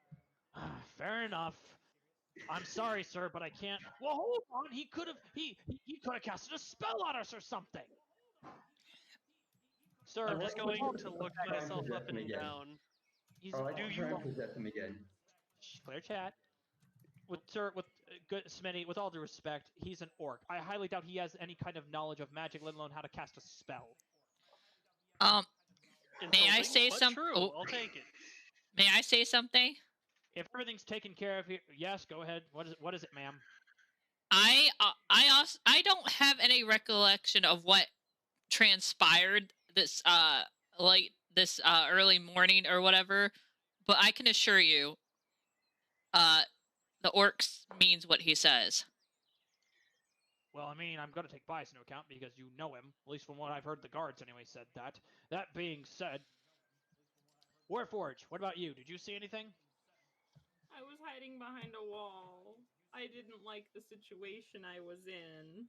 Fair enough. I'm sorry, sir, but I can't. Well, hold on. He could have casted a spell on us or something. Sir, I'm just going to look myself up and down. Do you possess him again? Clear chat. With good Smitty, with all due respect, he's an orc. I highly doubt he has any kind of knowledge of magic, let alone how to cast a spell. May I say something? Oh, I'll take it. May I say something? If everything's taken care of here, yes, go ahead. What is it, ma'am? I don't have any recollection of what transpired this early morning or whatever, but I can assure you, the orcs means what he says. Well, I mean, I'm going to take bias into account because you know him. At least from what I've heard, the guards anyway said that. That being said, Warforge, what about you? Did you see anything? I was hiding behind a wall. I didn't like the situation I was in.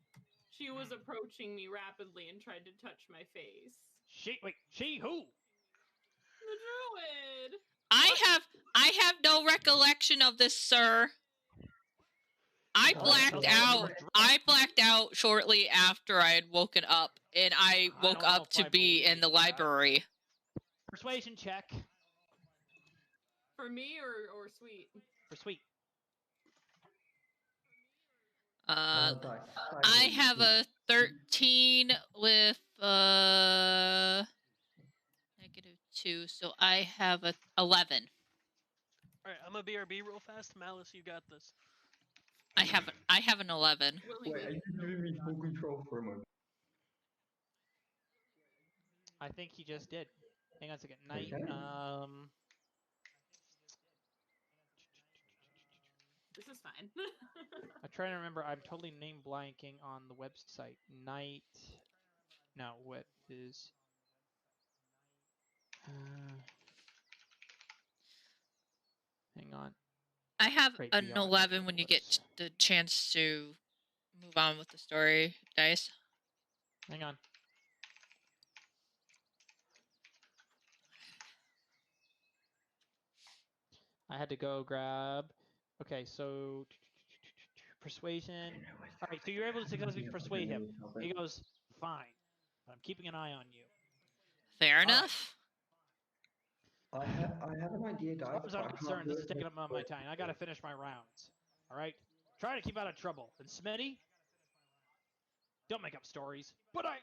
She was approaching me rapidly and tried to touch my face. She who? druid. I have no recollection of this, sir. I blacked out shortly after I had woken up, and I woke up to be in the library. Persuasion check. For me or Sweet? For Sweet. I have a 13 with -2, so I have a 11. Alright, I'm a BRB real fast. Malice, you got this. I have an 11. Wait, are you giving me full control for a moment? I think he just did. Hang on a second. Night. Okay. This is fine. I'm trying to remember. I'm totally name blanking on the website. Night. No, what is? Hang on. I have Great an VR 11 when you get the chance to move on with the story, Dice. Hang on. I had to go grab. Okay, so persuasion. All right, so you're able to successfully persuade him. He goes, "Fine, I'm keeping an eye on you." Fair enough. I have an idea, guys. As far as I'm concerned, this is taking up my time. I gotta finish my rounds. All right, try to keep out of trouble. And Smitty, don't make up stories. But I.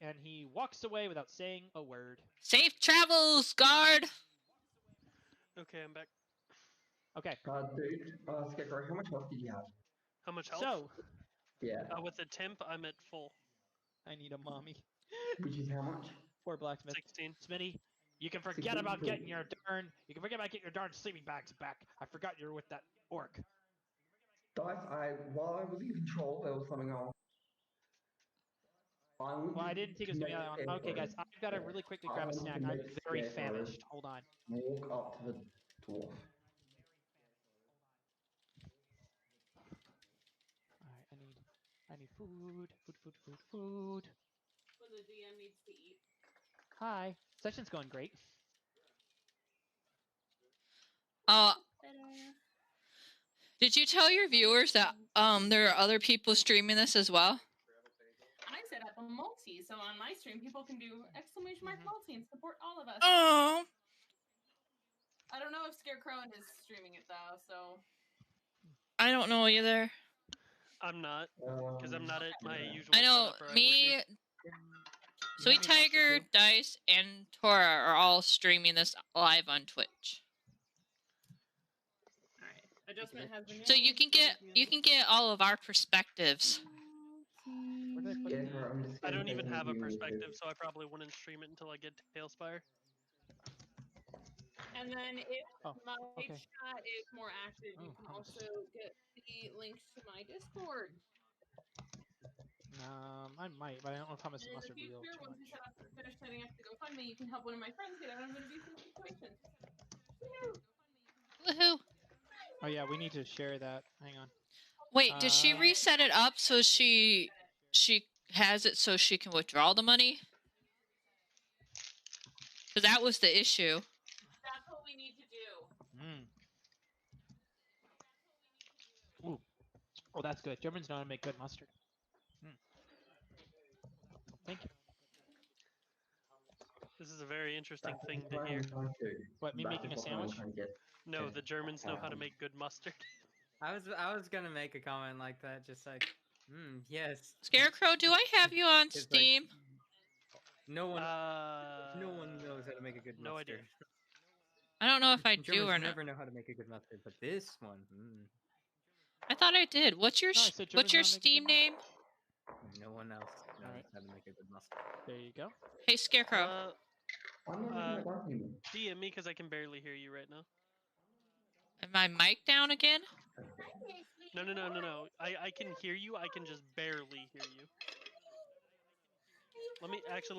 And he walks away without saying a word. Safe travels, guard. Okay, I'm back. Okay. Dude, Scarecrow, how much health did you have? How much health? So. Yeah. With the temp, I'm at full. I need a mommy. Which is how much? 4 blacksmith. 16. Smitty, you can forget about getting your darn. You can forget about getting your darn sleeping bags back. I forgot you were with that orc. Guys, while I was in control, there was something else. Well, I didn't think it was gonna be that one. Okay, guys, I've got to really quickly grab a snack. I'm very famished. Hold on. Walk up to the dwarf. Alright, I need food. Food. What the DM needs to eat. Hi. Session's going great. Did you tell your viewers that there are other people streaming this as well? I set up a multi, so on my stream, people can do !multi and support all of us. Oh. I don't know if Scarecrow is streaming it though, so. I don't know either. I'm not, because I'm not at my usual. I know me, Sweet Tiger, Dice, and Tora are all streaming this live on Twitch. Alright, adjustment has been made. So you can get all of our perspectives. I don't even have a perspective, so I probably wouldn't stream it until I get Tailspire. And then if my chat is more active, you can also get the links to my Discord. I might, but I don't know if Thomas and Mustard will. Once you finish setting up the GoFundMe, you can help one of my friends get out of an abusive situation. Woohoo! Oh yeah, we need to share that. Hang on. Wait, did she reset it up so she has it so she can withdraw the money? Because that was the issue. That's what we need to do. Ooh. Oh, that's good. Germans know how to make good mustard. Thank you. This is a very interesting thing to hear. What, me making a sandwich? No, the Germans know how to make good mustard. I was gonna make a comment like that, just like, yes. Scarecrow, do I have you on Steam? Like, no one knows how to make a good mustard. No idea. I don't know if I do or not. Never know how to make a good mustard, but this one. I thought I did. What's your Steam name? No one else knows how to make a good mustard. There you go. Hey, Scarecrow. DM me because I can barely hear you right now. Is my mic down again? No. I can hear you. I can just barely hear you. Let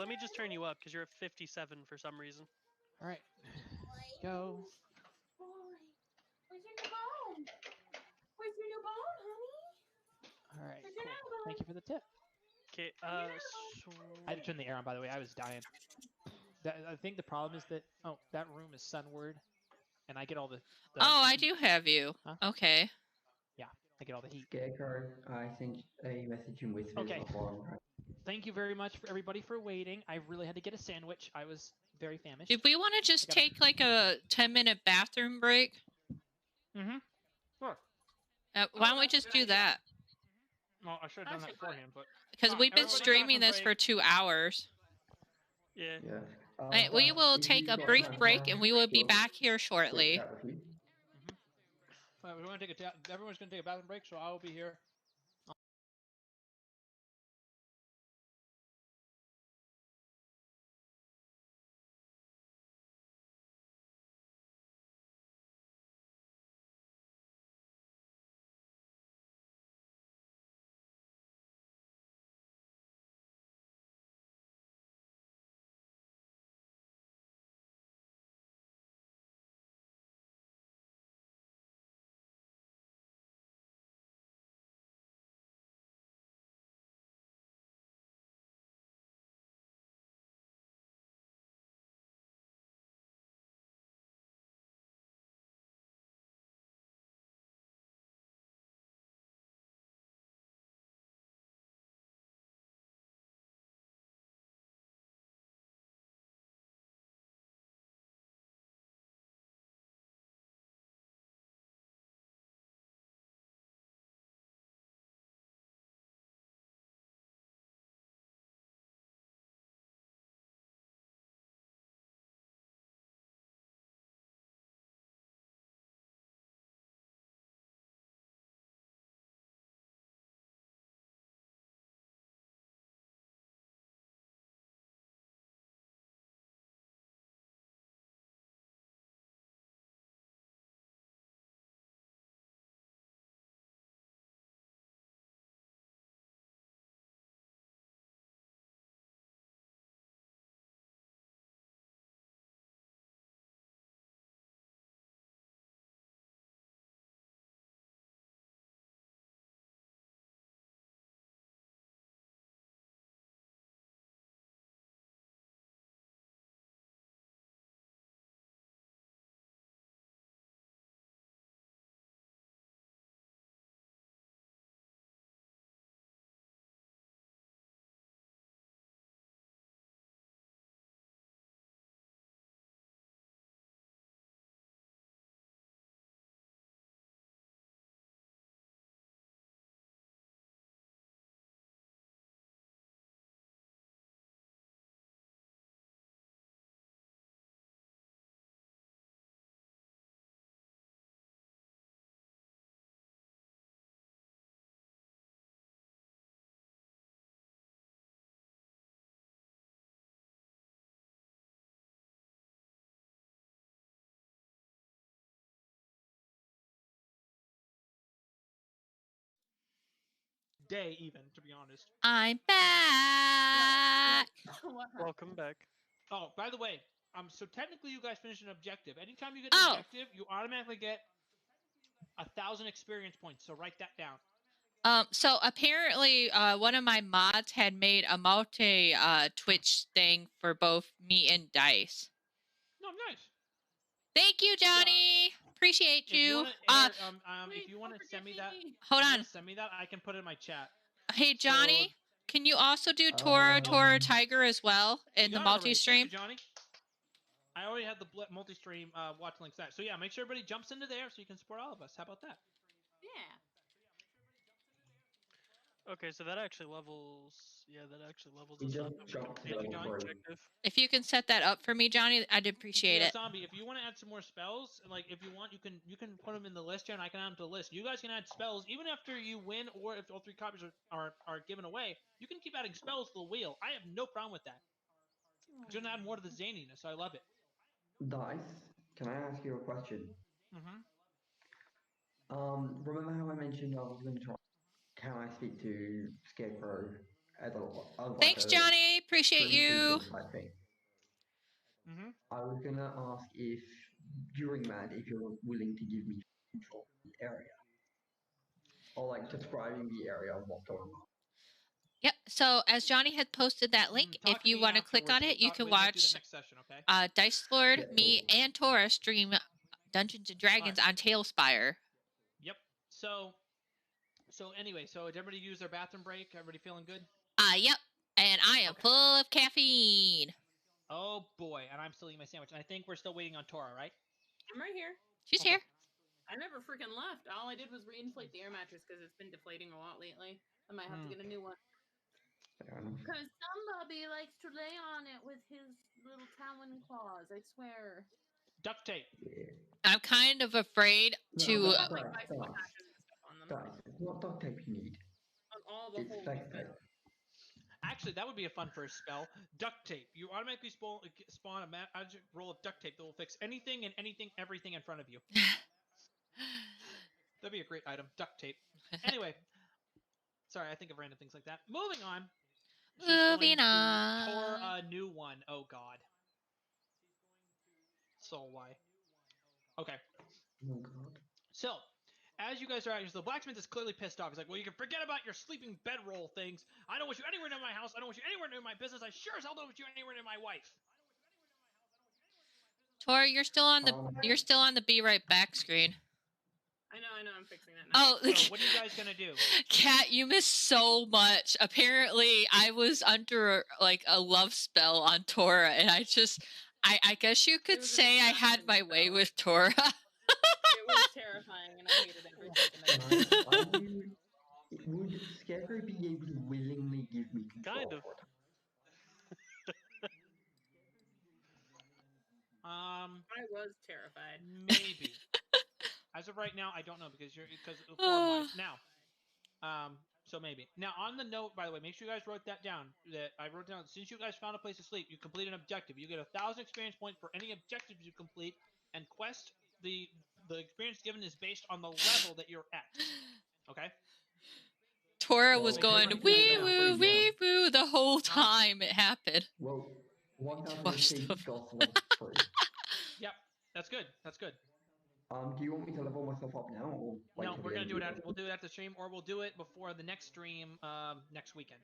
me just turn you up because you're at 57 for some reason. All right. Go. Where's your new bone? Where's your new bone, honey? All right. Cool. Thank you for the tip. Okay. I had to turn the air on, by the way. I was dying. I think the problem is that that room is sunward, and I get all the Oh, I heat. do have you. Huh? Okay. Yeah, I get all the heat. Scarecrow, I sent a message in Whispers. Okay. Thank you very much for everybody for waiting. I really had to get a sandwich. I was very famished. Did we want to just take like a 10-minute bathroom break? Mm-hmm. Sure. Why don't we just do that? Well, I should have done that beforehand, but because we've been streaming this for 2 hours. Yeah. We will take a brief break and we will be back here shortly. We're going to take everyone's going to take a bathroom break, so I will be here. Day even, to be honest. I'm back. Welcome back. Oh, by the way, so technically you guys finished an objective. Anytime you get an objective, you automatically get 1,000 experience points. So write that down. So apparently, one of my mods had made a multi Twitch thing for both me and Dice. No, nice. Thank you, Johnny. Appreciate you. If you want to send me that, hold on. Send me that. I can put it in my chat. Hey, Johnny, can you also do Tora Tiger as well in the multi-stream? Johnny. I already have the multi-stream watch links there. So yeah, make sure everybody jumps into there so you can support all of us. How about that? Yeah. Okay, so that actually levels. Yeah, that actually levels We us just up. jumped to level 3. Objective. If you can set that up for me, Johnny, I'd appreciate it. Zombie, if you want to add some more spells, like if you want, you can put them in the list here, and I can add them to the list. You guys can add spells even after you win, or if all 3 copies are given away. You can keep adding spells to the wheel. I have no problem with that. It's gonna add more to the zaniness. I love it. Dice, can I ask you a question? Mm-hmm. Remember how I mentioned I was going to try? Can I speak to Scarecrow as Thanks, Johnny. Appreciate you. Type thing? Mm-hmm. I was gonna ask if during that, if you're willing to give me control of the area, or like describing the area of what's going on. Yep. So as Johnny had posted that link, if you want to click on it, you can watch next session, okay? Dice Lord, me, and Tora stream Dungeons and Dragons on Tailspire. Yep. So anyway, so did everybody use their bathroom break? Everybody feeling good? Yep. And I am full of caffeine. Oh boy, and I'm still eating my sandwich. And I think we're still waiting on Tora, right? I'm right here. She's here. I never freaking left. All I did was reinflate the air mattress because it's been deflating a lot lately. I might have to get a new one. Because somebody likes to lay on it with his little talon claws, I swear. Duct tape. I'm kind of afraid to... What duct tape you need? On all the holes. Actually, that would be a fun first spell. Duct tape. You automatically spawn a magic roll of duct tape that will fix anything and everything in front of you. That'd be a great item. Duct tape. Anyway. Sorry, I think of random things like that. Moving on. Moving on. Pour a new one. Oh God. So why? Okay. Oh God. So, as you guys are out, the blacksmith is clearly pissed off. He's like, "Well, you can forget about your sleeping bedroll things. I don't want you anywhere near my house. I don't want you anywhere near my business. I sure as hell don't want you anywhere near my wife." Tora, you're still on the Be Right Back screen. I know, I'm fixing that now. Oh, so what are you guys gonna do? Kat, you missed so much. Apparently, I was under like a love spell on Tora, and I guess you could say I had my way with Tora. It was terrifying, and I hated every second of it. Would Scarecrow be able to willingly give me control? Kind of. I was terrified. Maybe. As of right now, I don't know because form-wise. Now, so maybe. Now, on the note, by the way, make sure you guys wrote that down. That I wrote down. Since you guys found a place to sleep, you complete an objective. You get 1,000 experience points for any objectives you complete, and quest the experience given is based on the level that you're at. Okay. Tora was going wee woo the whole time it happened. Well, 1,000 got free. Yep, that's good. That's good. Do you want me to level myself up now? Or no, we're gonna do it. We'll do it at the stream, or we'll do it before the next stream next weekend.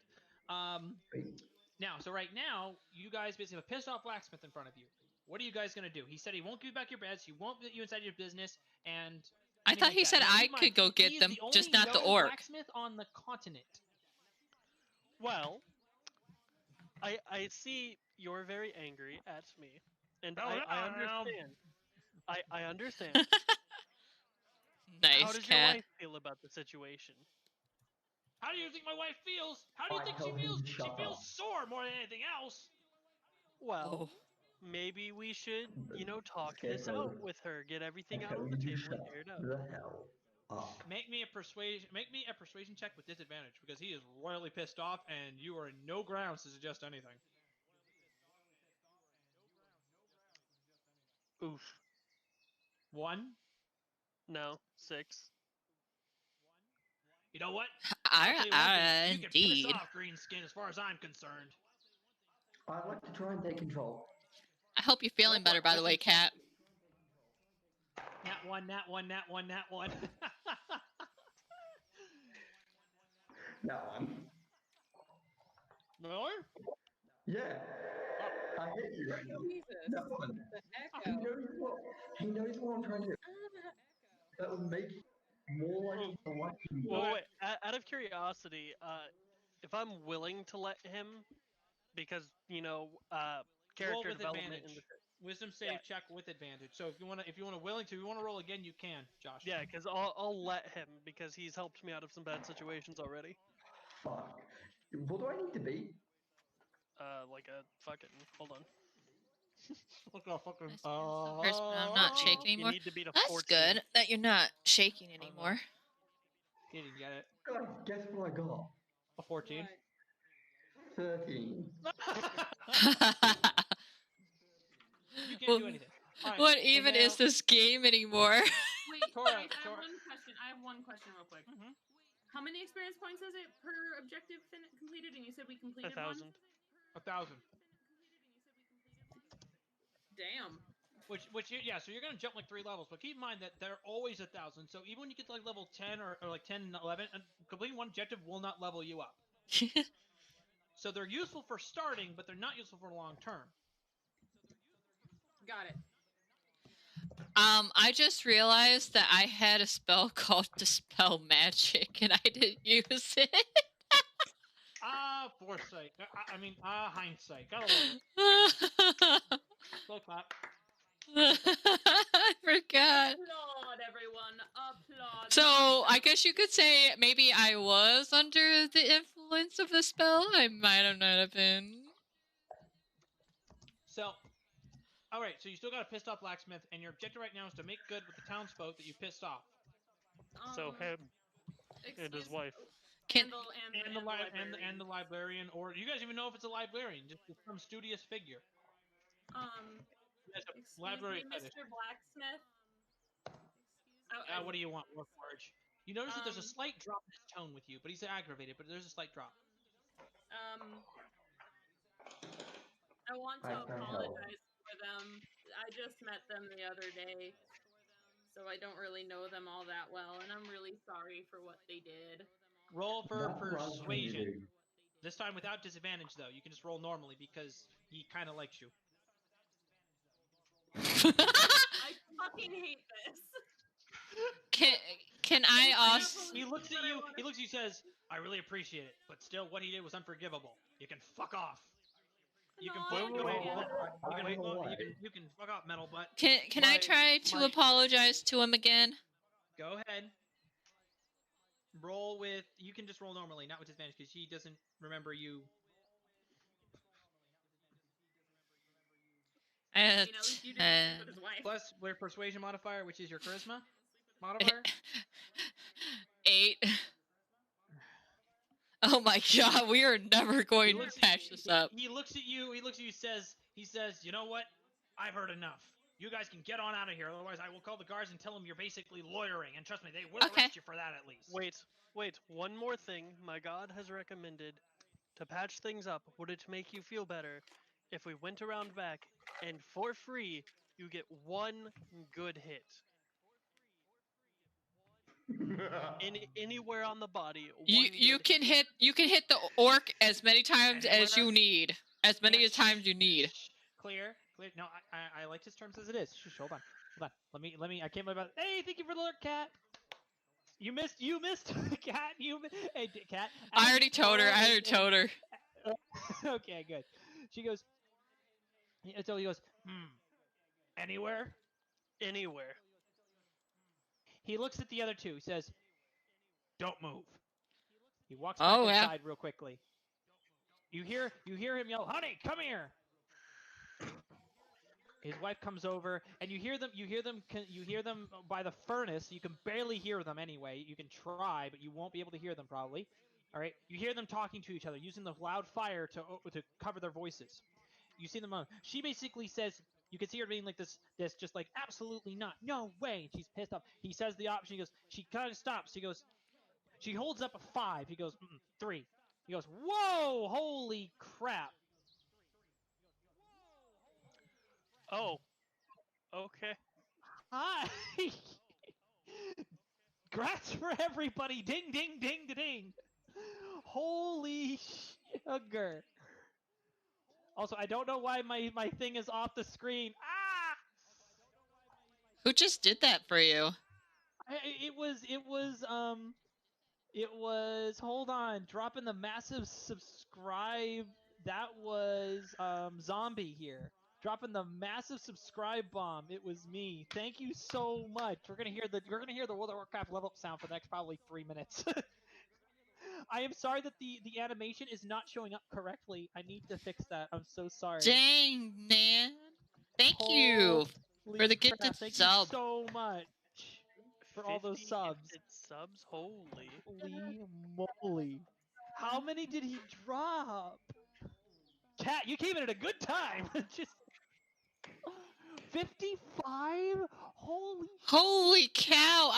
Now, so right now, you guys basically have a pissed off blacksmith in front of you. What are you guys gonna do? He said he won't give you back your beds. He won't let you inside your business, and I thought he said I could go get them, just not the orc. Blacksmith on the continent. Well, I see you're very angry at me, and I understand. I understand. Nice. How does your wife feel about the situation? How do you think my wife feels? How do you think she feels? She feels sore more than anything else. Well, maybe we should, talk this out with her, get everything out on the table and clear it up. The hell up. Make me a persuasion check with disadvantage because he is royally pissed off, and you are in no grounds to suggest anything. Oof. 1. No, 6. You know what? Indeed. You can piss off, Greenskin, as far as I'm concerned. I'd like to try and take control. I hope you're feeling better, by the way, Kat. Nat 1. That one. Really? Yeah. I hate you right now. Jesus. That one. The echo. He knows what I'm trying to do. That would make more like a watching. Well, wait. Out of curiosity, if I'm willing to let him, because character roll with development advantage. in the Wisdom save check with advantage. So if you want to roll again, you can, Josh. Yeah, because I'll let him because he's helped me out of some bad situations already. Fuck. What do I need to be? Like a fucking. Hold on. Look how fucking. I'm not shaking anymore. You need to beat a That's 14. good that you're not shaking anymore. He didn't get it. Guess what I got? A 14. 13. You can't do anything. Right, what even is this game anymore? Wait, Tora, I have one question real quick. Mm-hmm. How many experience points is it per objective completed? And you said we completed 1,000. 1,000. Damn. Yeah, so you're gonna jump like 3 levels, but keep in mind that they're always 1,000. So even when you get to like level 10 or like 10 and 11, completing one objective will not level you up. So they're useful for starting, but they're not useful for long term. Got it. I just realized that I had a spell called Dispel Magic, and I didn't use it. Foresight. Hindsight. Gotta love it. Slow clap. I forgot. Applaud, everyone. Applaud. So, I guess you could say maybe I was under the influence of the spell. I might have not have been. So, alright, so you still got a pissed off blacksmith, and your objective right now is to make good with the townsfolk that you pissed off. So him and his wife. And the librarian, or you guys even know if it's a librarian, just some studious figure. Excuse me, Mr. Blacksmith. What do you want, Warforge? You notice that there's a slight drop in his tone with you, but he's aggravated, but there's a slight drop. I want to apologize for them. I just met them the other day, so I don't really know them all that well, and I'm really sorry for what they did. Roll for persuasion. This time without disadvantage, though. You can just roll normally because he kind of likes you. I fucking hate this. Can I ask? He looks at you. He looks at you. Says, "I really appreciate it, but still, what he did was unforgivable. You can fuck off. You can You can fuck off, metal butt." Can I try to apologize to him again? Go ahead. Roll with. You can just roll normally, not with disadvantage, because he doesn't remember you. Plus your persuasion modifier, which is your charisma modifier. 8. Oh my god, we are never going to patch this up. He looks at you. He says, "You know what? I've heard enough. You guys can get on out of here. Otherwise, I will call the guards and tell them you're basically loitering. And trust me, they will arrest you for that at least." Wait. One more thing. My god has recommended to patch things up. Would it make you feel better if we went around back and for free you get one good hit? Anywhere on the body. You can hit the orc as many times as you need. As many times you need. Clear. No, I like his terms as it is. Shh, hold on. Let me. I can't believe it. Hey, thank you for the alert, Cat. You missed, Cat. Hey, Cat. I already told her. Okay, good. She goes. So he goes. Anywhere. He looks at the other two. He says, "Don't move." He walks back inside real quickly. You hear him yell, "Honey, come here!" His wife comes over, and you hear them by the furnace. You can barely hear them anyway. You can try, but you won't be able to hear them probably. All right. You hear them talking to each other, using the loud fire to cover their voices. You see them. She basically says. You can see her being like this just like, absolutely not, no way. She's pissed off. He says the option. He goes. She kind of stops. She holds up a 5. He goes 3. He goes, "Whoa, holy crap!" Oh, okay. Hi. Grats for everybody. Ding, ding, ding, ding. Holy sugar. Also, I don't know why my thing is off the screen. Ah! Who just did that for you? It was, hold on, dropping the massive subscribe. That was, Zombie here. Dropping the massive subscribe bomb. It was me. Thank you so much. We're gonna hear the World of Warcraft level up sound for the next probably 3 minutes. I am sorry that the animation is not showing up correctly. I need to fix that. I'm so sorry. Dang, man. Thank you for the gifted Thank sub. you so much for all those subs. Subs, holy moly! How many did he drop? Cat, you came in at a good time. Just 55. Holy cow!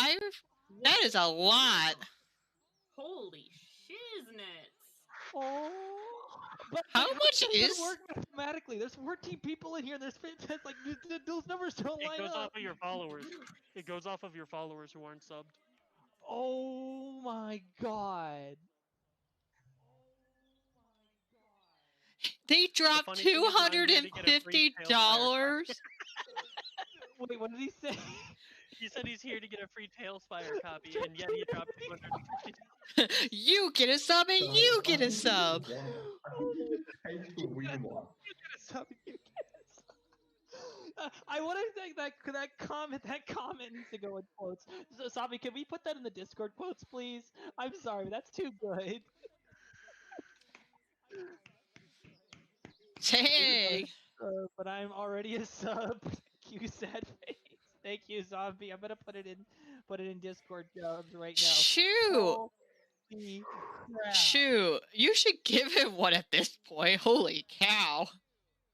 That is a lot. Holy shiznits. Oh. But how much is work mathematically? There's 14 people in here. There's like those numbers don't line up. It goes off of your followers. It goes off of your followers who aren't subbed. Oh my god. They dropped $250. Wait, what did he say? He said he's here to get a free Tailspire copy, and yet he dropped $250. You get a sub and you get a sub. Page to win one. You get a sub. You get a sub. I want to think that comment needs to go in quotes. So, Sabi, can we put that in the Discord quotes, please? I'm sorry, that's too good. Hey. But I'm already a sub. You sad face. Thank you, Zombie. I'm gonna put it in Discord right now. Shoot. Shoot. You should give him one at this point. Holy cow.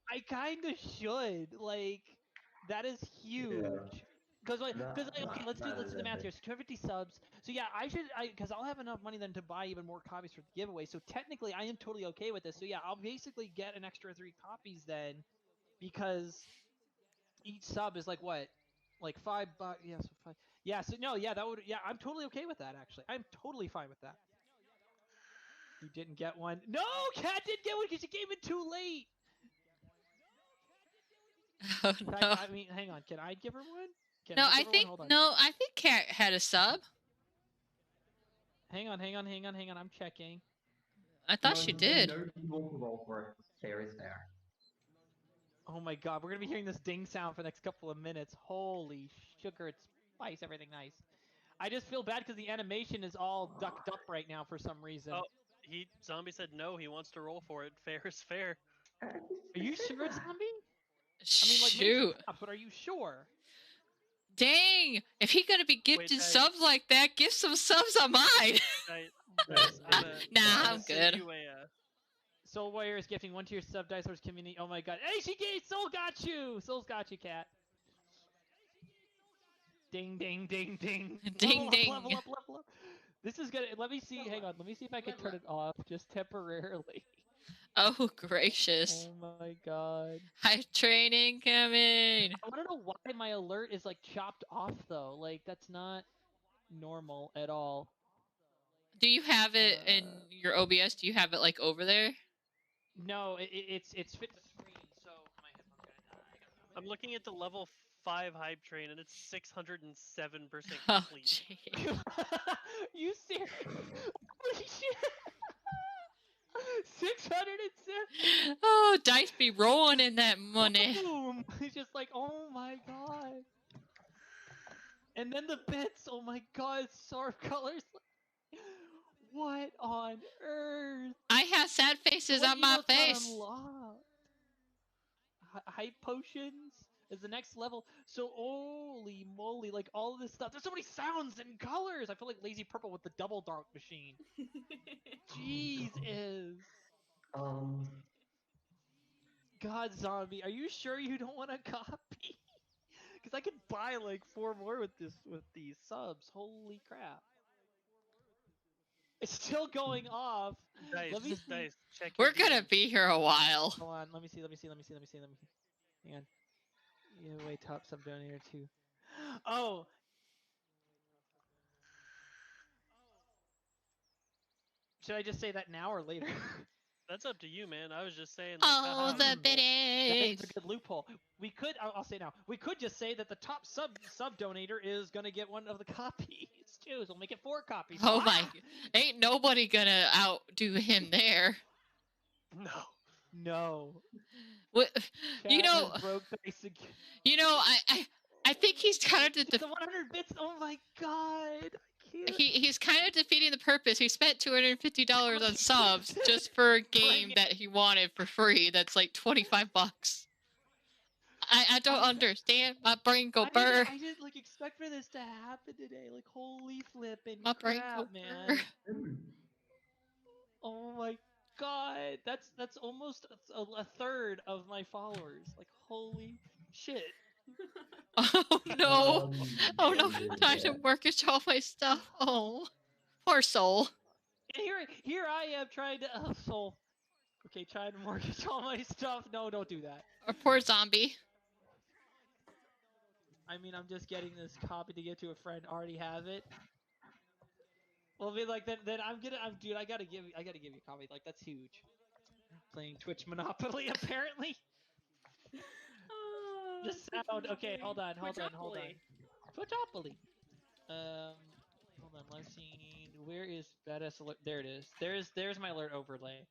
I kinda should. Like, that is huge. Because okay, let's do the math here. So 250 subs. So yeah, because I'll have enough money then to buy even more copies for the giveaway. So technically, I am totally okay with this. So yeah, I'll basically get an extra 3 copies then, because each sub is like what, like $5. Yeah, so 5. Yeah, so no, yeah, that would. Yeah, I'm totally okay with that. Actually, I'm totally fine with that. You didn't get one. No, Kat didn't get one because you gave it too late. Oh, no. I mean, hang on. Can I give her one? I think Kat had a sub. Hang on. I'm checking. I thought she did. Oh my god, we're gonna be hearing this ding sound for the next couple of minutes. Holy sugar and spice, everything nice. I just feel bad because the animation is all ducked up right now for some reason. Oh, Zombie said no. He wants to roll for it. Fair is fair. Are you sure, Zombie? I mean, like, shoot. But are you sure? Dang! If he gonna be gifted subs like that, give some subs on mine. Nah, I'm good. Soul Warrior is gifting 1 to your sub Dice Wars community. Oh my god. Hey, she gave Soul got you! Soul's got you, Cat. Ding, ding, ding, ding. Ding, ding. Level up. This is gonna. Let me see. Hang on. Let me see if I can turn it off just temporarily. Oh, gracious. Oh my god. High training coming. I wanna know why my alert is like chopped off though. Like, that's not normal at all. Do you have it in your OBS? Do you have it like over there? No, it's fit the screen, so my headphone's gonna die. I'm looking at the level 5 hype train, and it's 607% Oh, complete. You serious? Holy shit! 607. Oh, dice be rolling in that money. Boom! He's just like, oh my god. And then the bits. Oh my god, Sarf colors. What on earth? I have sad faces on my face. Hype potions is the next level. So holy moly, like all of this stuff. There's so many sounds and colors. I feel like Lazy Purple with the double dark machine. Jeez is. God, Zombie, are you sure you don't want a copy? Because I could buy like 4 more with these subs. Holy crap. It's still going off. Dice, check. We're gonna be here a while. Hold on, let me see. Hang on. Yeah, wait, top sub down here too. Oh. Should I just say that now or later? That's up to you, man. I was just saying. Oh, the biddies. That's a good loophole. We could. I'll say now. We could just say that the top sub donator is gonna get one of the copies too. So we'll make it 4 copies. Oh my! Ain't nobody gonna outdo him there. No. What? You know. I think he's kind of the 100 bits. Oh my god. He's kind of defeating the purpose. He spent $250 on subs just for a game that he wanted for free. That's like $25. I don't understand. My brain go burr. I didn't like expect for this to happen today. Like, holy flippin' my brain crap, go man. Oh my god, that's almost a third of my followers. Like, holy shit. Oh no! Oh no! Time to mortgage all my stuff. Oh, poor Soul. And here I am trying to Soul. Okay, trying to mortgage all my stuff. No, don't do that. Or poor Zombie. I mean, I'm just getting this copy to give to a friend. Already have it. Well, I mean, like then dude, I gotta give you a copy. Like, that's huge. Playing Twitch Monopoly, apparently. The sound. Okay, hold on. Twitchopoly. Hold on. Let's see. Where is badass alert? There it is. There's my alert overlay.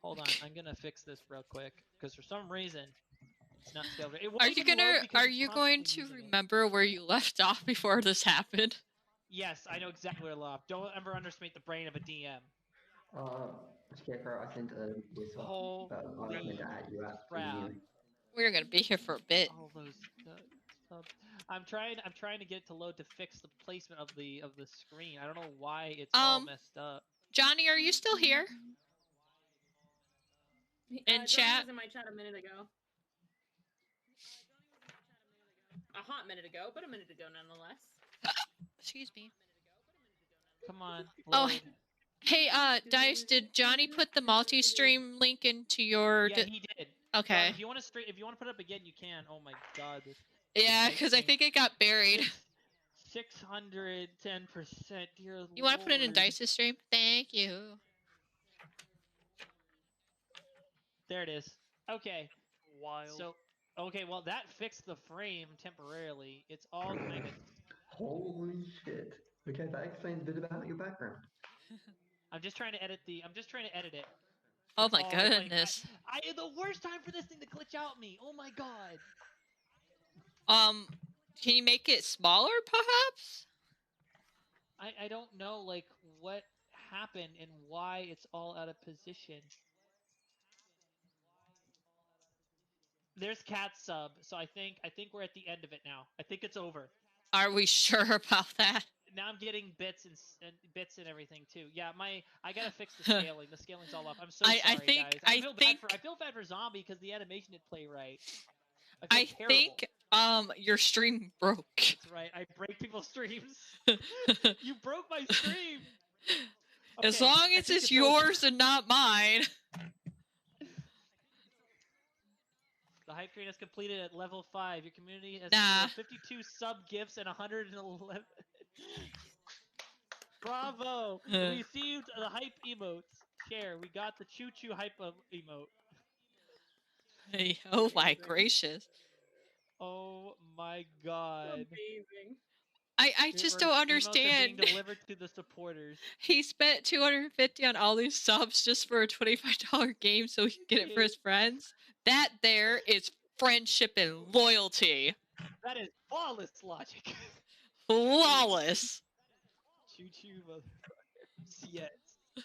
Hold on. I'm gonna fix this real quick because for some reason it's not scaled. It won't even load because Are it's you going constantly to using it. remember where you left off before this happened? Yes, I know exactly where I left. Don't ever underestimate the brain of a DM. Scarecrow, I sent a whistle. Holy I was meant to add you at crap! We're gonna be here for a bit. All those subs. I'm trying to get it to load to fix the placement of the screen. I don't know why it's all messed up. Johnny, are you still here? In Johnny chat? was in my chat a minute ago. A hot minute ago, but a minute ago nonetheless. Excuse me. Come on. Oh, hey, Dice, did Johnny put the multi-stream link into your? Yeah, he did. Okay. John, if you want to put it up again, you can. Oh my god. Yeah, because I think it got buried. 610%, dear Lord. You want to put it in Dice's stream? Thank you. There it is. Okay. Wild. So, okay, well that fixed the frame temporarily. It's all kind of. Holy shit. Okay, that explains a bit about your background. I'm just trying to edit it. Oh my goodness. Like, the worst time for this thing to glitch out me. Oh my god. Can you make it smaller, perhaps? I don't know, like, what happened and why it's all out of position. There's cat sub, so I think we're at the end of it now. I think it's over. Are we sure about that? Now I'm getting bits and everything too. Yeah, I gotta fix the scaling. The scaling's all off. I'm so sorry, guys. I feel bad for Zombie because the animation didn't play right. I think your stream broke. That's right. I break people's streams. You broke my stream. Okay, as long as it's yours and not mine. The hype train has completed at level 5. Your community has 52 sub gifts and 111. Bravo! We received the hype emotes. Share. We got the choo choo hype emote. Hey, oh my gracious. Oh my god. Amazing. I just don't understand. Being delivered to the supporters. He spent $250 on all these subs just for a $25 game so he can get it for his friends. That there is friendship and loyalty. That is flawless logic. Flawless. Choo choo motherfuckers. Yes.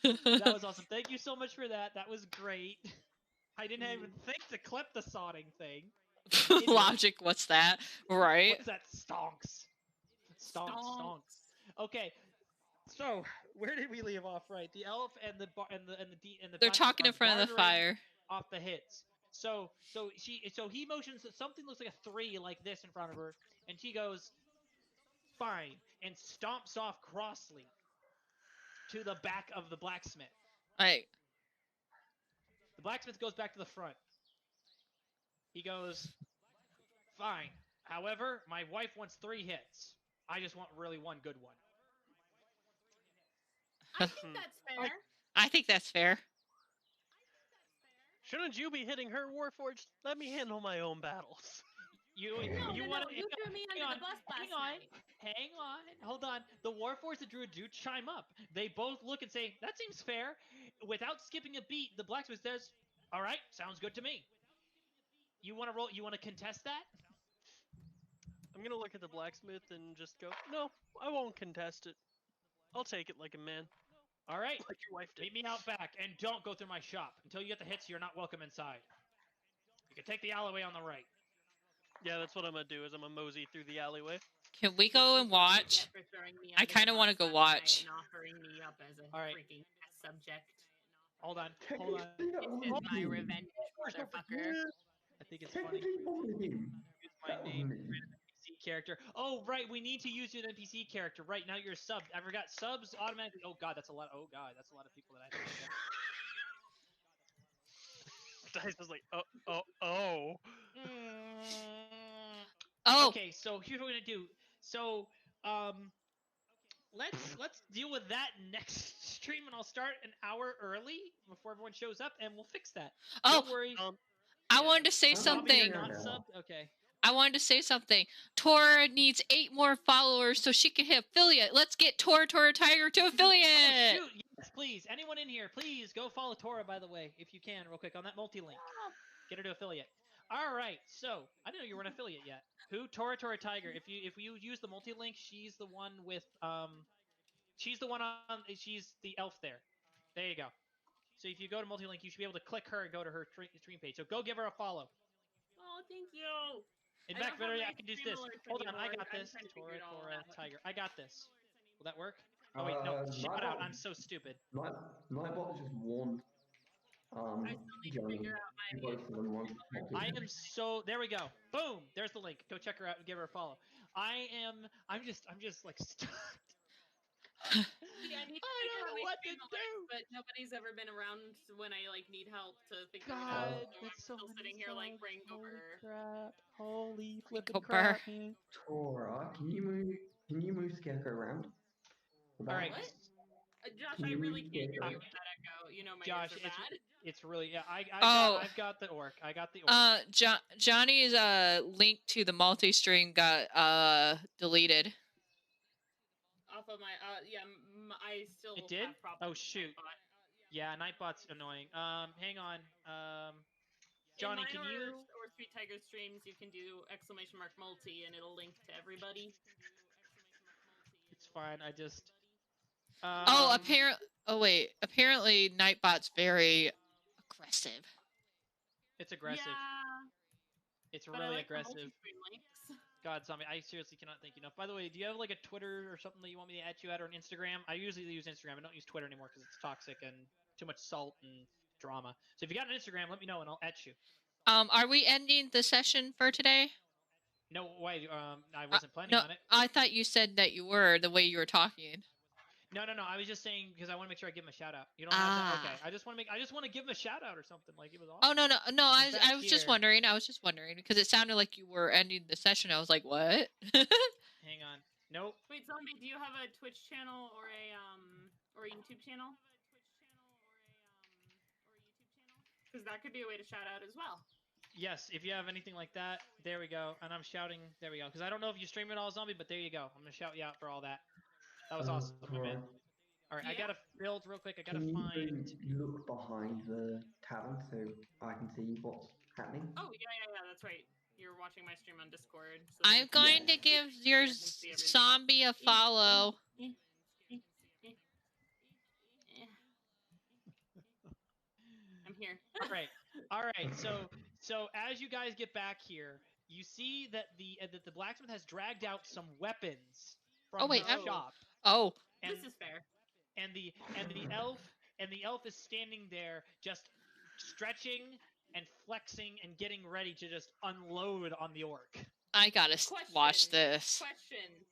That was awesome. Thank you so much for that. That was great. I didn't even think to clip the sodding thing. Logic, what's that? Right? What's that? Stonks. Stonks. Okay. So, where did we leave off? Right, the elf and the They're talking in front of the fire. Off the hits. So he motions that something looks like a 3 like this in front of her, and she goes, "Fine," and stomps off crossly to the back of the blacksmith. Right. The blacksmith goes back to the front. He goes, "Fine. However, my wife wants 3 hits. I just want really one good one." I think that's fair. I think that's fair. Shouldn't you be hitting her, Warforged? Let me handle my own battles. You threw me under the bus last night. Hang on. Hold on. The Warforged and Druid do chime up. They both look and say, "That seems fair." Without skipping a beat, the blacksmith says, "All right, sounds good to me." You want to roll? You want to contest that? I'm gonna look at the blacksmith and just go, "No, I won't contest it. I'll take it like a man." All right. Like your wife did. Meet me out back, and don't go through my shop. Until you get the hits, you're not welcome inside. You can take the alleyway on the right. Yeah, that's what I'm gonna do, is I'm gonna mosey through the alleyway. Can we go and watch? I kind of want to go watch. Offering me up as a freaking subject. Hold on. This is my revenge, motherfucker. I think it's funny. Use my name. NPC character. Oh, right. We need to use your NPC character. Right now, you're subbed. I forgot. Subs automatically. Oh god, that's a lot. Oh god, that's a lot of people that I have to Dice was like, oh. Oh. Okay, so here's what we're gonna do. So, let's deal with that next stream, and I'll start an hour early before everyone shows up, and we'll fix that. Oh, don't worry. I wanted to say something. Not subbed? Okay. I wanted to say something. Tora needs 8 more followers so she can hit affiliate. Let's get Tora Tiger to affiliate. Oh, shoot. Yes, please. Anyone in here, please go follow Tora, by the way, if you can, real quick, on that multi-link. Get her to affiliate. All right. So I didn't know you were an affiliate yet. Who? Tora Tiger. If you use the multi-link, she's the one with she's the one on. She's the elf there. There you go. So if you go to multi-link, you should be able to click her and go to her stream page. So go give her a follow. Oh, thank you. In fact, better yet, I can do this. Hold on, I got this. Tora Tiger. I got this. Will that work? Oh wait, no. Shout out. I'm so stupid. Nightbot just warned. I still need to figure out my. I am so. There we go. Boom. There's the link. Go check her out and give her a follow. I'm just like stuck. Yeah, I don't know what to do. But nobody's ever been around when I like need help to figure it out. So I'm still sitting here like brain goober. Crap. Holy flippin' Cooper. crap, man. Tora, can you move Scarecrow around? All right. What? Josh, I really can't hear you with that echo. You know my ears are bad. It's really I've got the orc. I got the orc. Johnny's link to the multi-stream got deleted. Off of my I still it did? have problems. Oh shoot. Yeah, Nightbot's annoying. Hang on. Johnny, can you or Sweet Tiger streams you can do ! multi and it'll link to everybody. It's fine. I just apparently Nightbot's very aggressive. It's aggressive. Yeah. It's really like aggressive. God, zombie, I seriously cannot thank you enough. By the way, do you have like a Twitter or something that you want me to add you at, or an Instagram? I usually use Instagram. I don't use Twitter anymore because it's toxic and too much salt and drama. So if you got an Instagram, let me know and I'll at you. Are we ending the session for today? No, wait. I wasn't planning on it. I thought you said that you were the way you were talking. No. I was just saying because I want to make sure I give him a shout out. You don't have that? Okay. I just want to give him a shout out or something. Like it was awesome. Oh no. I was just wondering. Because it sounded like you were ending the session. I was like, what? Hang on. Nope. Wait, zombie, do you have a Twitch channel or a YouTube channel? Because that could be a way to shout out as well. Yes, if you have anything like that, there we go. And I'm shouting, there we go. Because I don't know if you stream it all, zombie, but there you go. I'm gonna shout you out for all that. That was awesome, man. All right, I gotta build real quick. I gotta find. Look behind the tavern so I can see what's happening. Oh yeah, that's right. You're watching my stream on Discord. So I'm going to give your zombie a follow. I'm here. All right. So as you guys get back here, you see that the blacksmith has dragged out some weapons from the shop. Oh, and, this is fair. And the elf is standing there just stretching and flexing and getting ready to just unload on the orc. I gotta watch this. Question.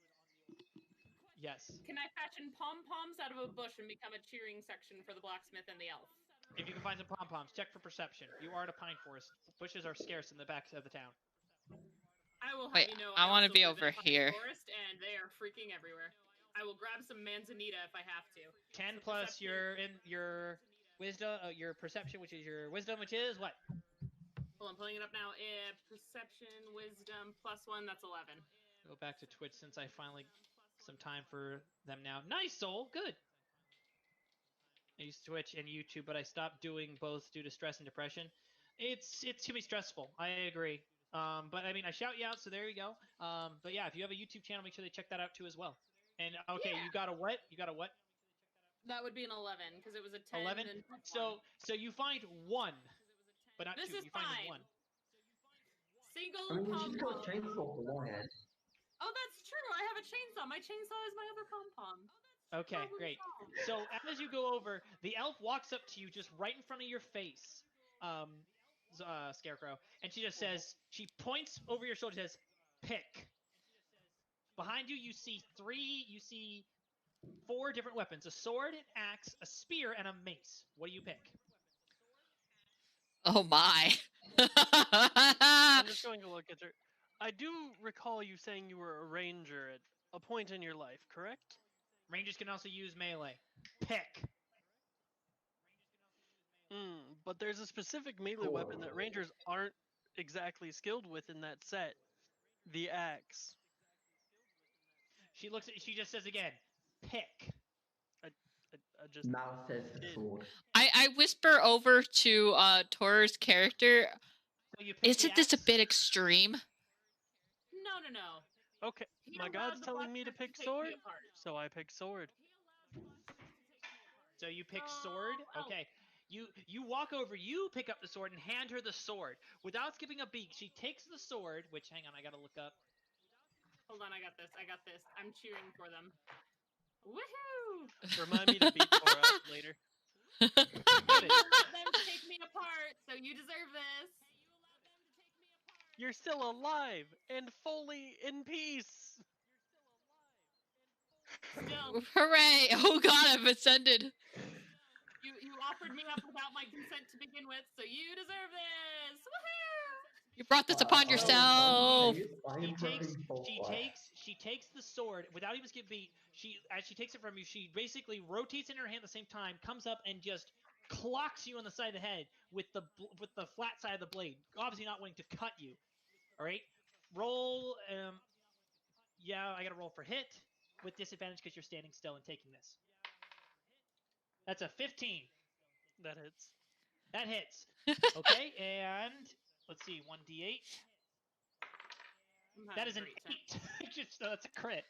Yes. Can I fashion pom-poms out of a bush and become a cheering section for the blacksmith and the elf? If you can find some pom-poms, check for perception. You are at a pine forest. Bushes are scarce in the back of the town. I will have you know I want to be over here. Forest and they are freaking everywhere. I will grab some manzanita if I have to. 10 plus your wisdom, your perception, which is your wisdom, which is what? Well, I'm pulling it up now. Perception, wisdom, +1, that's 11. Go back to Twitch since I finally some time for them now. Nice, Soul. Good. I use Twitch and YouTube, but I stopped doing both due to stress and depression. It's too stressful. I agree. But I mean, I shout you out, so there you go. But yeah, if you have a YouTube channel, make sure they check that out too as well. And okay, you got a what? You got a what? That would be an 11 because it was a 10. 11. So you find one, but not two. You find one. Single. She's got a chainsaw for one hand. Oh, that's true. I have a chainsaw. My chainsaw is my other pom-pom. Okay, great. So as you go over, the elf walks up to you just right in front of your face, Scarecrow, and she just says, she points over your shoulder and says, pick. Behind you, you see 4 different weapons, a sword, an axe, a spear, and a mace. What do you pick? Oh my. I'm just going to look at her. I do recall you saying you were a ranger at a point in your life, correct? Rangers can also use melee. Pick. But there's a specific melee weapon that Rangers aren't exactly skilled with in that set. The axe. She just says again, pick. I just. Mal says the sword. I whisper over to Tor's character. So you pick Isn't this a bit extreme? No. Okay, my god's telling me to pick sword, so I pick sword. So you pick sword? Okay. You walk over, you pick up the sword and hand her the sword. Without skipping a beat, she takes the sword, which, hang on, I gotta look up. Hold on, I got this. I'm cheering for them. Woohoo! Remind me to beat Tor up later. You let them take me apart, so you deserve this. You're still alive and fully in peace. Still. Hooray! Oh god, I've ascended. You offered me up without my consent to begin with, so you deserve this. Woohoo! You brought this upon yourself. She takes the sword without even skipping beat. As she takes it from you, she basically rotates in her hand at the same time, comes up and just clocks you on the side of the head with the flat side of the blade. Obviously not wanting to cut you. All right, roll. Yeah, I gotta roll for hit with disadvantage because you're standing still and taking this. That's a 15. That hits. That hits. Okay, and let's see, 1d8. That is an 8. That's a crit.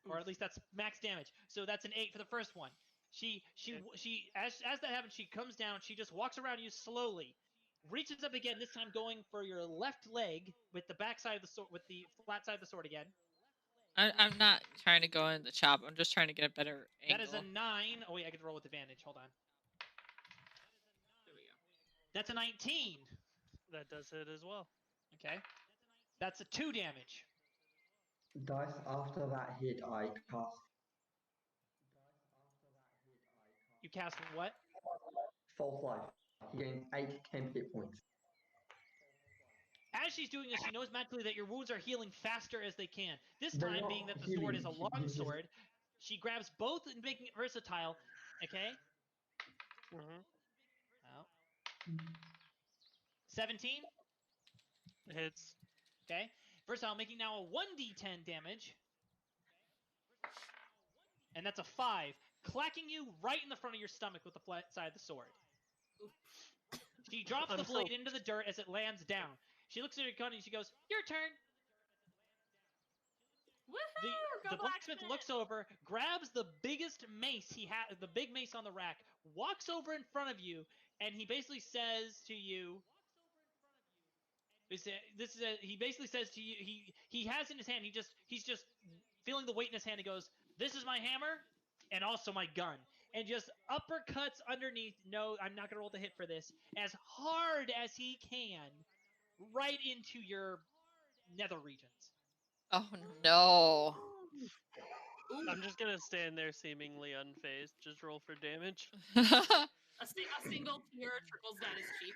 Or at least that's max damage. So that's an 8 for the first one. As that happens, she comes down. She just walks around you slowly, reaches up again. This time going for your left leg with the back side of the sword, with the flat side of the sword again. I'm not trying to go in the chop. I'm just trying to get a better angle. That is a 9. Oh wait, I can roll with advantage. Hold on. There we go. That's a 19. That does hit as well. Okay. That's a 2 damage. Dice after that hit, I cast. You cast what? False life. He gains 8 temp hit points. As she's doing this, she knows magically that your wounds are healing faster as they can. This time, being that the sword is a long sword, she grabs both and making it versatile. Okay? Mm-hmm. Oh. 17? Hits. Okay. Versatile, making now a 1d10 damage. And that's a 5. Clacking you right in the front of your stomach with the flat side of the sword. She drops the blade into the dirt as it lands down. She looks at her gun and she goes, "Your turn." Woohoo! The blacksmith looks over, grabs the biggest mace he had, the big mace on the rack, walks over in front of you, and he basically says to you, he basically says to you, he has in his hand, he's just feeling the weight in his hand. He goes, "This is my hammer and also my gun." And just uppercuts underneath. No, I'm not gonna roll the hit for this. As hard as he can, right into your nether regions. Oh no. I'm just gonna stand there seemingly unfazed. Just roll for damage. A single tear trickles down his cheek.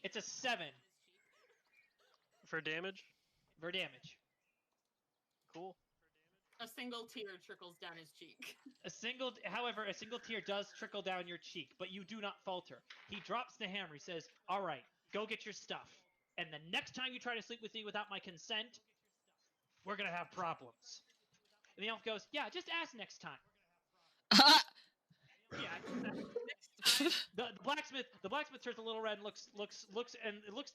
It's a 7. For damage? For damage. Cool. A single tear trickles down his cheek. However, a single tear does trickle down your cheek, but you do not falter. He drops the hammer. He says, "All right, go get your stuff. And the next time you try to sleep with me without my consent, we're gonna have problems." And the elf goes, "Yeah, just ask next time." Yeah, next time. The blacksmith turns a little red and looks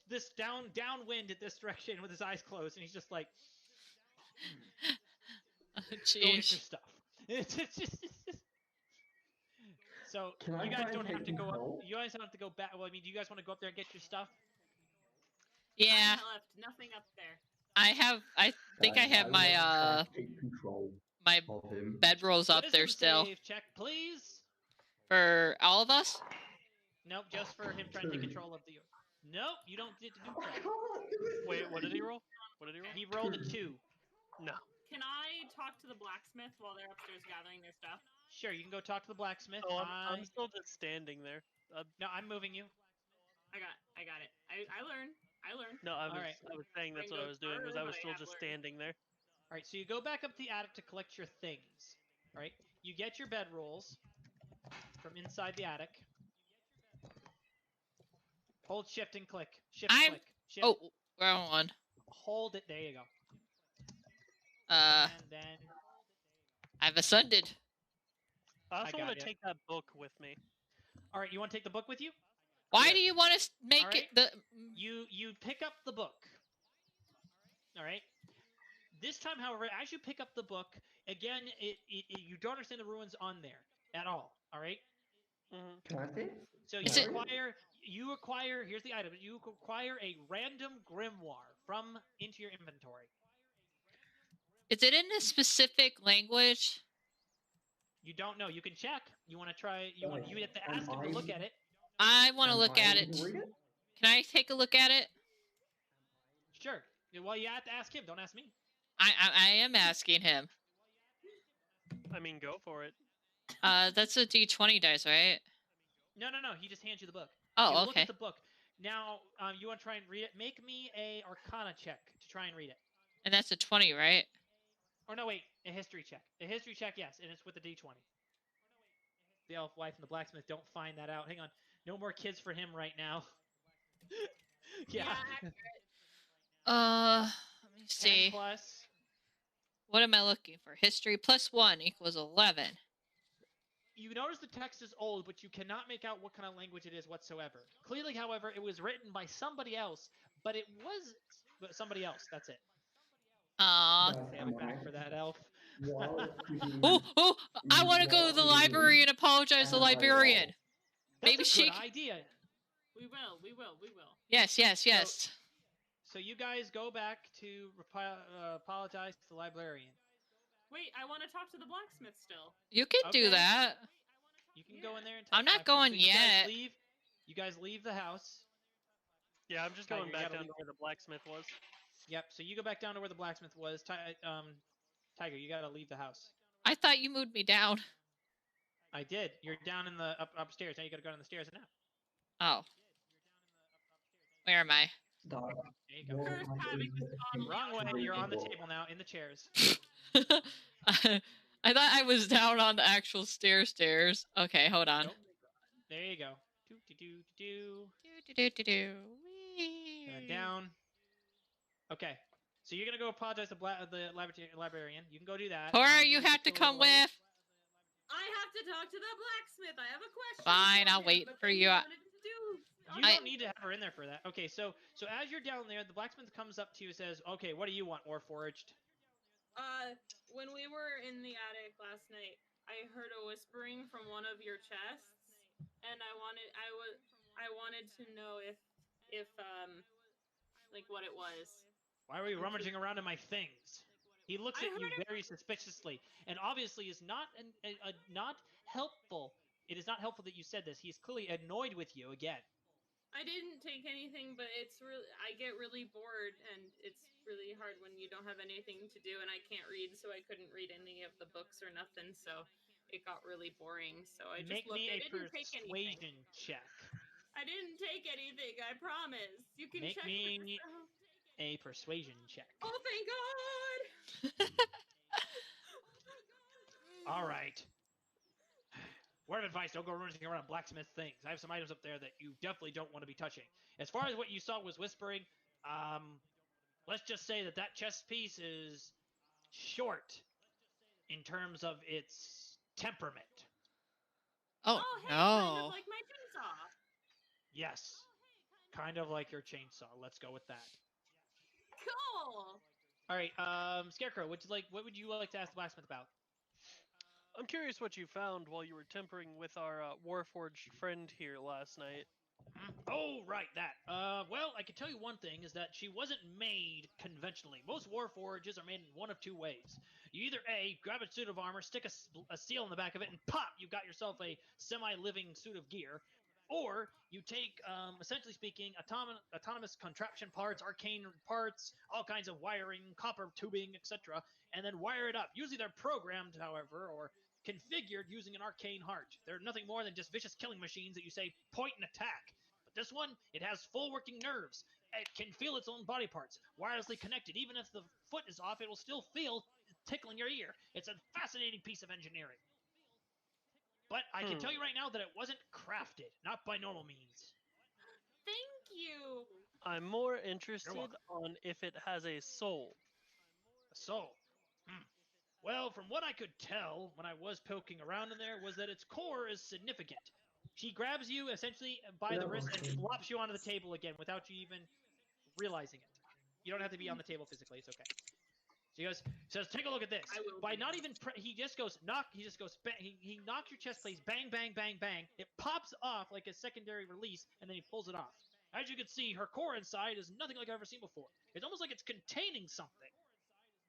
this downwind at this direction with his eyes closed, and he's just like, Oh, "Go get your jeez. stuff." So you guys don't have to go up. You guys don't have to go back. Well, I mean, do you guys want to go up there and get your stuff? Yeah. I left nothing up there. I think I have my my bedrolls up there still. Save check, please. For all of us? Nope, just for him trying to take control of the. Nope, you don't get to do crap. Wait, what did he roll? What did he roll? He rolled a 2. No. Can I talk to the blacksmith while they're upstairs gathering their stuff? Sure, you can go talk to the blacksmith. Oh, I'm still just standing there. No, I'm moving you. I got it. I learned. No, I was saying that's what I was doing. Was I was still just standing there. All right, so you go back up to the attic to collect your things. All right, you get your bedrolls from inside the attic. Hold shift and click. Shift, click. Shift. Oh, wrong one. Hold it. There you go. And then I've ascended. I also want to take that book with me. All right, you want to take the book with you? Why do you want to make it the? You pick up the book. All right. This time, however, as you pick up the book, again, you don't understand the ruins on there at all. All right. Can I see? So you acquire. Here's the item. You acquire a random grimoire from into your inventory. Is it in a specific language? You don't know. You can check. You want to try? You have to ask him to look at it. I want to look at it. Can I take a look at it? Sure. Well, you have to ask him. Don't ask me. I am asking him. I mean, go for it. That's a D20 dice, right? No. He just hands you the book. Oh, you okay. Look at the book. Now, you want to try and read it? Make me a Arcana check to try and read it. And that's a 20, right? Or no, wait, a history check. A history check, yes, and it's with a D20. The elf wife and the blacksmith don't find that out. Hang on. No more kids for him right now. Yeah. Let me see. 10 plus. What am I looking for? History plus 1 equals 11. You notice the text is old, but you cannot make out what kind of language it is whatsoever. Clearly, however, it was written by somebody else, but it was somebody else. That's it. Stand back for that, elf. I want to go to the library and apologize to the librarian. Maybe she. Good idea. We will. Yes. So you guys go back to apologize to the librarian. Wait, I want to talk to the blacksmith still. You can do that. You can go in there and talk. I'm not going yet. You guys leave the house. Yeah, I'm just going back down to where the blacksmith was. Yep, so you go back down to where the blacksmith was. Tiger, you gotta leave the house. I thought you moved me down. I did. You're down in the upstairs. Now you gotta go down the stairs now. Oh. Where am I? There you go. Wrong way. You're on the table now, in the chairs. I thought I was down on the actual stairs. Okay, hold on. Nope. There you go. Down. Okay. So you're gonna go apologize to the librarian. You can go do that. Cora, you have to come with. I have to talk to the blacksmith. I have a question. Fine, I'll wait for you. You don't need to have her in there for that. Okay, so as you're down there, the blacksmith comes up to you and says, "Okay, what do you want, Warforged?" When we were in the attic last night, I heard a whispering from one of your chests, and I wanted to know if like what it was. Why were you rummaging around in my things? He looks at you very suspiciously, and obviously is not not helpful. It is not helpful that you said this. He's clearly annoyed with you again. I didn't take anything, but I get really bored, and it's really hard when you don't have anything to do, and I can't read, so I couldn't read any of the books or nothing, so it got really boring. So I just looked. I didn't take anything. Make me a persuasion check. I didn't take anything. I promise. You can check. Make me a persuasion check. Oh, thank God! All right. Word of advice, don't go rummaging around blacksmith things. I have some items up there that you definitely don't want to be touching. As far as what you saw was whispering, let's just say that chess piece is short in terms of its temperament. Oh hey, kind of like my chainsaw. Yes. Kind of like your chainsaw. Let's go with that. Cool. All right, Scarecrow, what would you like to ask the blacksmith about? I'm curious what you found while you were tempering with our Warforged friend here last night. Oh, right, that. Well, I can tell you one thing, is that she wasn't made conventionally. Most Warforges are made in one of two ways. You either A, grab a suit of armor, stick a seal in the back of it, and pop, you've got yourself a semi-living suit of gear. Or you take, essentially speaking, autonomous contraption parts, arcane parts, all kinds of wiring, copper tubing, etc., and then wire it up. Usually they're programmed, however, or configured using an arcane heart. They're nothing more than just vicious killing machines that you say point and attack. But this one, it has full working nerves. It can feel its own body parts, wirelessly connected, even if the foot is off, it will still feel tickling your ear. It's a fascinating piece of engineering. But I can tell you right now that it wasn't crafted, not by normal means. Thank you. I'm more interested on if it has a soul. A soul? Well, from what I could tell when I was poking around in there, was that its core is significant. She grabs you essentially by the wrist and flops you onto the table again without you even realizing it. You don't have to be on the table physically. It's okay. She says, take a look at this. By not even, he just goes, knock, he just goes, bang, he knocks your chest plates, bang, bang, bang, bang. It pops off like a secondary release, and then he pulls it off. As you can see, her core inside is nothing like I've ever seen before. It's almost like it's containing something.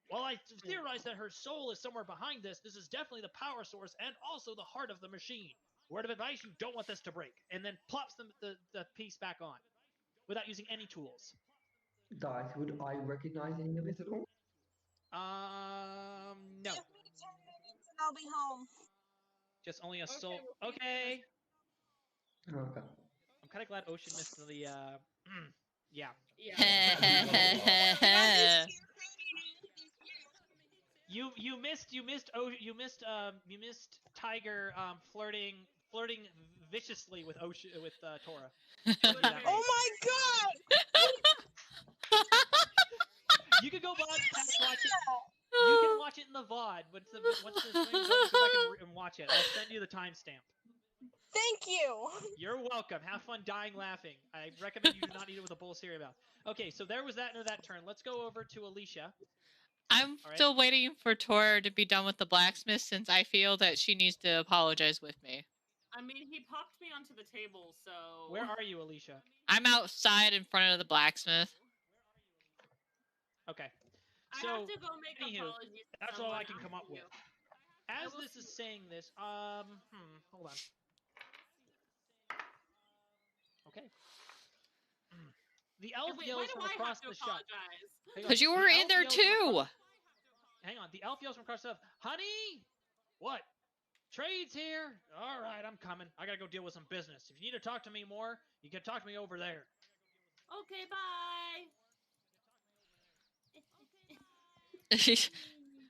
While I theorize that her soul is somewhere behind this, this is definitely the power source and also the heart of the machine. Word of advice, you don't want this to break. And then plops the piece back on without using any tools. Dice, would I recognize any of this at all? Give No. me 10 minutes and I'll be home. Just only a soul. Okay. Okay. I'm kind of glad Ocean missed the, yeah. You missed Tiger flirting viciously with Tora. Oh my god! You can go watch it. You can watch it in the VOD. Once the stream's over, go back and watch it. I'll send you the timestamp. Thank you. You're welcome. Have fun dying laughing. I recommend you do not eat it with a bowl of cereal mouth. Okay, so there was that end of that turn. Let's go over to Alicia. I'm still waiting for Tor to be done with the blacksmith since I feel that she needs to apologize with me. I mean, he popped me onto the table, so... Where are you, Alicia? I'm outside in front of the blacksmith. Okay. I So, have to go make apologies. That's all I can come up with. As this is saying this, hold on. Okay. The elf yells from across the shop. Because you were in there too! Hang on. The elf yells from across the shop. Honey! What? Trade's here! Alright, I'm coming. I gotta go deal with some business. If you need to talk to me more, you can talk to me over there. Okay, bye!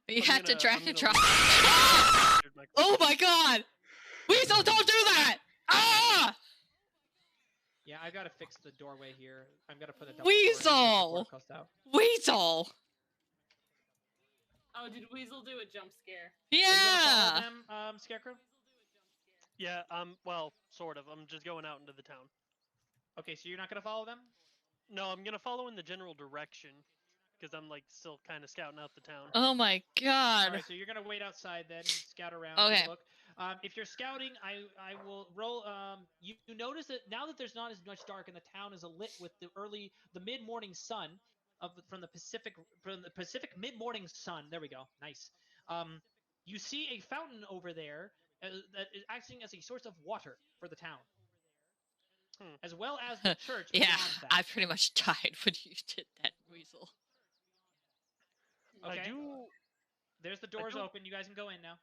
You had to drag and drop. Oh my god! Weasel, don't do that! Ah! Yeah, I gotta fix the doorway here. I'm gonna put a double Weasel! Weasel! Oh, did Weasel do a jump scare? Yeah! Them, Scarecrow? Yeah, well, sort of. I'm just going out into the town. Okay, so you're not gonna follow them? No, I'm gonna follow in the general direction. Because I'm, like, still kind of scouting out the town. Oh my god. Alright, so you're gonna wait outside then, scout around, okay. look. If you're scouting, I will roll, you notice that now that there's not as much dark and the town is lit with the mid-morning sun from the Pacific mid-morning sun, there we go, nice. You see a fountain over there that is acting as a source of water for the town. As well as the church. Yeah, I pretty much died when you did that, Weasel. Okay. There's the doors open. You guys can go in now.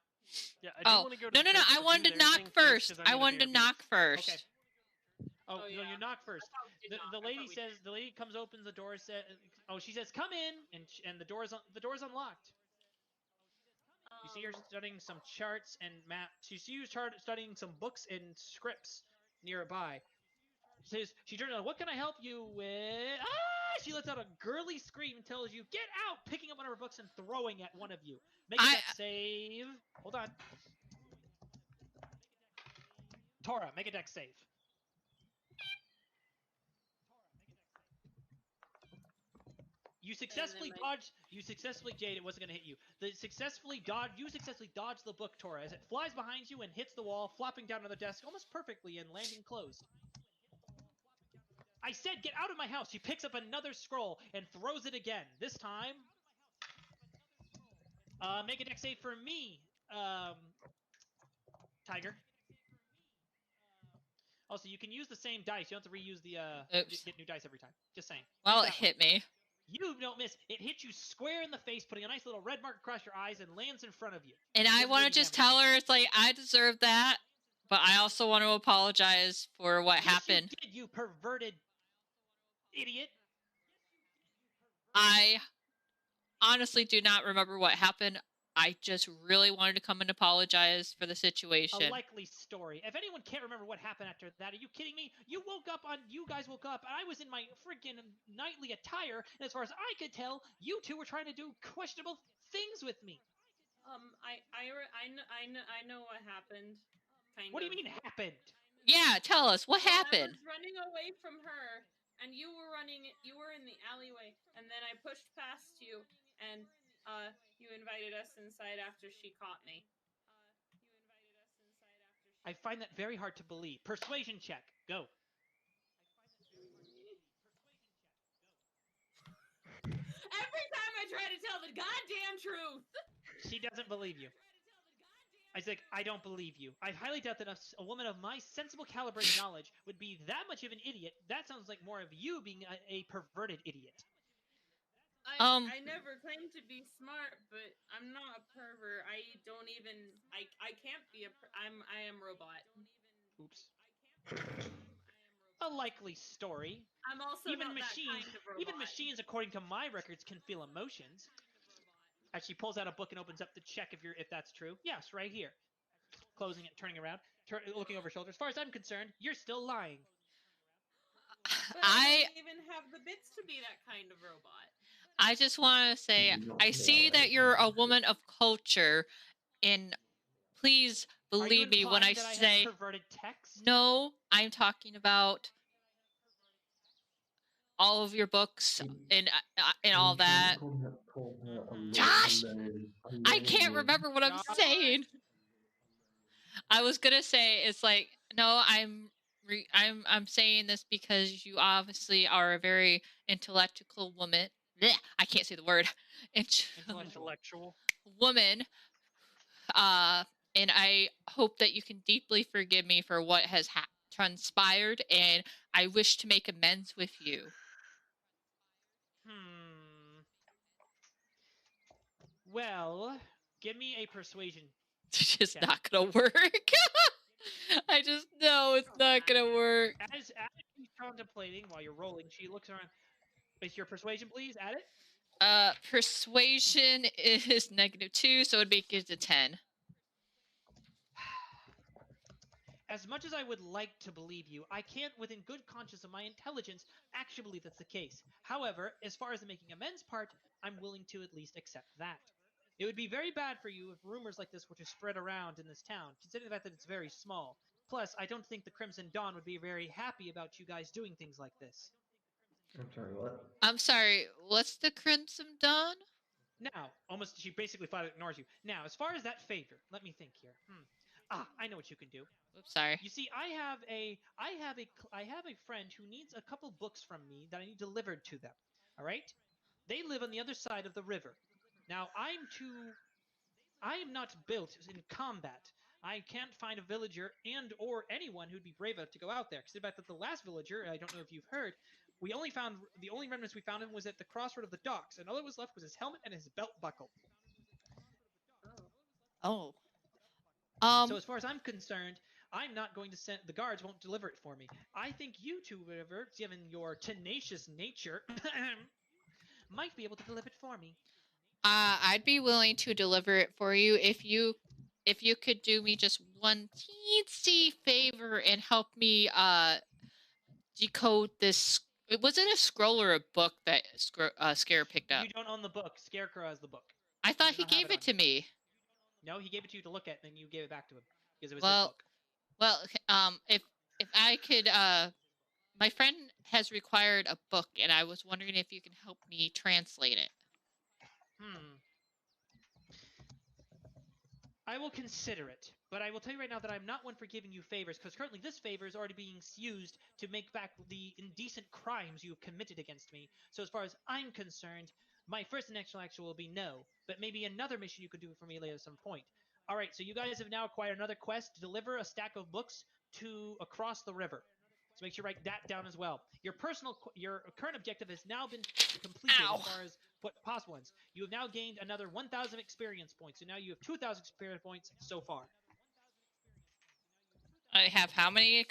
Yeah, I do want to go to no. I wanted to knock first. I wanted to knock first. Okay. Oh, no, you knock first. The lady says, the lady comes, opens the door, she says, come in, and the door's unlocked. You see her studying some charts and maps. You see her studying some books and scripts nearby. She turns around, what can I help you with? Ah! She lets out a girly scream and tells you, get out! Picking up one of her books and throwing at one of you. Make a dex save. Hold on. Tora, make a dex save. You successfully Jade, it wasn't going to hit you. You successfully dodged the book, Tora, as it flies behind you and hits the wall, flopping down on the desk almost perfectly and landing closed. I said, get out of my house! She picks up another scroll and throws it again. This time, make a dex save for me, Tiger. Also, you can use the same dice. You don't have to reuse the, get new dice every time. Just saying. Well, it hit me. You don't miss. It hits you square in the face, putting a nice little red mark across your eyes and lands in front of you. And I want to just tell her, it's like, I deserve that, but I also want to apologize for what happened. You did, you perverted idiot. honestly do not remember what happened. I just really wanted to come and apologize for the situation. A likely story. If anyone can't remember what happened after that, are you kidding me? You guys woke up, and I was in my freaking nightly attire, and as far as I could tell, you two were trying to do questionable things with me. I know what happened. What do you mean happened? Yeah, tell us what happened. I was running away from her, and you were in the alleyway, and then I pushed past you, and you invited us inside after she caught me. I find that very hard to believe. Persuasion check. Go. Every time I try to tell the goddamn truth! She doesn't believe you. Isaac, I don't believe you. I highly doubt that a woman of my sensible caliber and knowledge would be that much of an idiot. That sounds like more of you being a perverted idiot. I never claimed to be smart, but I'm not a pervert. I don't even. I can't be I am robot. Oops. A likely story. I'm also even not machines. that kind of robot. Even machines, according to my records, can feel emotions. As she pulls out a book and opens up to check if that's true. Yes, right here. Closing it, turning around, looking over her shoulder. As far as I'm concerned, you're still lying. But I don't even have the bits to be that kind of robot. I just want to say, I see that you're a woman of culture, and please believe me when I say perverted text? No, I'm talking about all of your books and all that. Josh, I can't remember what I'm saying. I was gonna say it's like no, I'm saying this because you obviously are a very intellectual woman. Blech, I can't say the word. Intellectual woman. And I hope that you can deeply forgive me for what has transpired, and I wish to make amends with you. Well, give me a persuasion. It's just not gonna work. I just know it's not gonna work. As she's contemplating while you're rolling, she looks around. Is your persuasion, please? Add it. Persuasion is -2, so it'd make it to 10. As much as I would like to believe you, I can't, within good conscience of my intelligence, actually believe that's the case. However, as far as the making amends part, I'm willing to at least accept that. It would be very bad for you if rumors like this were to spread around in this town, considering the fact that it's very small. Plus, I don't think the Crimson Dawn would be very happy about you guys doing things like this. I'm sorry, what? I'm sorry, what's the Crimson Dawn? Now, she basically flat ignores you. Now, as far as that favor, let me think here. I know what you can do. Oops, sorry. You see, I have a friend who needs a couple books from me that I need delivered to them. All right? They live on the other side of the river. Now, I am not built in combat. I can't find a villager or anyone who'd be brave enough to go out there. Consider the fact that the last villager, I don't know if you've heard, the only remnants we found him was at the crossroad of the docks, and all that was left was his helmet and his belt buckle. Oh. So as far as I'm concerned, I'm not going to send the guards won't deliver it for me. I think you two, whatever, given your tenacious nature, might be able to deliver it for me. I'd be willing to deliver it for you if you could do me just one teensy favor and help me decode this. Was it a scroll or a book that Scare picked up? You don't own the book. Scarecrow has the book. I thought he gave it to me. No, he gave it to you to look at, and then you gave it back to him because it was his book. Well, if I could, my friend has required a book, and I was wondering if you can help me translate it. I will consider it, but I will tell you right now that I'm not one for giving you favors, because currently this favor is already being used to make back the indecent crimes you have committed against me. So as far as I'm concerned, my first and next action will be no, but maybe another mission you could do for me later at some point. All right, so you guys have now acquired another quest to deliver a stack of books to across the river. So make sure you write that down as well. Your current objective has now been completed as far as what possible ones. You have now gained another 1,000 experience points. So now you have 2,000 experience points so far. I have how many